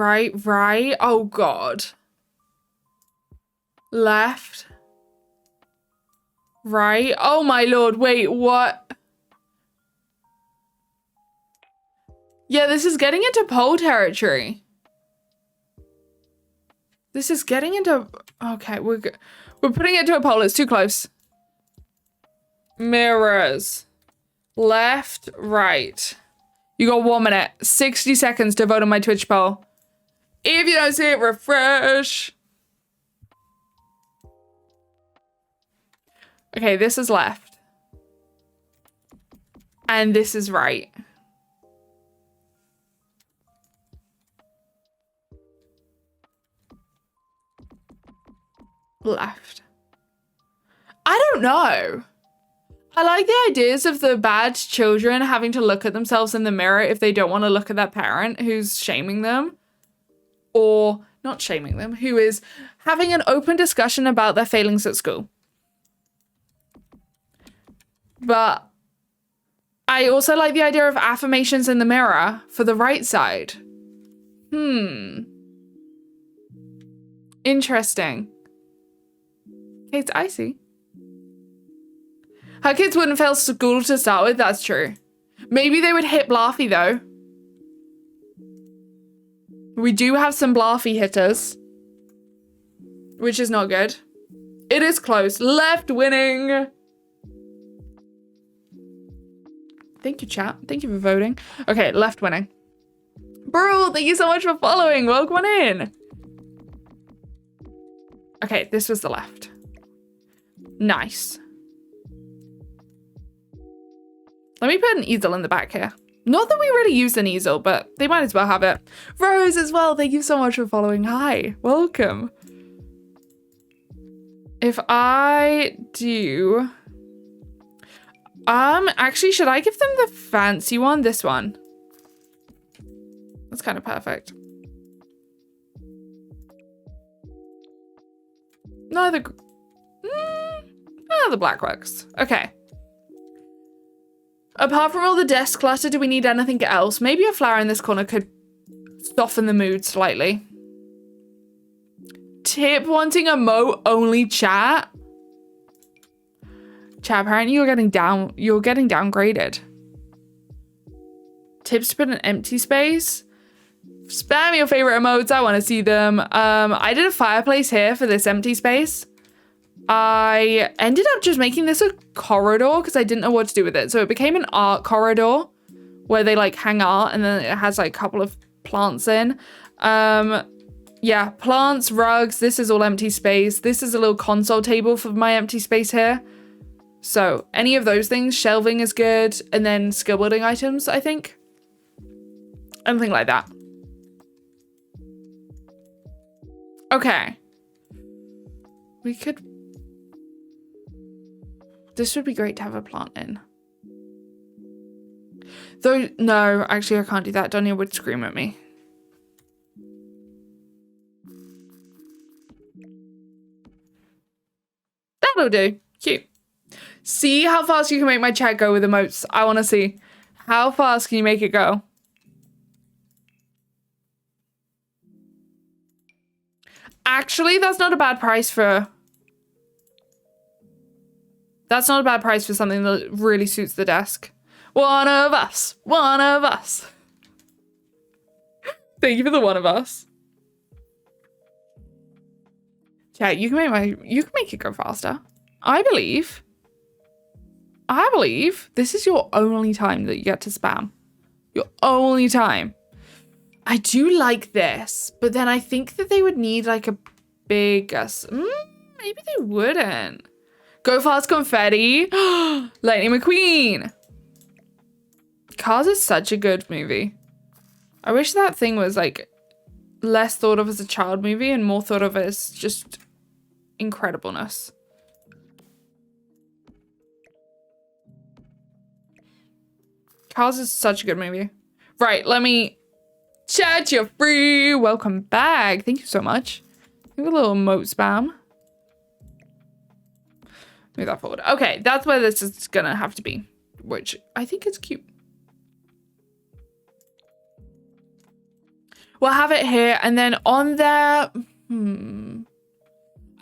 Oh, God. Left. Right. Oh, my Lord. Wait, what? Yeah, this is getting into pole territory. This is getting into... Okay, we're putting it to a poll. It's too close. Mirrors. Left, right. You got 1 minute. 60 seconds to vote on my Twitch poll. If you don't see it, refresh. Okay, this is left. And this is right. Left. I don't know. I like the ideas of the bad children having to look at themselves in the mirror if they don't want to look at their parent who's shaming them. Or not shaming them, who is having an open discussion about their failings at school. But I also like the idea of affirmations in the mirror for the right side. Interesting. Okay, it's icy. Her kids wouldn't fail school to start with, that's true. Maybe they would hit Blarfy though. We do have some Blarfy hitters. Which is not good. It is close. Left winning. Thank you, chat. Thank you for voting. Okay, left winning. Bro, thank you so much for following. Welcome on in. Okay, this was the left. Nice. Let me put an easel in the back here. Not that we really use an easel, but they might as well have it. Rose as well, thank you so much for following. Hi, welcome. If I do... Actually, should I give them the fancy one? This one. That's kind of perfect. No, the black works. Okay. Apart from all the desk clutter, do we need anything else? Maybe a flower in this corner could soften the mood slightly. Tip wanting a moat-only chat. Chat, apparently you're getting downgraded. Tips to put an empty space. Spam your favorite emotes. I want to see them. I did a fireplace here for this empty space. I ended up just making this a corridor because I didn't know what to do with it. So it became an art corridor where they like hang art, and then it has like a couple of plants in. Yeah, plants, rugs. This is all empty space. This is a little console table for my empty space here. So any of those things, shelving is good. And then skill building items, I think. Anything like that. Okay. We could... This would be great to have a plant in. Though, no, actually I can't do that. Donia would scream at me. That'll do. Cute. See how fast you can make my chat go with emotes. I want to see. How fast can you make it go? Actually, that's not a bad price for... That's not a bad price for something that really suits the desk. One of us. One of us. Thank you for the one of us. Chat, you can make it go faster. I believe this is your only time that you get to spam. Your only time. I do like this, but then I think that they would need like a bigger... maybe they wouldn't. Go Fast Confetti. Lightning McQueen. Cars is such a good movie. I wish that thing was like less thought of as a child movie and more thought of as just incredibleness. Cars is such a good movie. Right, let me... Chat, you're free. Welcome back. Thank you so much. Give a little emote spam. Move that forward. Okay, that's where this is gonna have to be, which I think is cute. We'll have it here, and then on there,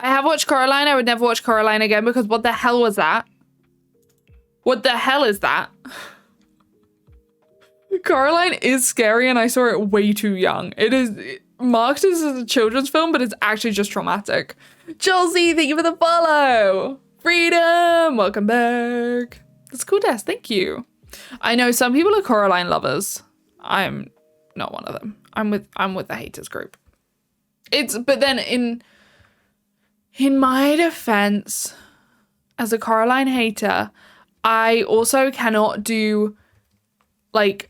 I have watched Coraline. I would never watch Coraline again because what the hell was that? What the hell is that? Coraline is scary, and I saw it way too young. It is marked as a children's film, but it's actually just traumatic. Chelsea, thank you for the follow. Freedom, welcome back. That's cool, Des. Thank you. I know some people are Coraline lovers. I'm not one of them. I'm with the haters group. But then in my defense, as a Coraline hater, I also cannot do like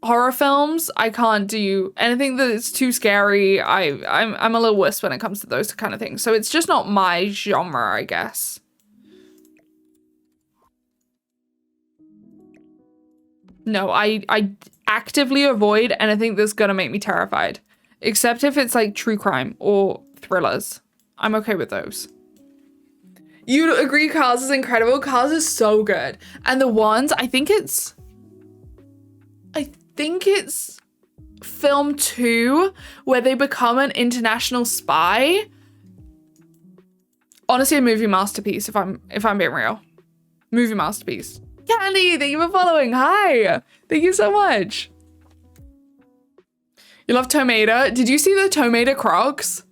horror films. I can't do anything that is too scary. I'm a little wuss when it comes to those kind of things. So it's just not my genre, I guess. No, I actively avoid anything that's gonna make me terrified. Except if it's like true crime or thrillers. I'm okay with those. You agree Cars is incredible? Cars is so good. And the ones, I think it's film 2 where they become an international spy. Honestly, a movie masterpiece if I'm being real. Movie masterpiece. Candy, thank you for following. Hi. Thank you so much. You love tomato. Did you see the tomato Crocs?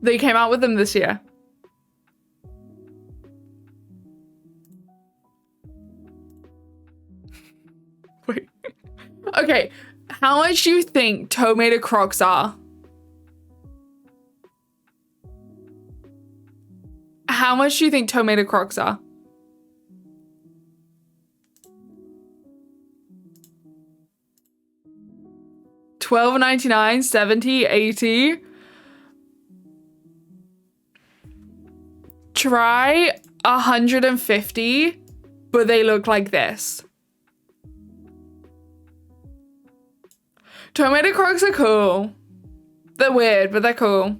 They came out with them this year. Wait. Okay, how much do you think tomato Crocs are? How much do you think tomato Crocs are? $12.99, $70, $80. try 150, but they look like this. Tomato Crocs are cool. They're weird, but they're cool.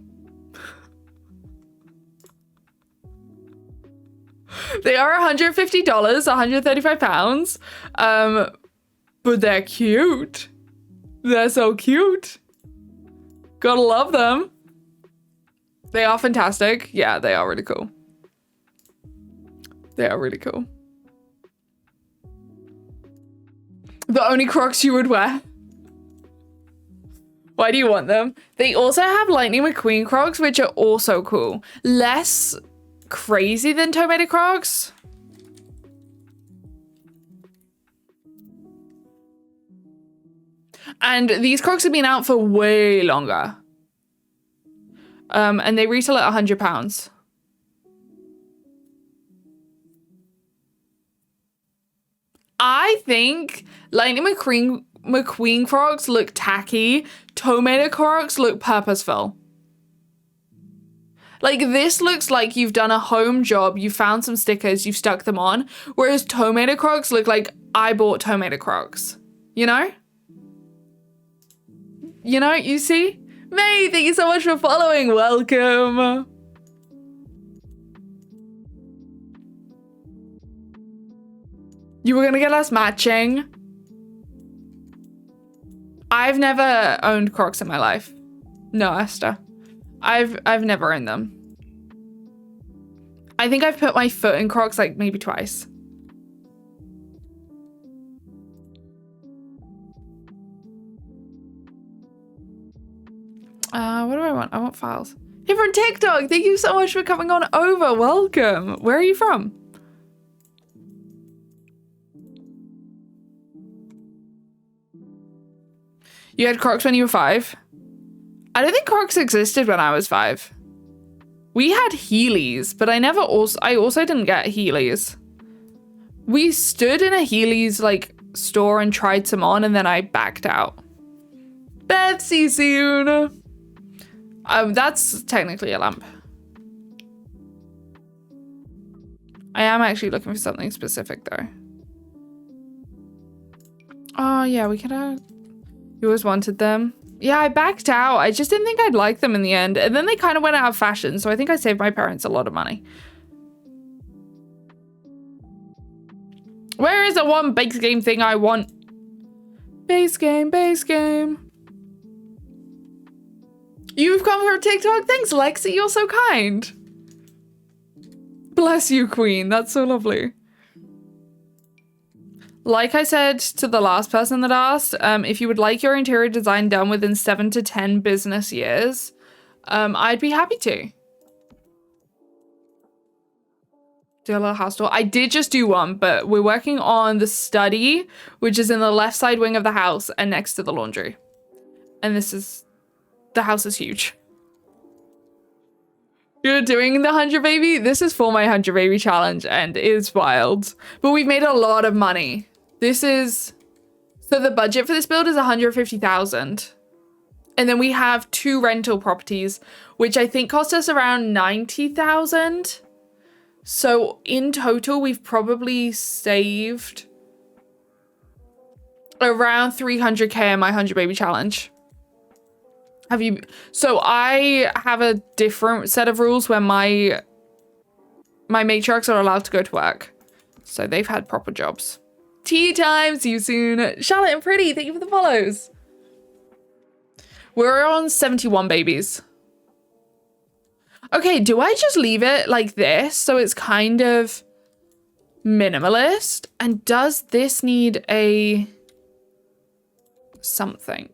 They are $150, 135 pounds. But they're cute. They're so cute. Gotta love them. They are fantastic. Yeah, they are really cool. They are really cool. The only Crocs you would wear. Why do you want them? They also have Lightning McQueen Crocs, which are also cool. Less crazy than Tomato Crocs. And these Crocs have been out for way longer. And they retail at £100. I think Lightning McQueen Crocs look tacky. Tomato Crocs look purposeful. Like, this looks like you've done a home job, you found some stickers, you've stuck them on, whereas Tomato Crocs look like I bought Tomato Crocs. You know? You know, you see? May, thank you so much for following. Welcome. You were gonna get us matching. I've never owned Crocs in my life. No, Esther. I've never owned them. I think I've put my foot in Crocs like maybe twice. What do I want? I want files. Hey, from TikTok, thank you so much for coming on over. Welcome. Where are you from? You had Crocs when you were 5? I don't think Crocs existed when I was 5. We had Heelys, but I also didn't get Heelys. We stood in a Heelys like store and tried some on, and then I backed out. Betsy soon. That's technically a lamp. I am actually looking for something specific though. Oh yeah, we could have. You always wanted them. Yeah, I backed out. I just didn't think I'd like them in the end. And then they kind of went out of fashion. So I think I saved my parents a lot of money. Where is the one base game thing I want? Base game, base game. You've come from TikTok? Thanks, Lexi. You're so kind. Bless you, Queen. That's so lovely. Like I said to the last person that asked, if you would like your interior design done within 7 to 10 business years, I'd be happy to. Do a little house tour. I did just do one, but we're working on the study, which is in the left side wing of the house and next to the laundry. And the house is huge. You're doing the 100 baby? This is for my 100 baby challenge and it is wild. But we've made a lot of money. So the budget for this build is 150,000. And then we have 2 rental properties, which I think cost us around 90,000. So in total, we've probably saved around 300k in my 100 baby challenge. So I have a different set of rules where my matriarchs are allowed to go to work. So they've had proper jobs. Tea time, see you soon. Charlotte and Pretty, thank you for the follows. We're on 71 babies. Okay, do I just leave it like this so it's kind of minimalist? And does this need a something?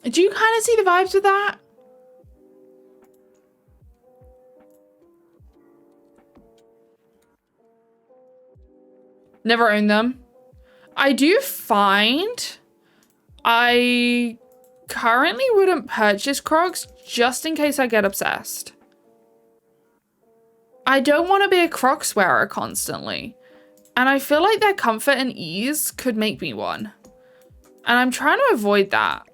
Do you kind of see the vibes with that? Never owned them. I do find I currently wouldn't purchase Crocs just in case I get obsessed. I don't want to be a Crocs wearer constantly. And I feel like their comfort and ease could make me one. And I'm trying to avoid that.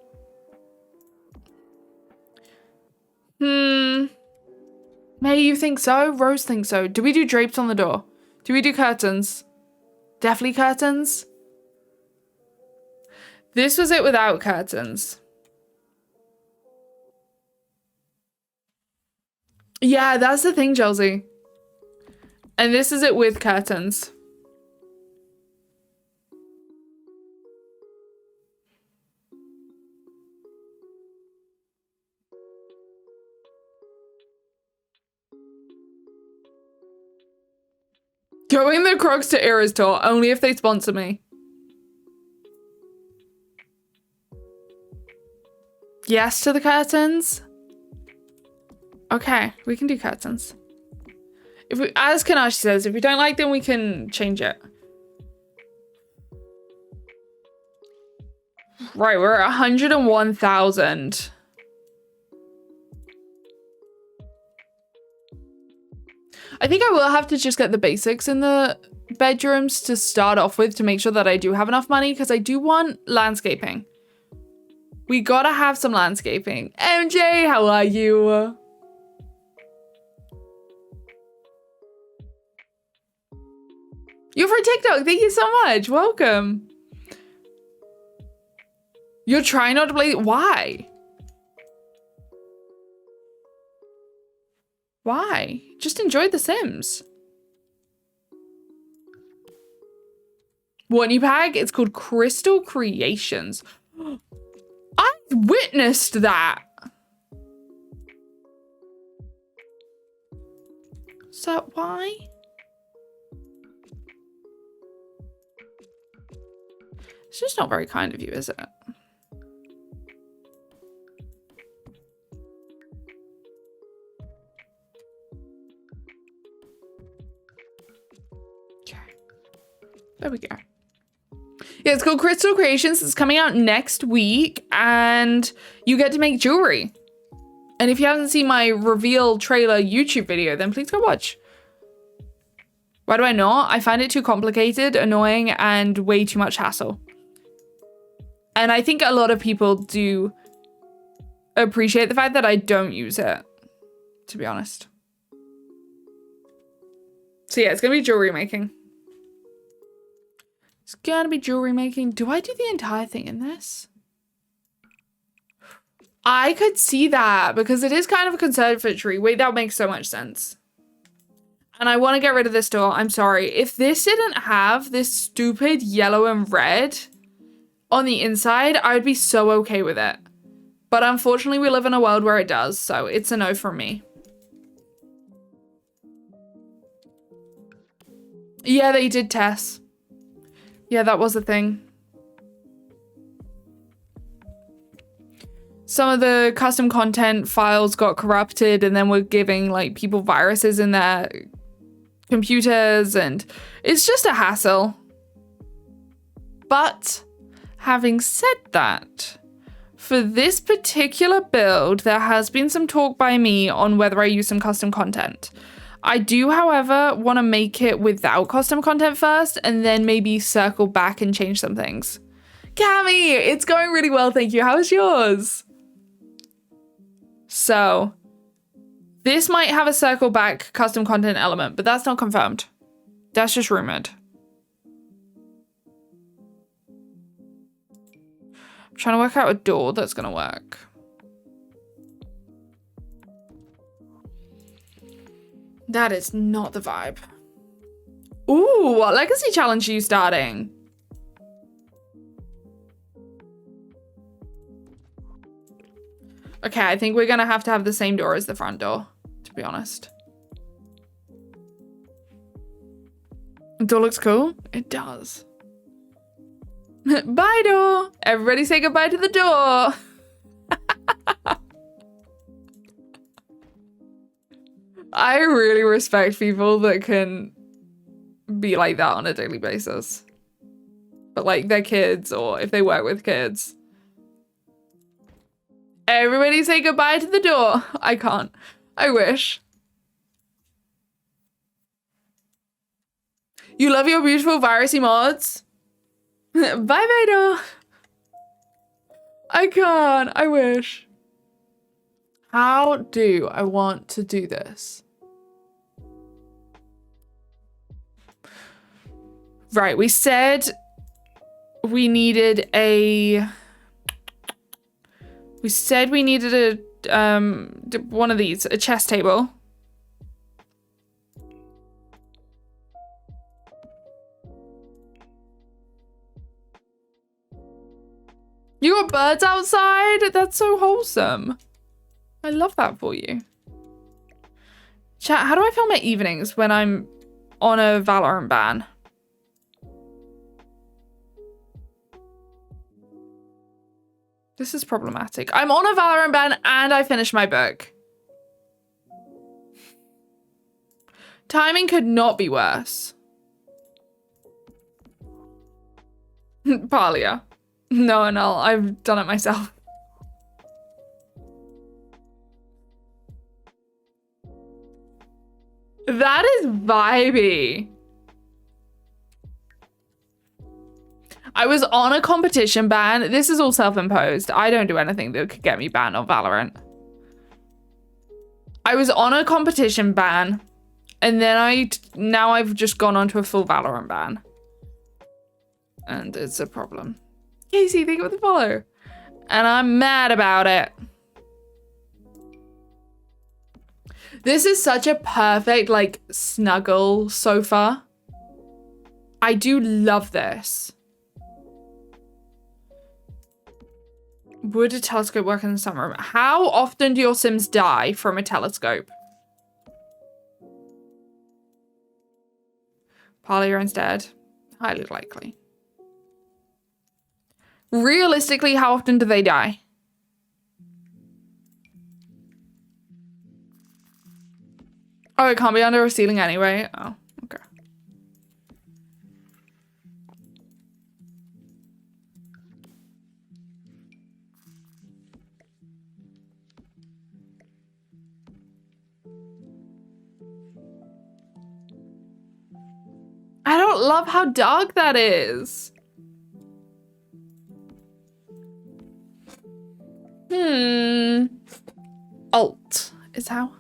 May, you think so? Rose thinks so. Do we do drapes on the door? Do we do curtains? Definitely curtains. This was it without curtains. Yeah, that's the thing, Chelsea. And this is it with curtains. Going the Crocs to Era's tour, only if they sponsor me. Yes to the curtains. Okay, we can do curtains. If we, as Kanashi says, if we don't like them, we can change it. Right, we're at 101,000. I think I will have to just get the basics in the bedrooms to start off with to make sure that I do have enough money, because I do want landscaping. We gotta have some landscaping. MJ, how are you? You're for TikTok. Thank you so much. Welcome. You're trying not to play. Why? Why? Just enjoy The Sims. What new pack? It's called Crystal Creations. I witnessed that. Is that why? It's just not very kind of you, is it? There we go. Yeah, it's called Crystal Creations. It's coming out next week, and you get to make jewelry. And if you haven't seen my reveal trailer YouTube video, then please go watch. Why do I not? I find it too complicated, annoying, and way too much hassle. And I think a lot of people do appreciate the fact that I don't use it, to be honest. So yeah, it's gonna be jewelry making. It's gonna be jewelry making. Do I do the entire thing in this? I could see that because it is kind of a conservatory. Wait, that makes so much sense. And I want to get rid of this door. I'm sorry. If this didn't have this stupid yellow and red on the inside, I would be so okay with it. But unfortunately, we live in a world where it does, so it's a no from me. Yeah, they did Tess. Yeah, that was a thing. Some of the custom content files got corrupted and then we're giving like people viruses in their computers, and it's just a hassle. But having said that, for this particular build, there has been some talk by me on whether I use some custom content. I do, however, want to make it without custom content first and then maybe circle back and change some things. Cami, it's going really well, thank you. How's yours? So, this might have a circle back custom content element, but that's not confirmed. That's just rumored. I'm trying to work out a door that's going to work. That is not the vibe. Ooh, what legacy challenge are you starting? Okay, I think we're gonna have to have the same door as the front door, to be honest. The door looks cool. It does. Bye, door. Everybody say goodbye to the door. I really respect people that can be like that on a daily basis. But like their kids, or if they work with kids. Everybody say goodbye to the door. I can't. I wish. You love your beautiful virusy mods? Bye bye door. I can't. I wish. How do I want to do this? Right, we said we needed a... We said we needed a, one of these, a chess table. You got birds outside? That's so wholesome. I love that for you. Chat, how do I feel my evenings when I'm on a Valorant ban? This is problematic. I'm on a Valorant ban and I finished my book. Timing could not be worse. Palia. No, I've done it myself. That is vibey. I was on a competition ban. This is all self-imposed. I don't do anything that could get me banned on Valorant. I was on a competition ban, and then now I've just gone on to a full Valorant ban. And it's a problem. Casey, thank you for the follow. And I'm mad about it. This is such a perfect, like, snuggle sofa. I do love this. Would a telescope work in the summer? How often do your Sims die from a telescope? Palia instead. Highly likely. Realistically, how often do they die? Oh, it can't be under a ceiling anyway. Oh, okay. I don't love how dark that is. Alt is how.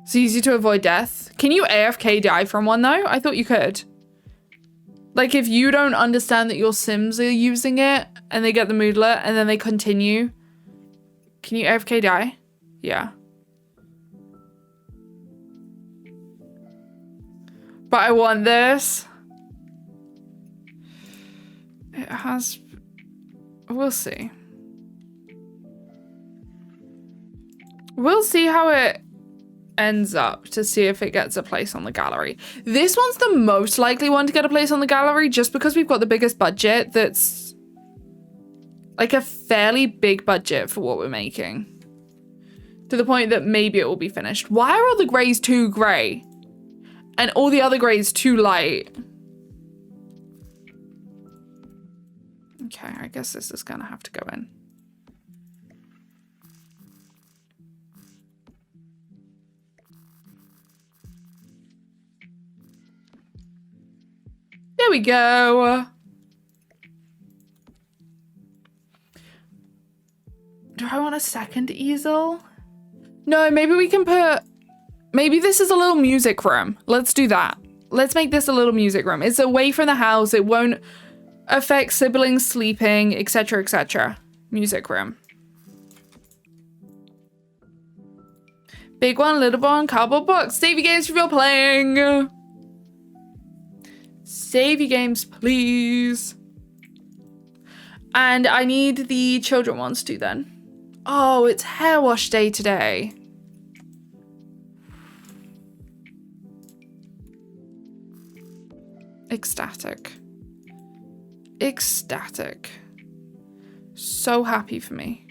It's easy to avoid death. Can you AFK die from one though? I thought you could. Like if you don't understand that your Sims are using it and they get the moodlet and then they continue. Can you AFK die? Yeah. But I want this. It has... We'll see. We'll see how it ends up to see if it gets a place on the gallery. This one's the most likely one to get a place on the gallery just because we've got the biggest budget. That's like a fairly big budget for what we're making. To the point that maybe it will be finished. Why are all the grays too gray? And all the other grays too light? Okay, I guess this is gonna have to go in. There we go. Do I want a second easel? No, maybe we can put... Maybe this is a little music room. Let's do that. Let's make this a little music room. It's away from the house. It won't affect siblings sleeping, etc., etc. Music room. Big one, little one, cardboard box. Save your games if you're playing. Save your games, please. And I need the children ones too then. Oh, it's hair wash day today. Ecstatic. Ecstatic. So happy for me.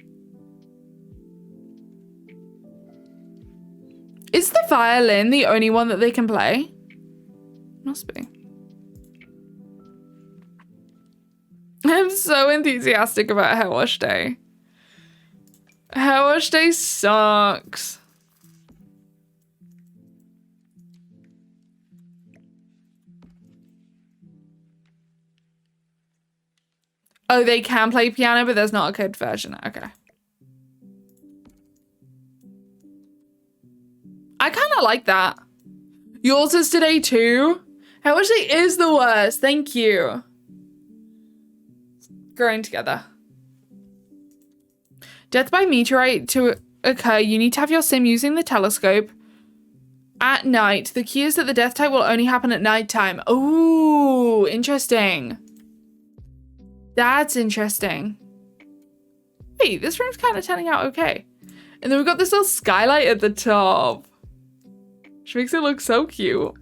Is the violin the only one that they can play? Must be. I'm so enthusiastic about hair wash day. Hair wash day sucks. Oh, they can play piano, but there's not a kid version. Okay. I kind of like that. Yours is today too? How actually is the worst. Thank you. Growing together. Death by meteorite to occur, you need to have your sim using the telescope at night. The key is that the death type will only happen at nighttime. Oh, interesting. That's interesting. Wait, this room's kind of turning out okay. And then we've got this little skylight at the top, which makes it look so cute.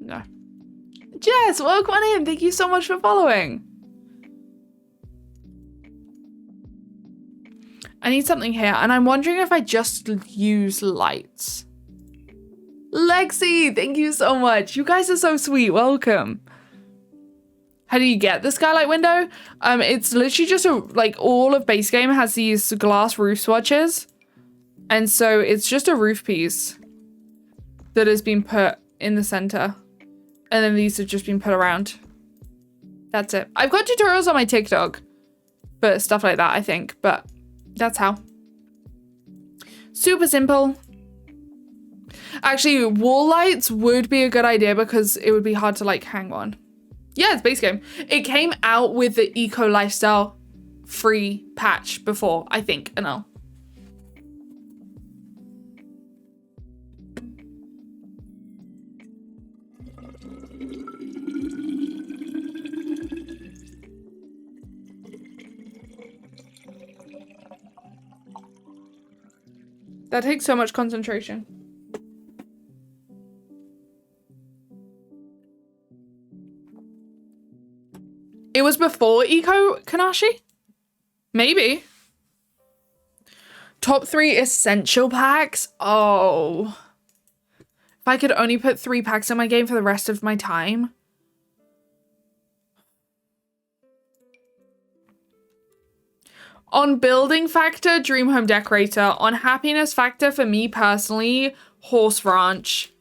No. Jess, welcome on in. Thank you so much for following. I need something here, and I'm wondering if I just use lights. Lexi, thank you so much. You guys are so sweet. Welcome. How do you get the skylight window? It's literally just like all of base game has these glass roof swatches, and so it's just a roof piece that has been put in the center, and then these have just been put around. That's it. I've got tutorials on my TikTok for stuff like that, I think, but that's how. Super simple. Actually, wall lights would be a good idea because it would be hard to like hang one. Yeah, it's base game. It came out with the eco lifestyle free patch before, I think, and all. That takes so much concentration. It was before Eco Kanashi? Maybe. Top 3 essential packs? Oh. If I could only put 3 packs in my game for the rest of my time. On building factor, Dream Home Decorator. On happiness factor, for me personally, Horse Ranch.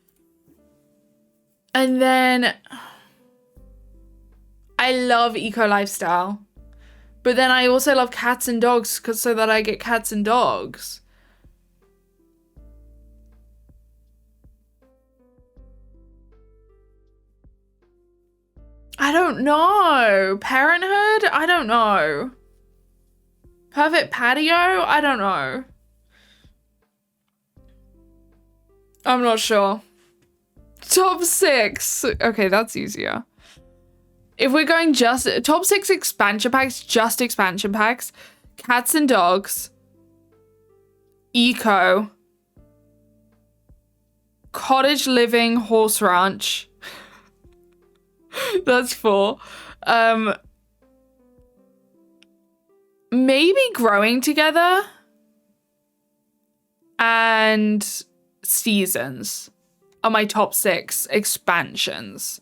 And then I love Eco Lifestyle. But then I also love cats and dogs so that I get cats and dogs. I don't know. Parenthood? I don't know. Perfect Patio? I don't know. I'm not sure. Top 6. Okay, that's easier. If we're going just top 6 expansion packs, just expansion packs, cats and dogs, eco, cottage living, horse ranch. That's 4. Maybe growing together and seasons are my top 6 expansions.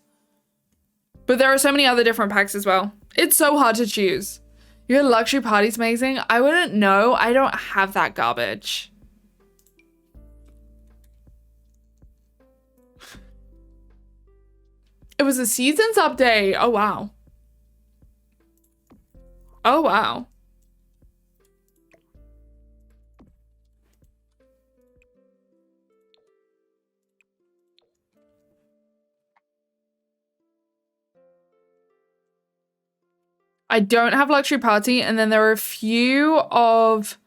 But there are so many other different packs as well. It's so hard to choose. Your luxury party's amazing. I wouldn't know. I don't have that garbage. It was a seasons update. Oh, wow. Oh, wow. I don't have Luxury Party, and then there are a few of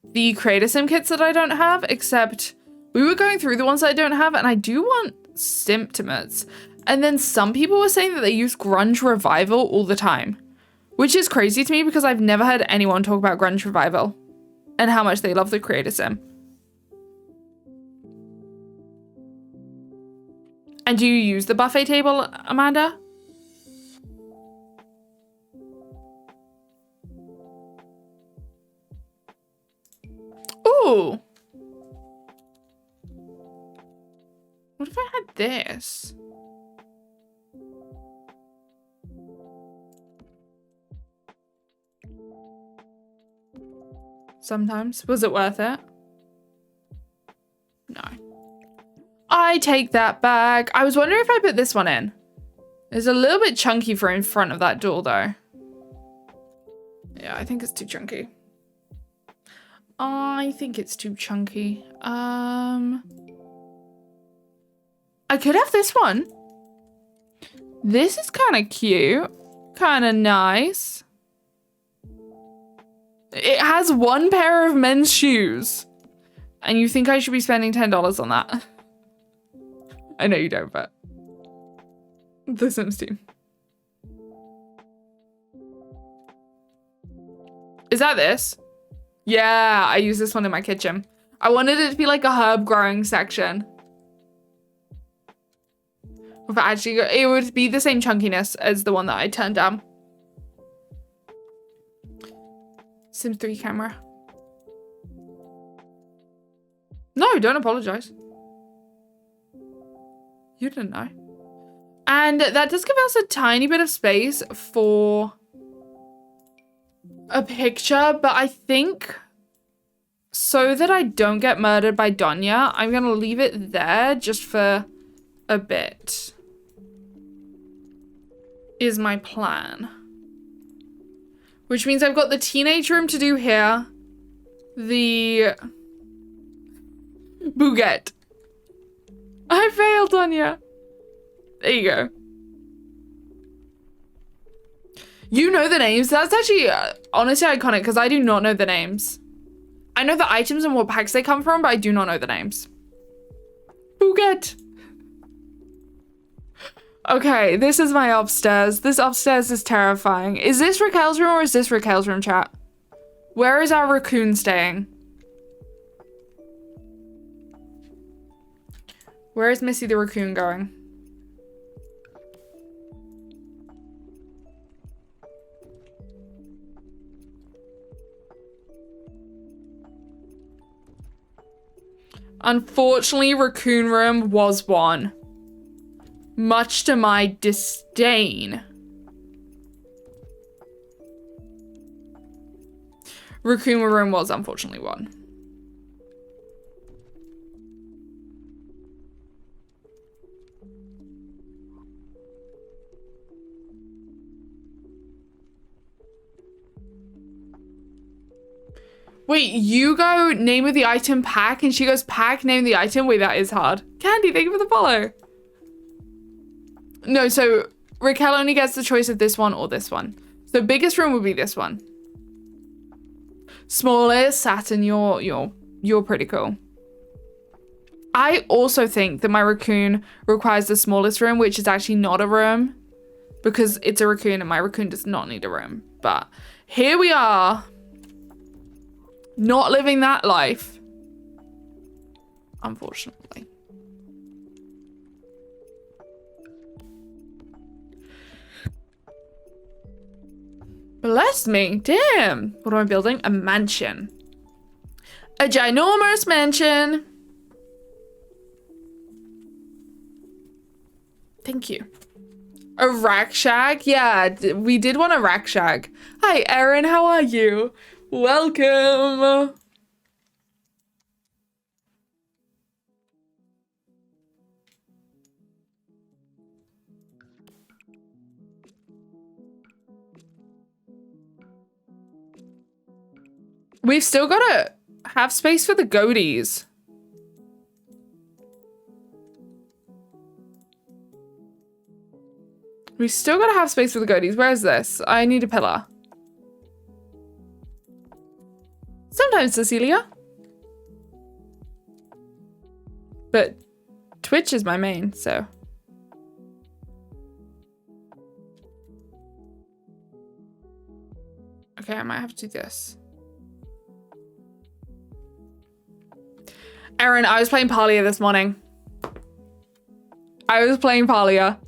the Creator Sim kits that I don't have, except we were going through the ones that I don't have, and I do want Symptomates. And then some people were saying that they use Grunge Revival all the time, which is crazy to me because I've never heard anyone talk about Grunge Revival and how much they love the Creator Sim. And do you use the buffet table, Amanda? Ooh. What if I had this? Sometimes. Was it worth it? No. I take that back. I was wondering if I put this one in. It's a little bit chunky for in front of that door though. Yeah, I think it's too chunky. I think it's too chunky. I could have this one. This is kind of cute. Kind of nice. It has one pair of men's shoes. And you think I should be spending $10 on that? I know you don't, but The Sims team. Is that this? Yeah, I use this one in my kitchen. I wanted it to be like a herb growing section. But actually, it would be the same chunkiness as the one that I turned down. Sims 3 camera. No, don't apologize. You didn't know. And that does give us a tiny bit of space for a picture, but I think so that I don't get murdered by Donya, I'm gonna leave it there just for a bit. Is my plan. Which means I've got the teenage room to do here. The Bouquet. I failed, Donya. There you go. You know the names. That's actually honestly iconic because I do not know the names. I know the items and what packs they come from, but I do not know the names. Bouquet. Okay, this is my upstairs. This upstairs is terrifying. Is this Raquel's room or is this Raquel's room, chat? Where is our raccoon staying? Where is Missy the raccoon going? Unfortunately, raccoon room was one. Much to my disdain. Raccoon room was unfortunately one. Wait, you go name of the item pack and she goes pack name the item? Wait, that is hard. Candy, thank you for the follow. No, so Raquel only gets the choice of this one or this one. So biggest room would be this one. Smallest, Saturn, you're pretty cool. I also think that my raccoon requires the smallest room, which is actually not a room because it's a raccoon and my raccoon does not need a room. But here we are. Not living that life. Unfortunately. Bless me. Damn. What am I building? A mansion. A ginormous mansion. Thank you. A rack shag? Yeah, we did want a rack shag. Hi, Erin. How are you? Welcome. We've still got to have space for the goatees. We've still got to have space for the goatees. Where is this? I need a pillar. Sometimes, Cecilia. But Twitch is my main, so. Okay, I might have to do this. Erin, I was playing Parlia this morning. I was playing Parlia.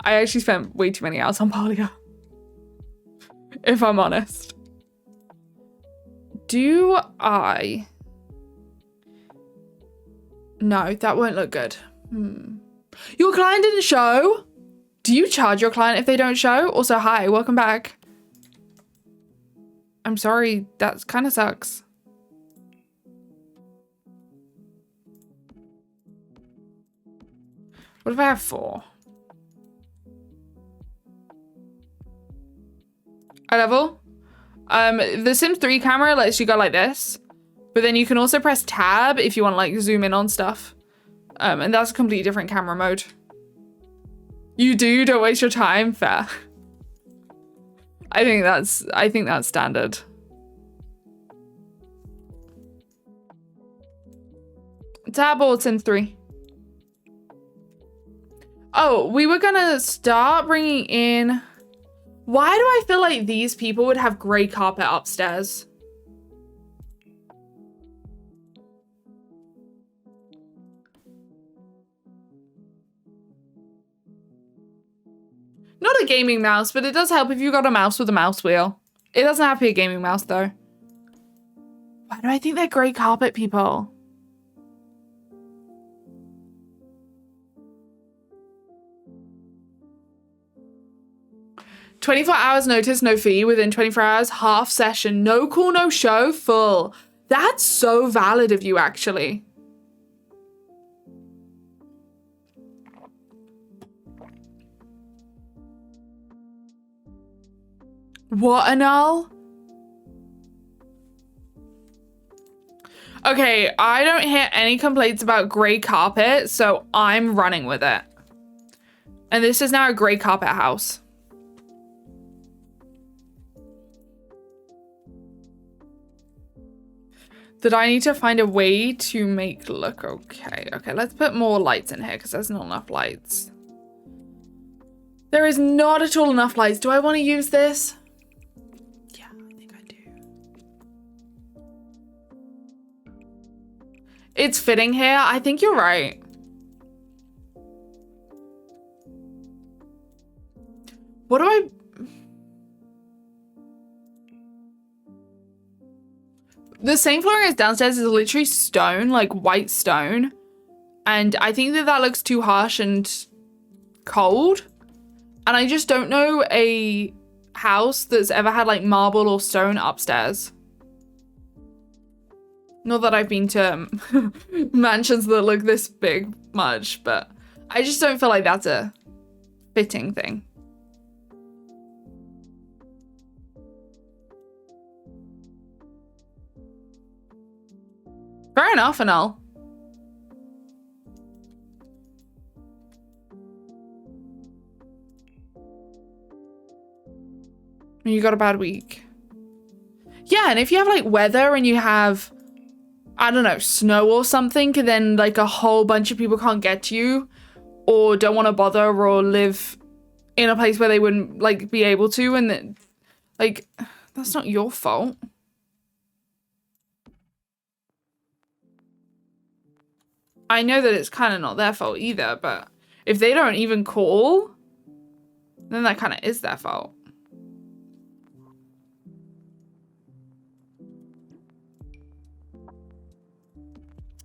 I actually spent way too many hours on Parlia. If I'm honest. Do I? No, that won't look good. Your client didn't show? Do you charge your client if they don't show? Also, hi, welcome back. I'm sorry, that kind of sucks. What if I have 4? Eye level. The Sims 3 camera lets you go like this, but then you can also press tab if you want to like zoom in on stuff. And that's a completely different camera mode. You do, don't waste your time. Fair. I think that's standard. Tab or Sims 3. Oh, we were gonna start bringing in. Why do I feel like these people would have grey carpet upstairs? Not a gaming mouse, but it does help if you got a mouse with a mouse wheel. It doesn't have to be a gaming mouse though. Why do I think they're grey carpet people? "24 hours notice, no fee. Within 24 hours, half session. No call, no show, full." That's so valid of you, actually. What, Anal? Okay, I don't hear any complaints about grey carpet, so I'm running with it. And this is now a grey carpet house. Did I need to find a way to make look okay? Okay, let's put more lights in here because there's not enough lights. There is not at all enough lights. Do I want to use this? Yeah, I think I do. It's fitting here. I think you're right. What do I... The same flooring as downstairs is literally stone, like white stone. And I think that that looks too harsh and cold. And I just don't know a house that's ever had like marble or stone upstairs. Not that I've been to mansions that look this big much, but I just don't feel like that's a fitting thing. Fair enough, Anel. You got a bad week. Yeah, and if you have like weather and you have, I don't know, snow or something, and then like a whole bunch of people can't get to you or don't want to bother or live in a place where they wouldn't like be able to, and then like that's not your fault. I know that it's kind of not their fault either, but if they don't even call, then that kind of is their fault.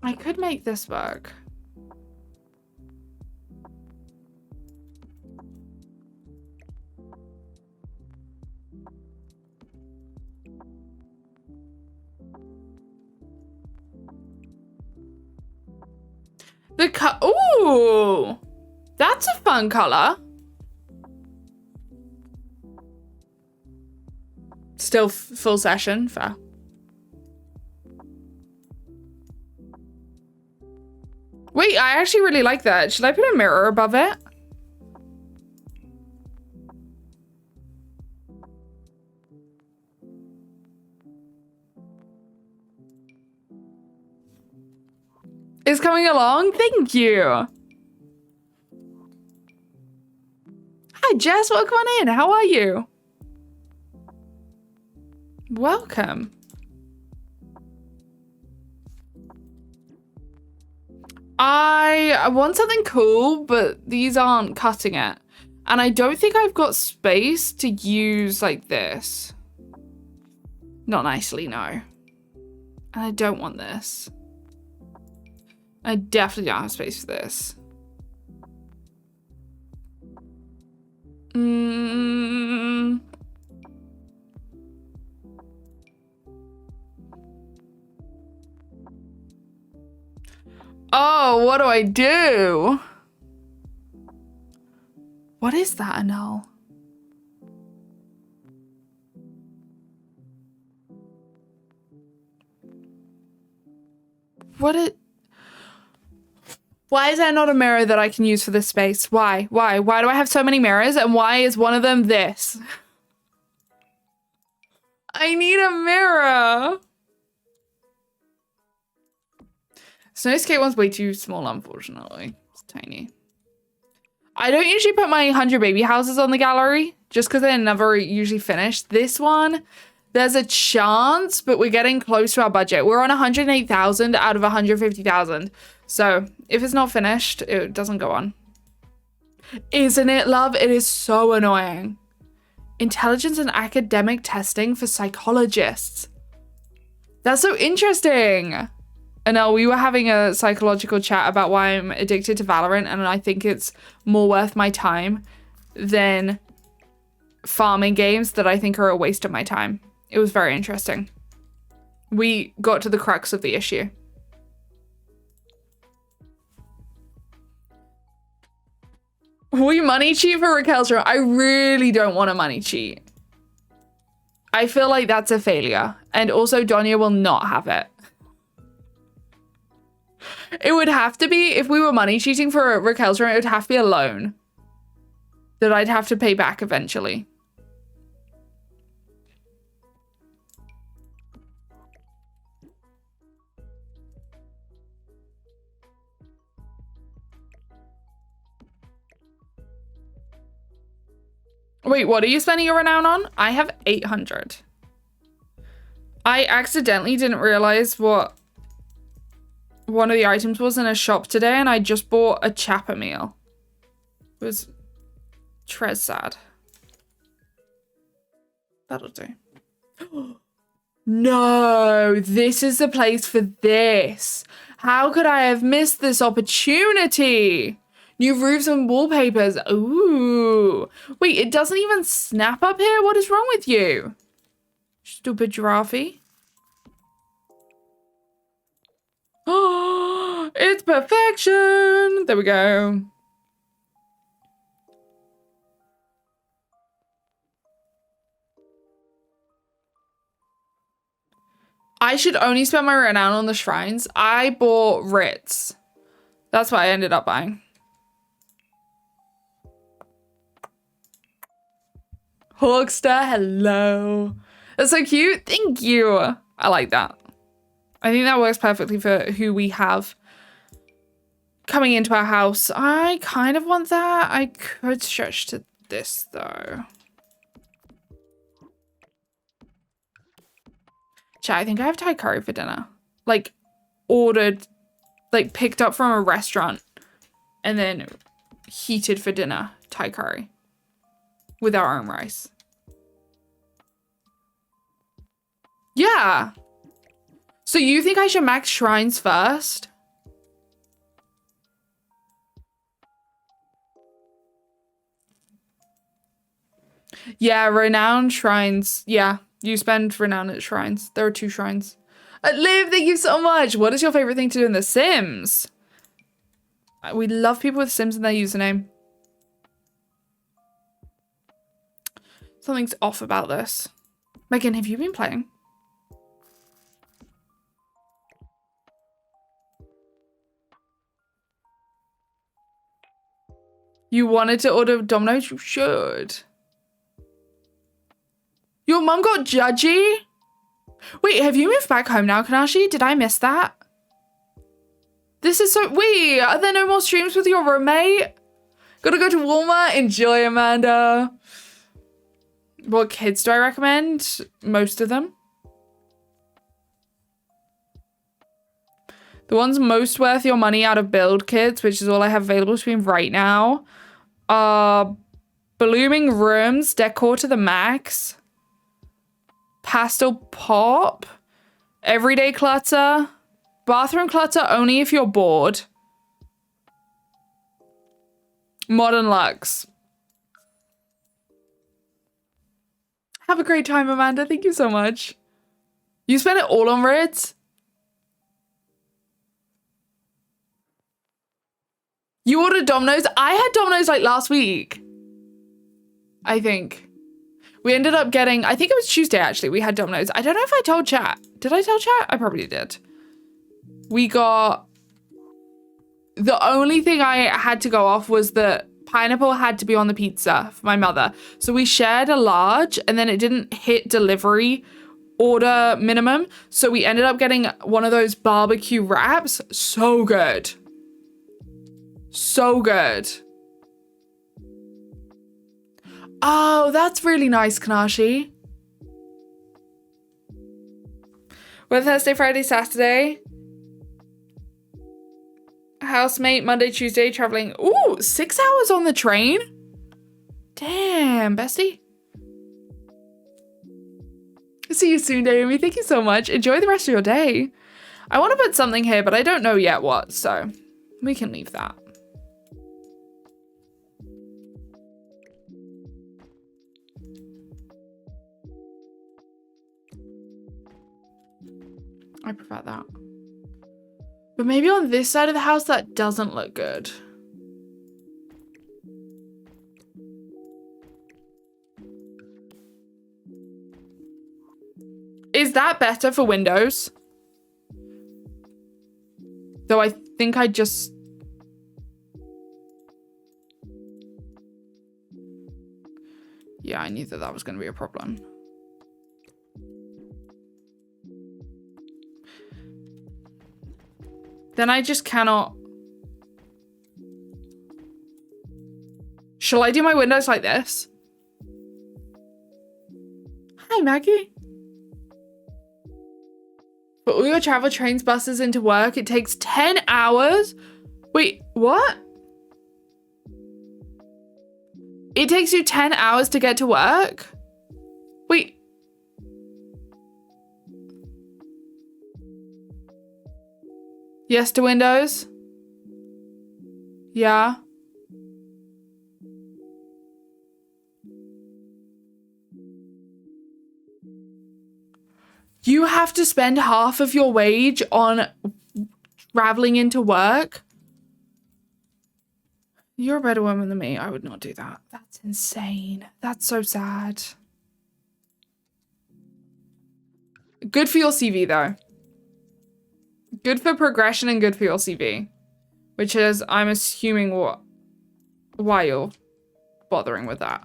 I could make this work. Ooh, that's a fun color. Still full session, fair. Wait, I actually really like that. Should I put a mirror above it? It's coming along? Thank you. Hi, Jess. Welcome on in. How are you? Welcome. I want something cool, but these aren't cutting it. And I don't think I've got space to use like this. Not nicely, no. And I don't want this. I definitely don't have space for this. Oh, what do I do? What is that, Anil? Why is there not a mirror that I can use for this space? Why? Why do I have so many mirrors? And why is one of them this? I need a mirror. Snow skate one's way too small, unfortunately. It's tiny. I don't usually put my 100 baby houses on the gallery just because they're never usually finished. This one, there's a chance, but we're getting close to our budget. We're on 108,000 out of 150,000. So if it's not finished, it doesn't go on. Isn't it, love? It is so annoying. Intelligence and academic testing for psychologists. That's so interesting. Anel, we were having a psychological chat about why I'm addicted to Valorant, and I think it's more worth my time than farming games that I think are a waste of my time. It was very interesting. We got to the crux of the issue. Will you money cheat for Raquel's room? I really don't want to money cheat. I feel like that's a failure. And also, Donya will not have it. It would have to be, if we were money cheating for Raquel's room, it would have to be a loan that I'd have to pay back eventually. Wait, what are you spending your renown on? I have 800. I accidentally didn't realize what one of the items was in a shop today, and I just bought a chapper meal. It was tres sad. That'll do. No, this is the place for this. How could I have missed this opportunity? New roofs and wallpapers. Ooh. Wait, it doesn't even snap up here? What is wrong with you? Stupid giraffe. Oh, it's perfection. There we go. I should only spend my renown on the shrines. I bought Ritz. That's what I ended up buying. Hawkster, hello. That's so cute. Thank you. I like that. I think that works perfectly for who we have coming into our house. I kind of want that. I could stretch to this though. Chat, I think I have Thai curry for dinner. Like ordered, like picked up from a restaurant and then heated for dinner Thai curry with our own rice. Yeah. So you think I should max shrines first? Yeah, renown shrines. Yeah, you spend renown at shrines. There are 2 shrines. Liv, thank you so much. What is your favorite thing to do in The Sims? We love people with Sims in their username. Something's off about this. Megan, have you been playing? You wanted to order Domino's? You should. Your mum got judgy? Wait, have you moved back home now, Kanashi? Did I miss that? This is so... Wait, are there no more streams with your roommate? Gotta go to Walmart. Enjoy, Amanda. What kids do I recommend? Most of them. The ones most worth your money out of build kits, which is all I have available to me right now, are Blooming Rooms, Decor to the Max, Pastel Pop, Everyday Clutter, Bathroom Clutter only if you're bored, Modern Luxe. Have a great time, Amanda. Thank you so much. You spent it all on Ritz? You ordered Domino's? I had Domino's like last week. I think. We ended up getting, I think it was Tuesday actually, we had Domino's. I don't know if I told chat. Did I tell chat? I probably did. We got, the only thing I had to go off was that pineapple had to be on the pizza for my mother. So we shared a large and then it didn't hit delivery order minimum. So we ended up getting one of those barbecue wraps. So good. So good. Oh, that's really nice, Kanashi. We're Thursday, Friday, Saturday. Housemate, Monday, Tuesday, traveling. Ooh, 6 hours on the train? Damn, bestie. See you soon, Naomi. Thank you so much. Enjoy the rest of your day. I want to put something here, but I don't know yet what, so we can leave that. I prefer that. But maybe on this side of the house, that doesn't look good. Is that better for windows? Though I think I just... Yeah, I knew that that was going to be a problem. Then I just cannot... Shall I do my windows like this? Hi, Maggie. For all your travel, trains, buses into work, it takes 10 hours? Wait, what? It takes you 10 hours to get to work? Wait. Yes to windows? Yeah. You have to spend half of your wage on traveling into work? You're a better woman than me. I would not do that. That's insane. That's so sad. Good for your CV though. Good for progression and good for your CV. Which is, I'm assuming, why you're bothering with that.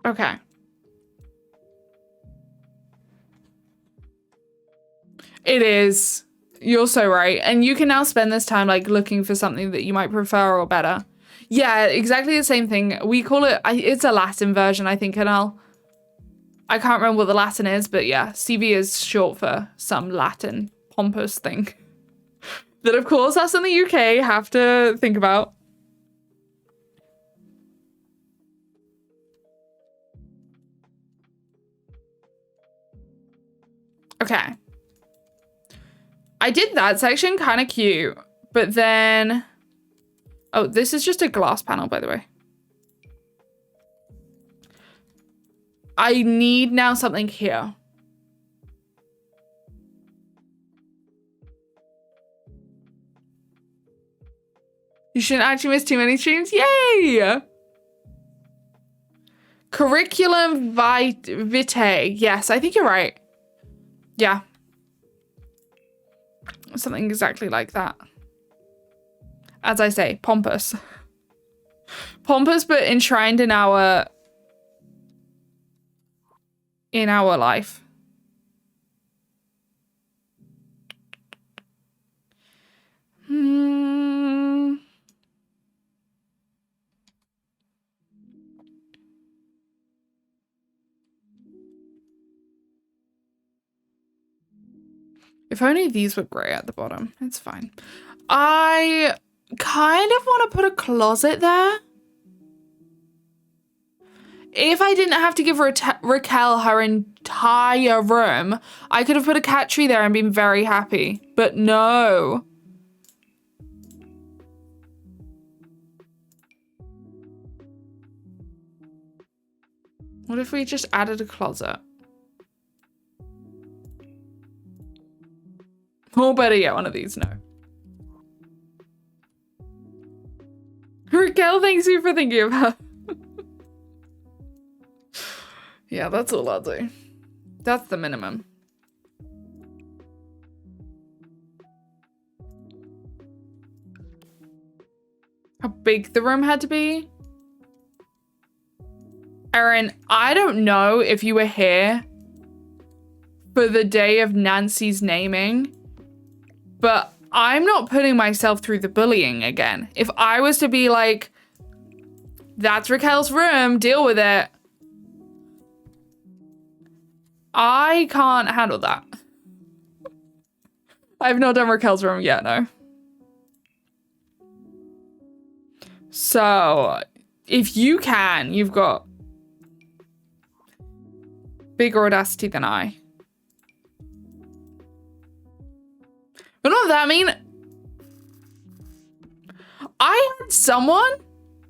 Okay. It is. You're so right. And you can now spend this time like looking for something that you might prefer or better. Yeah, exactly the same thing. We call it, it's a Latin version, I think, Canal. I can't remember what the Latin is, but yeah, CV is short for some Latin pompous thing that, of course, us in the UK have to think about. Okay. I did that section, kind of cute, but then... Oh, this is just a glass panel, by the way. I need now something here. You shouldn't actually miss too many streams. Yay! Curriculum vitae. Yes, I think you're right. Yeah. Something exactly like that. As I say, pompous. Pompous, but enshrined in our life. If only these were grey at the bottom. It's fine. I kind of want to put a closet there. If I didn't have to give Raquel her entire room, I could have put a cat tree there and been very happy. But no. What if we just added a closet? Or better yet, one of these, no. Raquel, thanks you for thinking of her. Yeah, that's all I'll do. That's the minimum. How big the room had to be? Erin, I don't know if you were here for the day of Nancy's naming, but I'm not putting myself through the bullying again. If I was to be like, that's Raquel's room, deal with it. I can't handle that. I've not done Raquel's room yet, no. So, if you can, you've got bigger audacity than I. But not that, I mean, I had someone,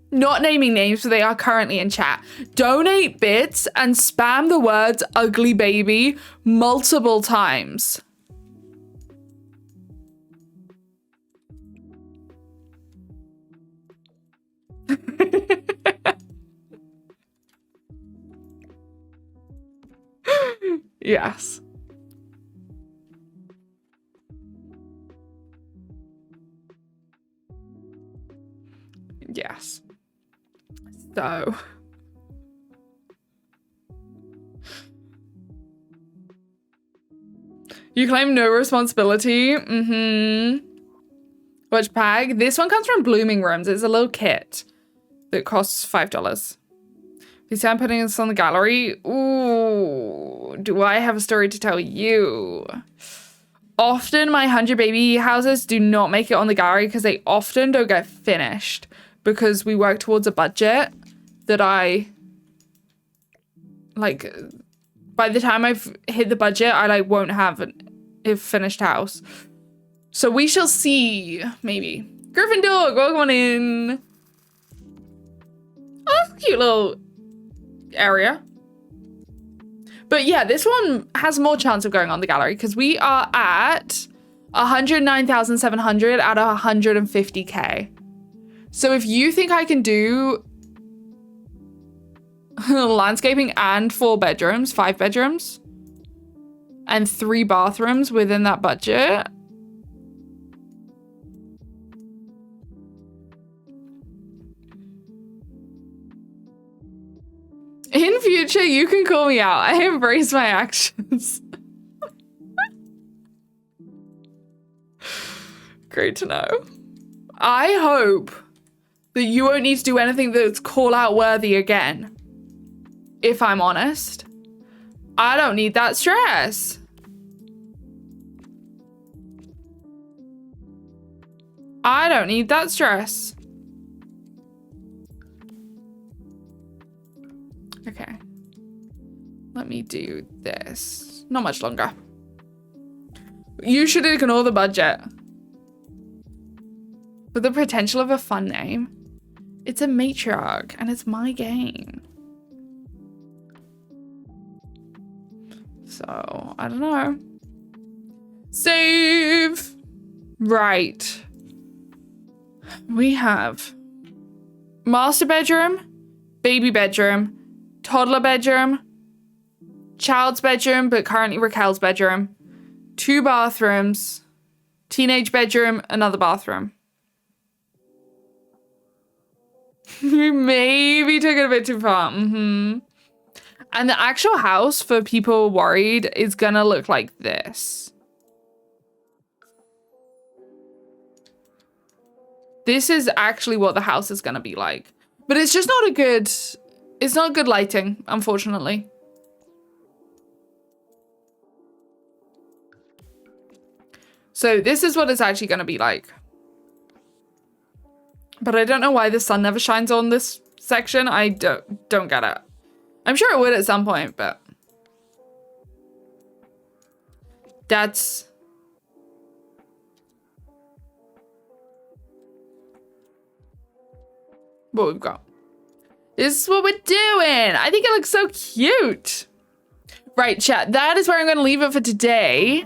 not naming names, but they are currently in chat, donate bits and spam the words ugly baby multiple times. Yes. Yes. So. You claim no responsibility. Mm-hmm. Which bag? This one comes from Blooming Rooms. It's a little kit that costs $5. Please I'm putting this on the gallery. Ooh, do I have a story to tell you? Often my 100 baby houses do not make it on the gallery because they often don't get finished because we work towards a budget that by the time I've hit the budget, I won't have a finished house. So we shall see, maybe. Griffin Dog, welcome on in. Oh, cute little area. But yeah, this one has more chance of going on the gallery because we are at 109,700 out of 150K. So if you think I can do landscaping and 4 bedrooms, 5 bedrooms, and 3 bathrooms within that budget, in future, you can call me out. I embrace my actions. Great to know. I hope that you won't need to do anything that's call out worthy again. If I'm honest. I don't need that stress. I don't need that stress. Okay. Let me do this. Not much longer. You should ignore the budget. For the potential of a fun name, it's a matriarch and it's my game. So, I don't know. Save! Right. We have master bedroom, baby bedroom, toddler bedroom, child's bedroom, but currently Raquel's bedroom, 2 bathrooms, teenage bedroom, another bathroom. We maybe took it a bit too far. And the actual house, for people worried, is gonna look like this. This is actually what the house is gonna be like. But it's just not a good... It's not good lighting, unfortunately. So this is what it's actually going to be like. But I don't know why the sun never shines on this section. I don't get it. I'm sure it would at some point, but... That's... what we've got. This is what we're doing. I think it looks so cute. Right, chat. That is where I'm going to leave it for today.